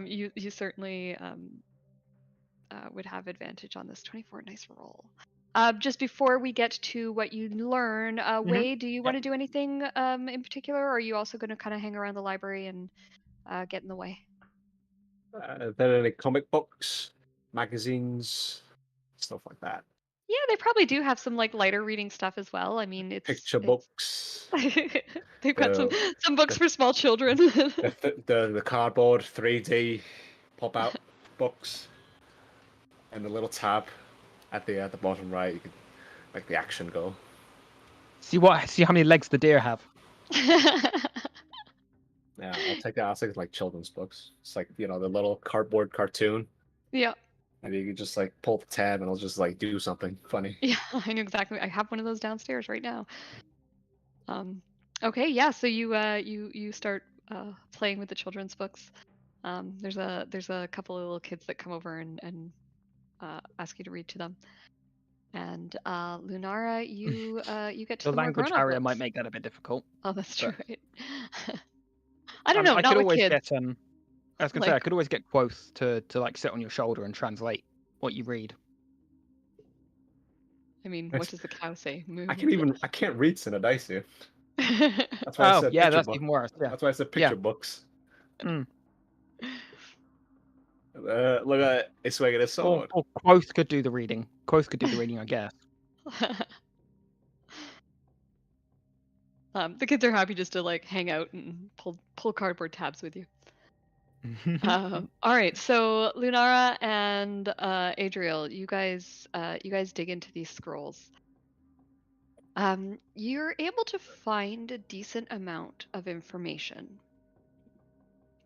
you certainly would have advantage on this 24. Nice roll. Just before we get to what you learn, Wei, do you want to do anything in particular, or are you also going to kind of hang around the library and get in the way? Are there any comic books, magazines, stuff like that? Yeah, they probably do have some like lighter reading stuff as well. I mean, Picture books. They've got some books for small children. the cardboard 3D pop out books, and the little tab at the bottom right. You can make the action go. See how many legs the deer have. Yeah, I'll take that. I'll take like children's books. It's like, you know, the little cardboard cartoon, Yeah, and you can just like pull the tab, and it'll just like do something funny. yeah, I know exactly. I have one of those downstairs right now. Okay, yeah. So you start playing with the children's books. There's a couple of little kids that come over and ask you to read to them. And Lunara, you get to The the more language grown-up barrier books. might make that a bit difficult. Oh, that's true. but- Right? I don't know. I Not could with always kids. get I was gonna say I Like- could always get Quoth to like sit on your shoulder and translate what you read. I mean, That's- what does the cow say? Moo. I can't read Cinnadice. That's why I Oh, said yeah, picture that's book. even worse. Yeah. That's why I said Yeah. picture books. Mm. Look at a swing of his Or, sword. or Quoth could do the reading. Quoth could do the reading, I guess. The kids are happy just to like hang out and pull cardboard tabs with you. All right, so Lunara and Adriel, you guys dig into these scrolls. You're able to find a decent amount of information,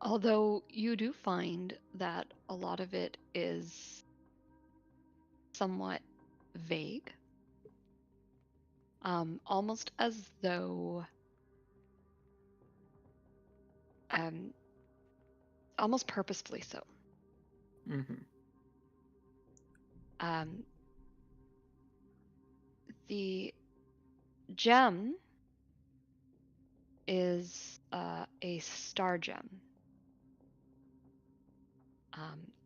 although you do find that a lot of it is somewhat vague, almost as though, almost purposefully so. Mhm. The gem is a star gem,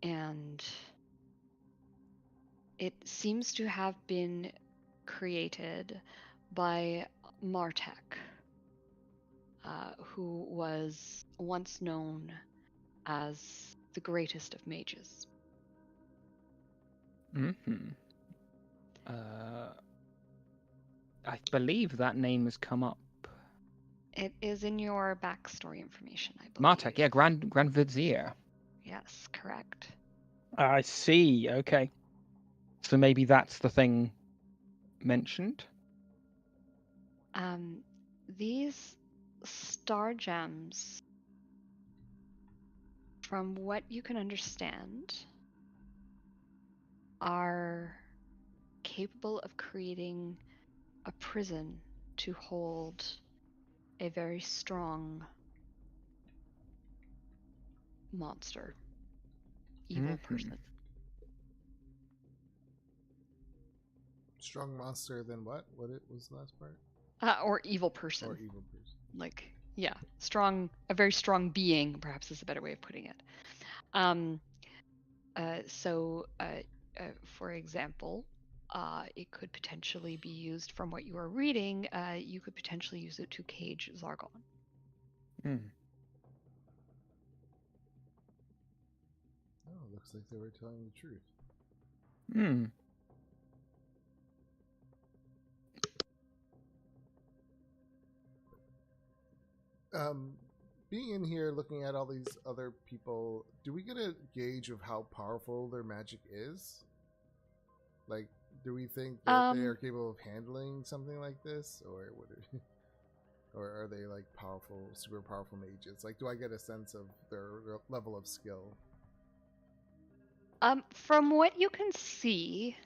and it seems to have been created by Martek, who was once known as the greatest of mages. Mhm. I believe that name has come up. It is in your backstory information, I believe. Martek, yeah, Grand Vizier. Yes, correct. I see. Okay. So maybe that's the thing mentioned. These star gems, from what you can understand, are capable of creating a prison to hold a very strong monster, evil person. Strong monster, then what? What it was the last part? Or evil person. Or evil person. Like, yeah, a very strong being, perhaps is a better way of putting it. For example, it could potentially be used, from what you are reading, you could potentially use it to cage Zargon. Oh, looks like they were telling the truth. Being in here looking at all these other people, do we get a gauge of how powerful their magic is? Like, do we think that they are capable of handling something like this, or or are they like powerful, super powerful mages? Like, do I get a sense of their level of skill? From what you can see,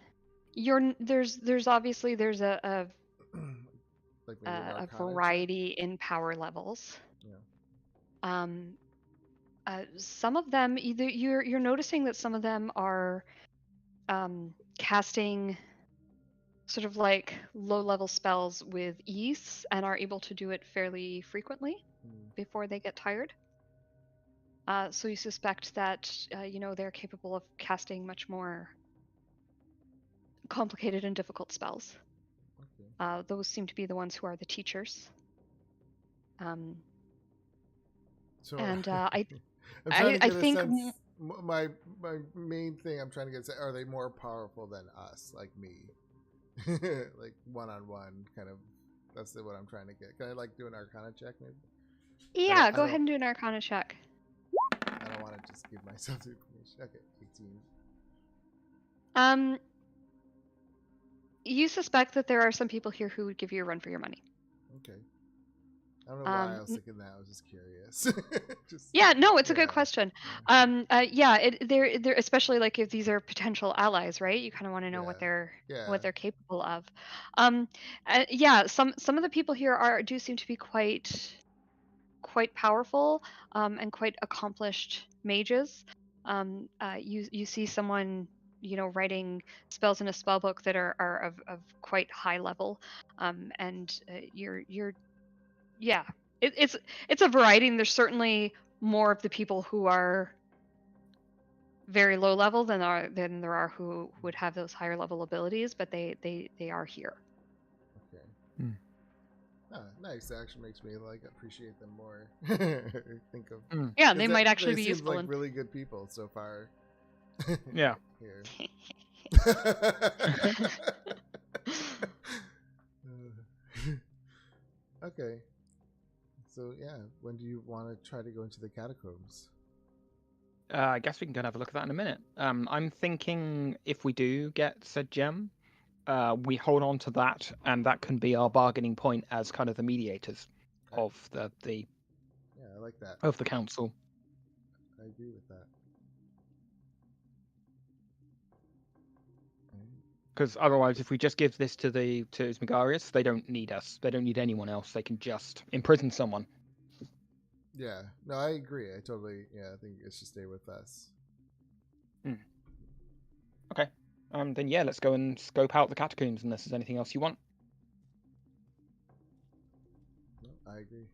there's obviously a like maybe an a arcana check? variety in power levels. Yeah. Some of them, either you're noticing that some of them are casting sort of like low-level spells with ease and are able to do it fairly frequently before they get tired. So you suspect that they're capable of casting much more complicated and difficult spells. Okay. Those seem to be the ones who are the teachers. So and I'm trying to get a think sense. My main thing I'm trying to get, are they more powerful than us, like me? Like one-on-one, kind of. That's what I'm trying to get. Can I like do an Arcana check, maybe? Yeah, go ahead and do an Arcana check. I don't want to just give myself the information. Okay, 18. You suspect that there are some people here who would give you a run for your money. Okay. I don't know why I was thinking that. I was just curious. Yeah, no, it's a good question. They're especially like if these are potential allies, right? You kind of want to know what they're capable of. Some of the people here do seem to be quite powerful, and quite accomplished mages. You see someone writing spells in a spell book that are of quite high level, and it's a variety, and there's certainly more of the people who are very low level than there are who would have those higher level abilities, but they are here. Okay. Nice. That actually makes me like appreciate them more. Think of Yeah, 'cause they might actually they be seem useful. like really good people so far. Yeah. Here. Okay. So yeah, when do you want to try to go into the catacombs? I guess we can go and have a look at that in a minute. I'm thinking if we do get said gem, we hold on to that, and that can be our bargaining point as kind of the mediators Okay. of the Yeah, I like that. of the council. I agree with that. Because otherwise, if we just give this to Smigarius, they don't need us. They don't need anyone else. They can just imprison someone. Yeah, no, I agree. I think it should stay with us. Okay. Then yeah, let's go and scope out the catacombs unless there's anything else you want. No, I agree.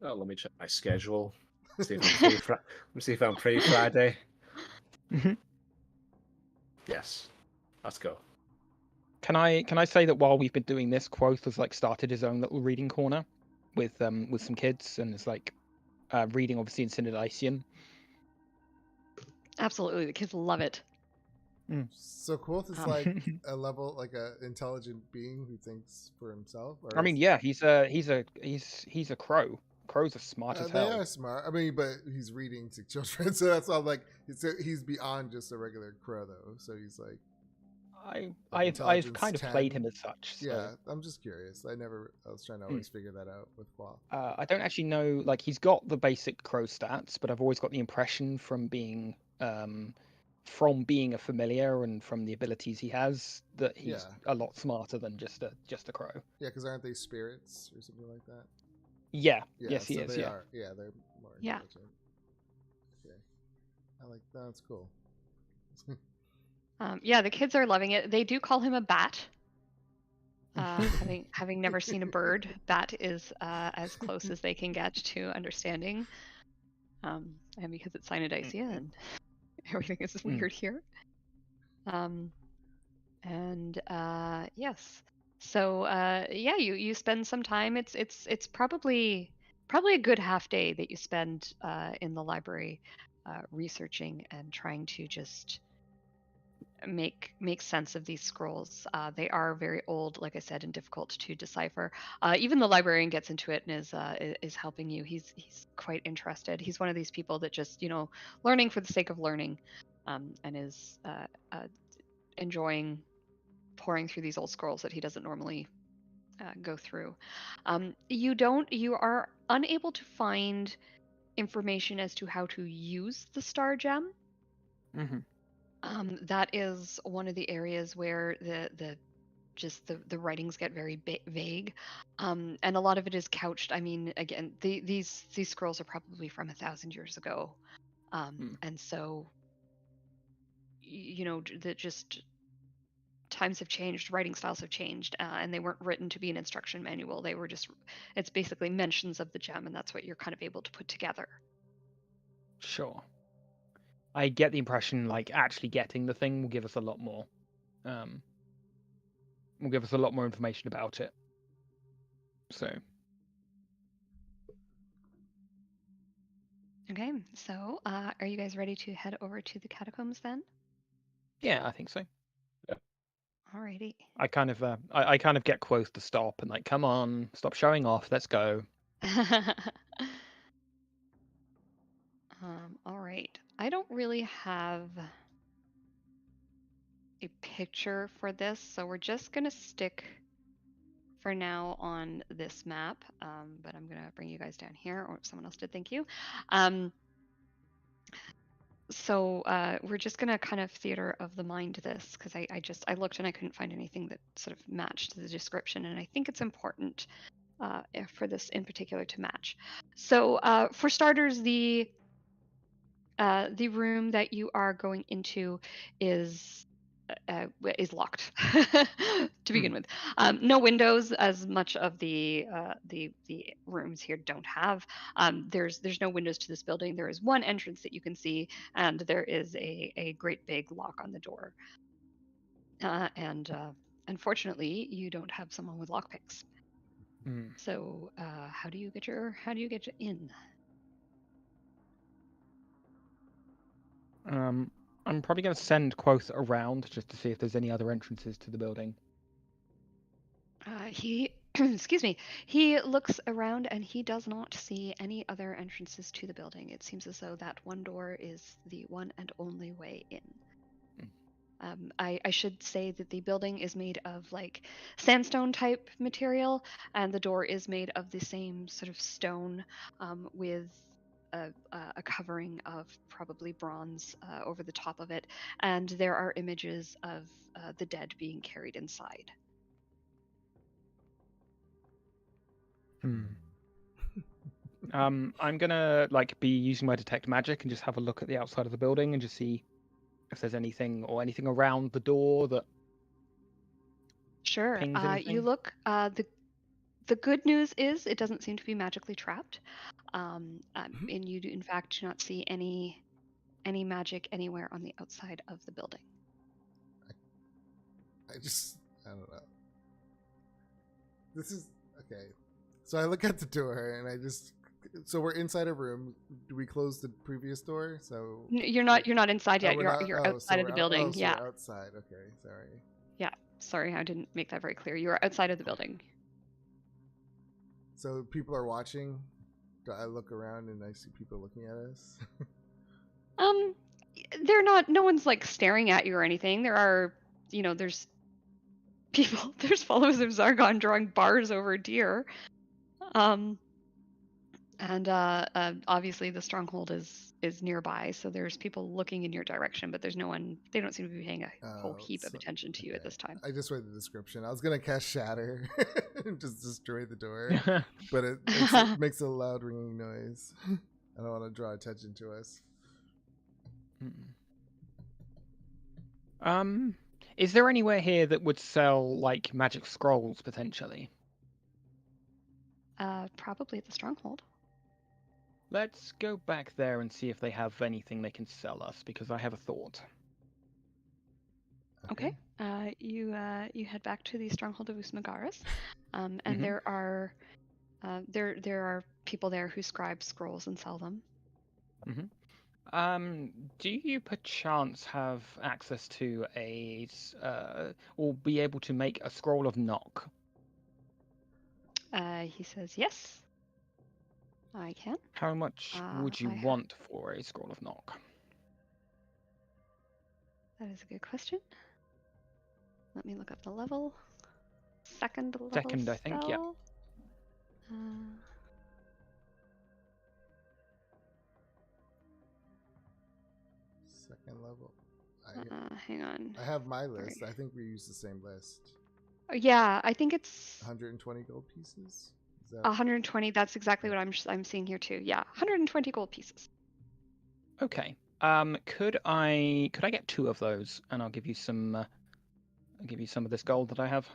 Oh, let me check my schedule. See if I'm free. Let me see if I'm free Friday. Mhm. Yes, let's go. Can I say that while we've been doing this, Quoth has like started his own little reading corner with some kids, and it's like reading obviously in Synodician. Absolutely, the kids love it. So Quoth is like a level, like a intelligent being who thinks for himself. Or I mean, yeah, he's a crow. Crows are smart as they hell. are smart. I mean, but he's reading to children, so that's all. Like he's beyond just a regular crow, though. So he's like. I've kind of 10. played him as such. So. Yeah, I'm just curious. I was trying to always figure that out with Quoth. I don't actually know. Like he's got the basic crow stats, but I've always got the impression from being a familiar and from the abilities he has that he's a lot smarter than just a crow. Yeah, because aren't they spirits or something like that? Yeah. Yeah, Yes, he so is. they Yeah. are. Yeah, they're more Yeah. intelligent. Okay, I like that. That's cool. Yeah, the kids are loving it. They do call him a bat. Having never seen a bird, bat is as close as they can get to understanding. And because it's Cynodicea and everything is weird here. Yes. So yeah, you spend some time. It's probably a good half day that you spend in the library researching and trying to just make sense of these scrolls. They are very old, like I said, and difficult to decipher. Even the librarian gets into it and is helping you. He's quite interested. He's one of these people that just learning for the sake of learning, and is enjoying pouring through these old scrolls that he doesn't normally go through. You are unable to find information as to how to use the star gem. Mm-hmm. That is one of the areas where the writings get very vague, and a lot of it is couched. I mean, again, these scrolls are probably from 1,000 years ago, and so that just times have changed, writing styles have changed, and they weren't written to be an instruction manual. They were it's basically mentions of the gem, and that's what you're kind of able to put together. Sure. I get the impression like actually getting the thing will give us a lot more. Will give us a lot more information about it. So. Okay, so are you guys ready to head over to the catacombs then? Yeah, I think so. Yeah. Alrighty. I kind of get Quoth to stop and like, come on, stop showing off. Let's go. All right. I don't really have a picture for this, so we're just gonna stick for now on this map. But I'm gonna bring you guys down here, or someone else did. Thank you. So we're just gonna kind of theater of the mind this, because I looked and I couldn't find anything that sort of matched the description, and I think it's important for this in particular to match. So for starters, the room that you are going into is locked to begin with. No windows, as much of the rooms here don't have. There's no windows to this building. There is one entrance that you can see, and there is a great big lock on the door. And Unfortunately, you don't have someone with lockpicks. Hmm. So how do you get your in? I'm probably going to send Quoth around just to see if there's any other entrances to the building. He excuse me. He looks around and he does not see any other entrances to the building. It seems as though that one door is the one and only way in. I should say that the building is made of like sandstone type material, and the door is made of the same sort of stone with a covering of probably bronze over the top of it, and there are images of the dead being carried inside. I'm gonna like be using my detect magic and just have a look at the outside of the building and just see if there's anything around the door that Sure. pings You anything. look. The good news is it doesn't seem to be magically trapped, and you do in fact do not see any magic anywhere on the outside of the building. I don't know. This is okay. So I look at the door and so we're inside a room. Do we close the previous door? So You're not inside yet. we're not- You're outside of the building. so Yeah. we're outside. Okay, sorry. Yeah. Sorry, I didn't make that very clear. You are outside of the building. So people are watching. Do I look around and I see people looking at us? They're not. No one's like staring at you or anything. There are, there's people. There's followers of Zargon drawing bars over deer. And obviously the stronghold is nearby, so there's people looking in your direction, but there's no one. They don't seem to be paying a whole heap of attention to you at this time. I just read the description. I was gonna cast Shatter and just destroy the door, but it makes a loud ringing noise. I don't want to draw attention to us. Is there anywhere here that would sell like magic scrolls potentially? Probably at the stronghold. Let's go back there and see if they have anything they can sell us, because I have a thought. Okay. You head back to the stronghold of Usmagaris, and Mhm. there are people there who scribe scrolls and sell them. Do you perchance have access to or be able to make a scroll of knock? He says, yes, I can. How much would you I have- want for a scroll of knock? That is a good question. Let me look up the level. Second level. Second, I think, yeah. spell. Second level. Hang on. I have my list. I think we use the same list. Yeah, I think it's 120 gold pieces. Is that 120. That's exactly what I'm seeing here too. Yeah, 120 gold pieces. Okay. Could I get 2 of those, and I'll give you some. I'll give you some of this gold that I have.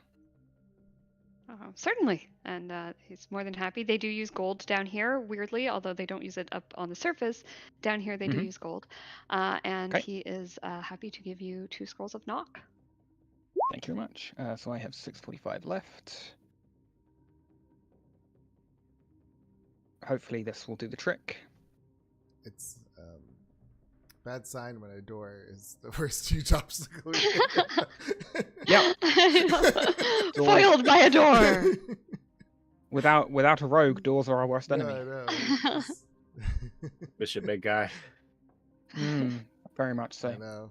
Certainly, and he's more than happy. They do use gold down here, weirdly, although they don't use it up on the surface. Down here, they do use gold, and Okay. he is happy to give you 2 scrolls of knock. Thank you very much. So I have 645 left. Hopefully this will do the trick. It's bad sign when a door is the first huge obstacle. Yep. Foiled by a door. Without a rogue, doors are our worst enemy. Yeah, I know. Bishop, big guy. Very much so. I know.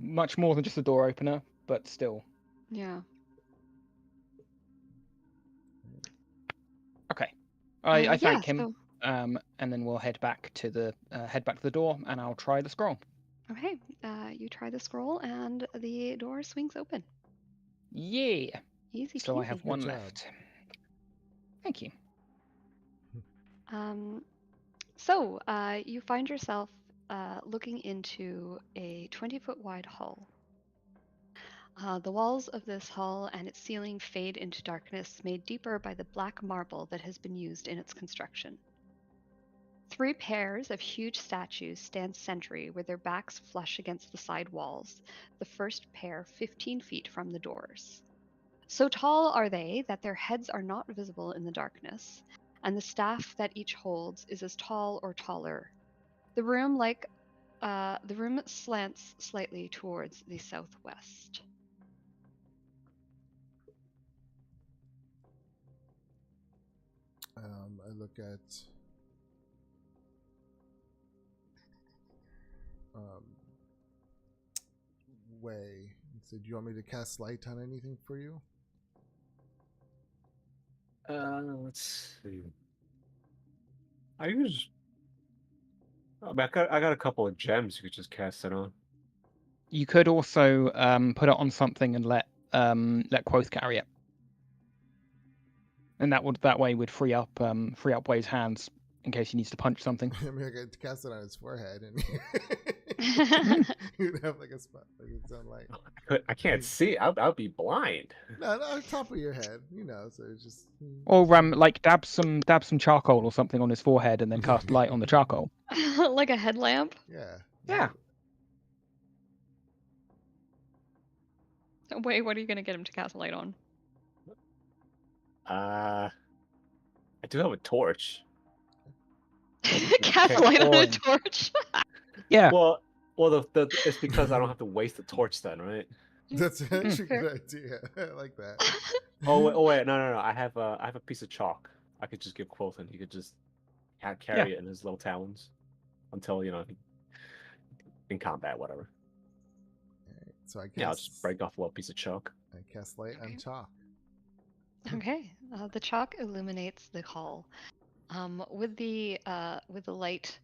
Much more than just a door opener, but still. Yeah. Okay. I thank yeah, him. And then we'll head back to the door, and I'll try the scroll. Okay. You try the scroll, and the door swings open. Yeah. Easy. So I have peasy. one Good job. left. Thank you. So you find yourself looking into a 20-foot wide hall. The walls of this hall and its ceiling fade into darkness, made deeper by the black marble that has been used in its construction. 3 pairs of huge statues stand sentry with their backs flush against the side walls, the first pair 15 feet from the doors. So tall are they that their heads are not visible in the darkness, and the staff that each holds is as tall or taller. The room slants slightly towards the southwest. I look at Way and say, "Do you want me to cast light on anything for you?" Let's see. I use. I mean, I got a couple of gems you could just cast it on. You could also put it on something and let Quoth carry it, and that way would free up Way's hands in case he needs to punch something. I mean, I could cast it on his forehead, and you'd have like a spot, like its own light. I can't see. I'll be blind. No, top of your head, so it's just. Or like dab some charcoal or something on his forehead and then cast light on the charcoal. Like a headlamp? Yeah. Yeah. Wait, what are you going to get him to cast light on? I do have a torch. Cast light on a torch? Yeah. Well, it's because I don't have to waste the torch then, right? That's actually a good idea. I like that. Oh wait, no. I have a piece of chalk. I could just give Quoth, and he could just carry it in his little talons until in combat, whatever. Alright, so I'll just break off a little piece of chalk. I cast light on chalk. Okay. The chalk illuminates the hall. With the light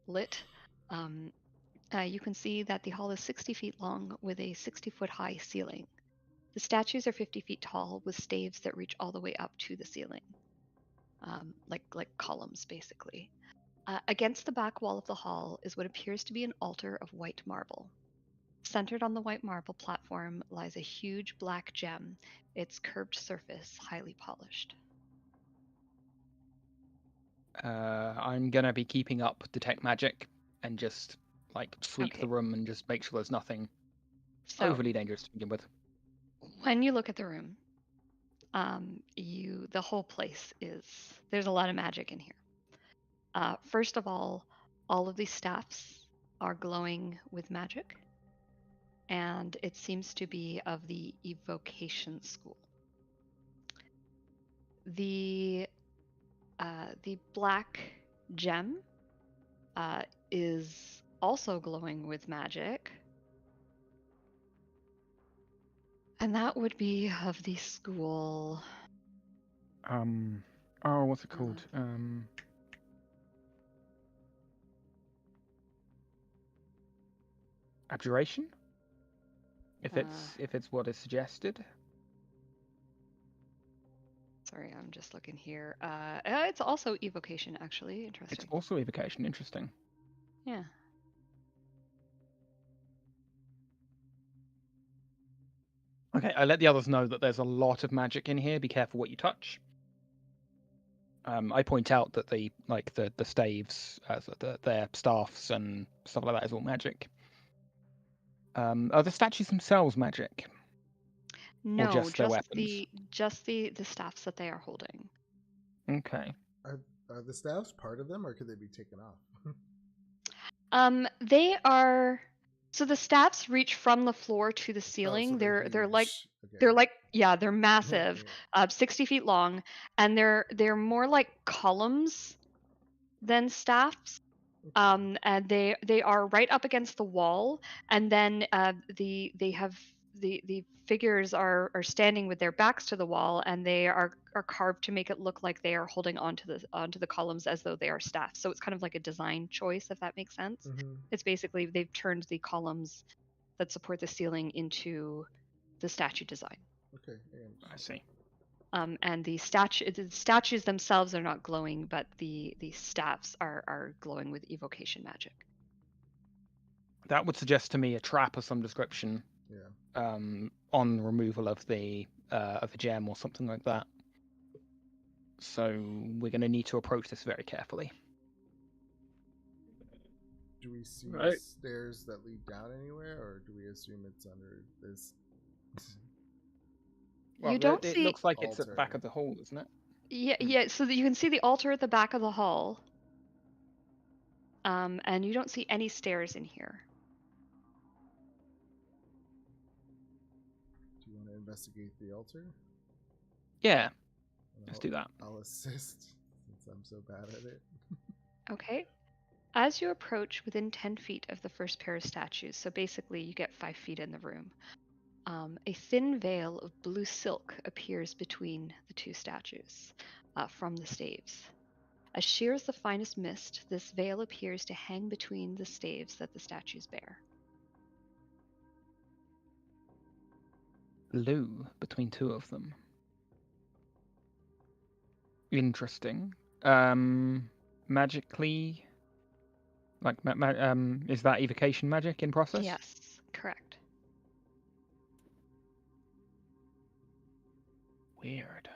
lit, you can see that the hall is 60 feet long with a 60-foot high ceiling. The statues are 50 feet tall with staves that reach all the way up to the ceiling, like columns, basically. Against the back wall of the hall is what appears to be an altar of white marble. Centered on the white marble platform lies a huge black gem, its curved surface highly polished. I'm gonna be keeping up detect magic and just sweep the room and just make sure there's nothing overly dangerous to begin with. When you look at the room, the whole place there's a lot of magic in here. First of all of these staffs are glowing with magic, and it seems to be of the evocation school. The black gem is also glowing with magic, and that would be of the school. What's it called? Abjuration? If it's what is suggested. Sorry, I'm just looking here. It's also evocation, actually. Interesting. It's also evocation. Interesting. Yeah. Okay, I let the others know that there's a lot of magic in here. Be careful what you touch. I point out that the staves, their staffs and stuff like that is all magic. Are the statues themselves magic? No, just their weapons? just the staffs that they are holding. Okay. Are the staffs part of them, or could they be taken off? They are. So the staffs reach from the floor to the ceiling. So they're huge. they're massive, 60 feet long, and they're more like columns than staffs. And they are right up against the wall, and then the figures are standing with their backs to the wall, and they are carved to make it look like they are holding onto the columns as though they are staffs. So it's kind of like a design choice, if that makes sense. Mm-hmm. It's basically they've turned the columns that support the ceiling into the statue design. Okay. I see. And the statues themselves are not glowing, but the staffs are glowing with evocation magic. That would suggest to me a trap of some description. Yeah. On removal of the gem or something like that. So we're going to need to approach this very carefully. Do we see Right. stairs that lead down anywhere, or do we assume it's under this? Well, don't it see- looks like it's at the back Altar. of the hall, isn't it? Yeah, so that you can see the altar at the back of the hall. And you don't see any stairs in here. Do you want to investigate the altar? Yeah, And let's do that. I'll assist since I'm so bad at it. Okay. As you approach within 10 feet of the first pair of statues, so basically you get 5 feet in the room, a thin veil of blue silk appears between the two statues from the staves. As sheer as the finest mist, this veil appears to hang between the staves that the statues bear. Blue between two of them. Interesting. Magically, like, is that evocation magic in process? Yes, correct. Weird.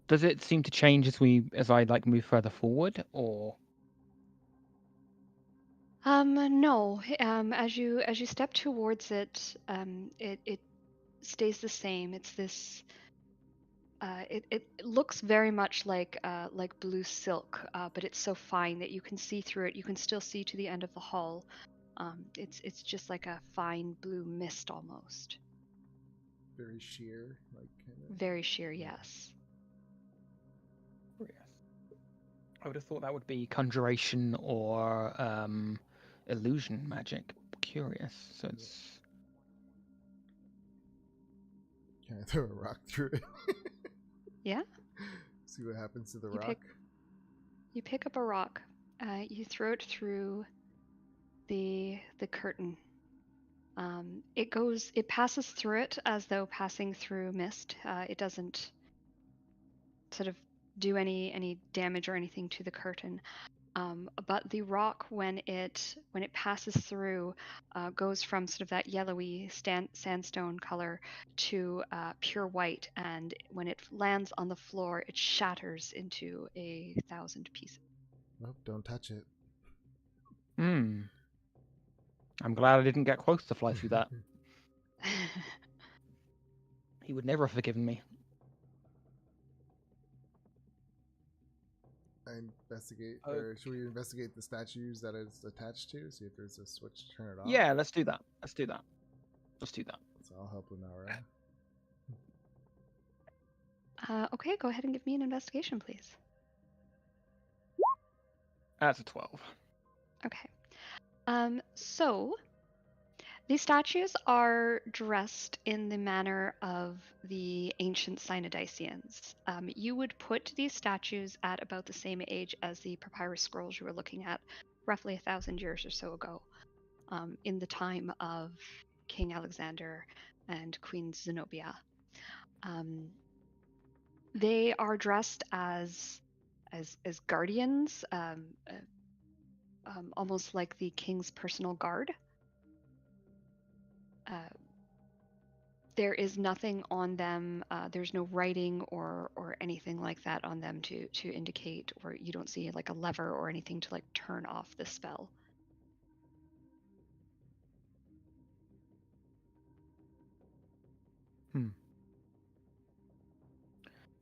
Does it seem to change as I like move further forward, or? No. As you step towards it, it stays the same. It's this. It looks very much like blue silk, but it's so fine that you can see through it. You can still see to the end of the hall. It's just like a fine blue mist almost. Very sheer, like kind of. Very sheer, yes. I would have thought that would be conjuration or illusion magic. Curious. So it's. Can I throw a rock through it? Yeah. See what happens to the You rock. You pick up a rock. You throw it through the curtain. It passes through it as though passing through mist. It doesn't sort of do any damage or anything to the curtain. But the rock, when it passes through, goes from sort of that yellowy sandstone color to pure white, and when it lands on the floor, it shatters into 1,000 pieces. Nope, don't touch it. Hmm. I'm glad I didn't get close to fly through that. He would never have forgiven me. I investigate, Oh. or should we investigate the statues that it's attached to? See if there's a switch to turn it off. Yeah, let's do that. Let's do that. So I'll help Lunara. Okay, go ahead and give me an investigation, please. That's a 12. Okay. So these statues are dressed in the manner of the ancient Synodicians. You would put these statues at about the same age as the papyrus scrolls you were looking at, roughly 1,000 years or so ago, in the time of King Alexander and Queen Zenobia. They are dressed as guardians, almost like the king's personal guard. There is nothing on them. There's no writing or anything like that on them to indicate, or you don't see like a lever or anything to like turn off the spell.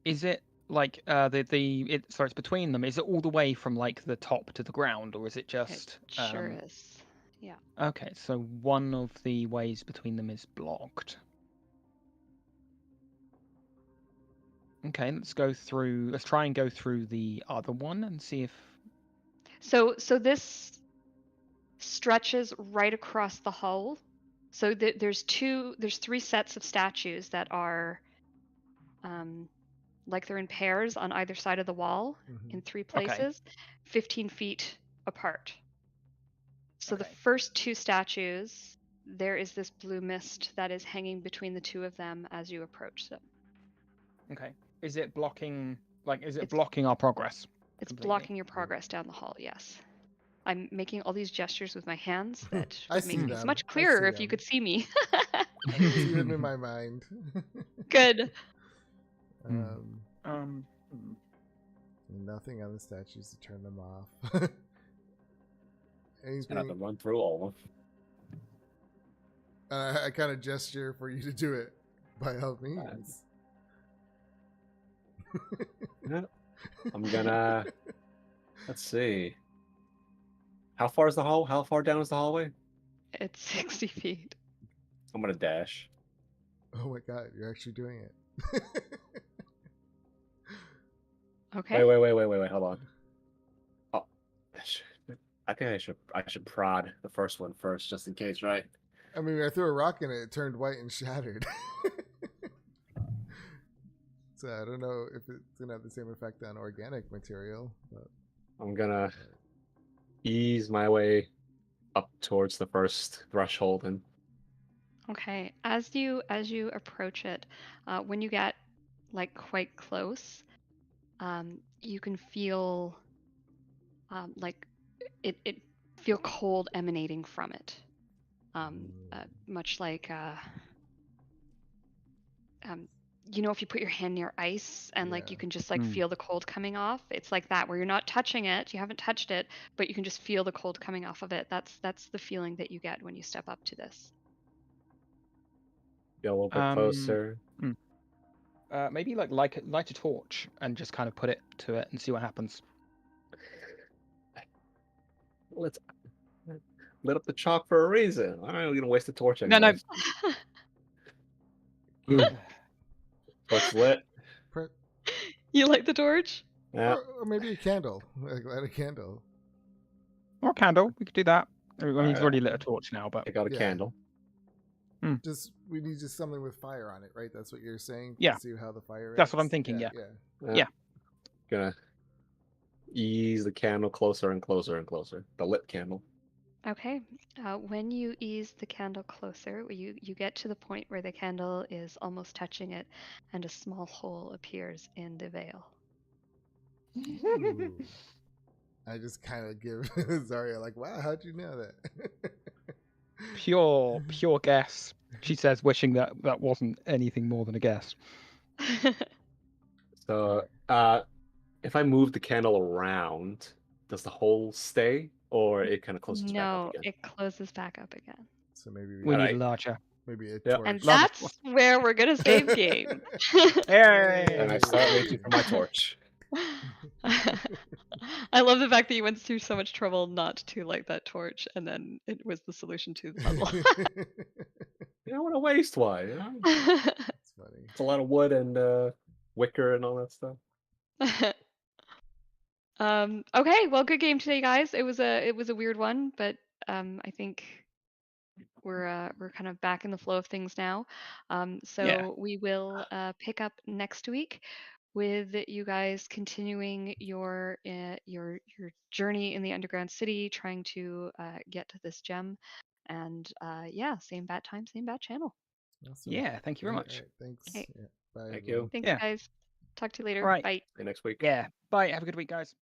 Is it like so it's between them? Is it all the way from like the top to the ground, or is it just? It sure is. Yeah. Okay, so one of the ways between them is blocked. Okay, let's try and go through the other one and see if. So this stretches right across the hull. So there's 3 sets of statues that are like they're in pairs on either side of the wall in 3 places, 15 feet apart. So the first 2 statues, there is this blue mist that is hanging between the 2 of them as you approach them. Okay. Is it blocking? Is it blocking our progress? It's completely? blocking your progress down the hall. Yes. I'm making all these gestures with my hands that I would see make things them. much I clearer see if you them. could see me. I can see them in my mind. Good. Nothing on the statues to turn them off. Gonna have to Anything? run through all of I kind of gesture for you to do it by all means. them. I'm gonna. Let's see. How far is the hall? How far down is the hallway? It's 60 feet. I'm gonna dash. Oh my god, you're actually doing it. Okay. Wait. Hold on. Oh, I think I should prod the first one first, just in case, right? I mean, I threw a rock in it, it turned white and shattered. So I don't know if it's gonna have the same effect on organic material. But I'm gonna ease my way up towards the first threshold and Okay. As you approach it, when you get like quite close, you can feel like it feel cold emanating from it. Much like if you put your hand near ice and like Yeah. you can just like Mm. feel the cold coming off. It's like that where you're not touching it, you haven't touched it, but you can just feel the cold coming off of it. That's the feeling that you get when you step up to this. get a little bit closer. Maybe like light a torch and just kind of put it to it and see what happens. Let's lit up the chalk for a reason. All right, we're gonna waste the torch No, anyway. no. Torch lit. pre- You light the torch? Yeah. or maybe a candle. Like light a candle. Or a candle. We could do that. I mean, he's Alright. already lit a torch now, but Take out a Yeah. candle. We need just something with fire on it, right? That's what you're saying. Yeah. To see how the fire. That's what I'm reacts? thinking, yeah. Yeah. Gonna ease the candle closer and closer and closer. The lit candle. Okay. When you ease the candle closer, you get to the point where the candle is almost touching it, and a small hole appears in the veil. Ooh. I just kind of give Zarya like, wow, how'd you know that? pure guess. She says, wishing that wasn't anything more than a guess. So, if I move the candle around, does the hole stay, or it kind of closes back No, up again? it closes back up again. So maybe We need Alright. a larger. maybe a Yep. torch. And Love it. that's where we're gonna save game. Hey! And I start reaching for my torch. I love the fact that you went through so much trouble not to light that torch, and then it was the solution to the puzzle. You don't want to waste one. You know? It's funny. It's a lot of wood and wicker and all that stuff. Okay, well, good game today, guys. It was a weird one, but I think we're kind of back in the flow of things now. So Yeah. we will pick up next week with you guys continuing your journey in the underground city, trying to get to this gem, and yeah, same bat time, same bat channel. Awesome. Yeah, thank you very Alright, much. alright, thanks. Okay. Yeah, bye, Thank everyone. you. Thanks, Yeah. guys. Talk to you later. Right. Bye. See you next week. Yeah. Bye. Have a good week, guys.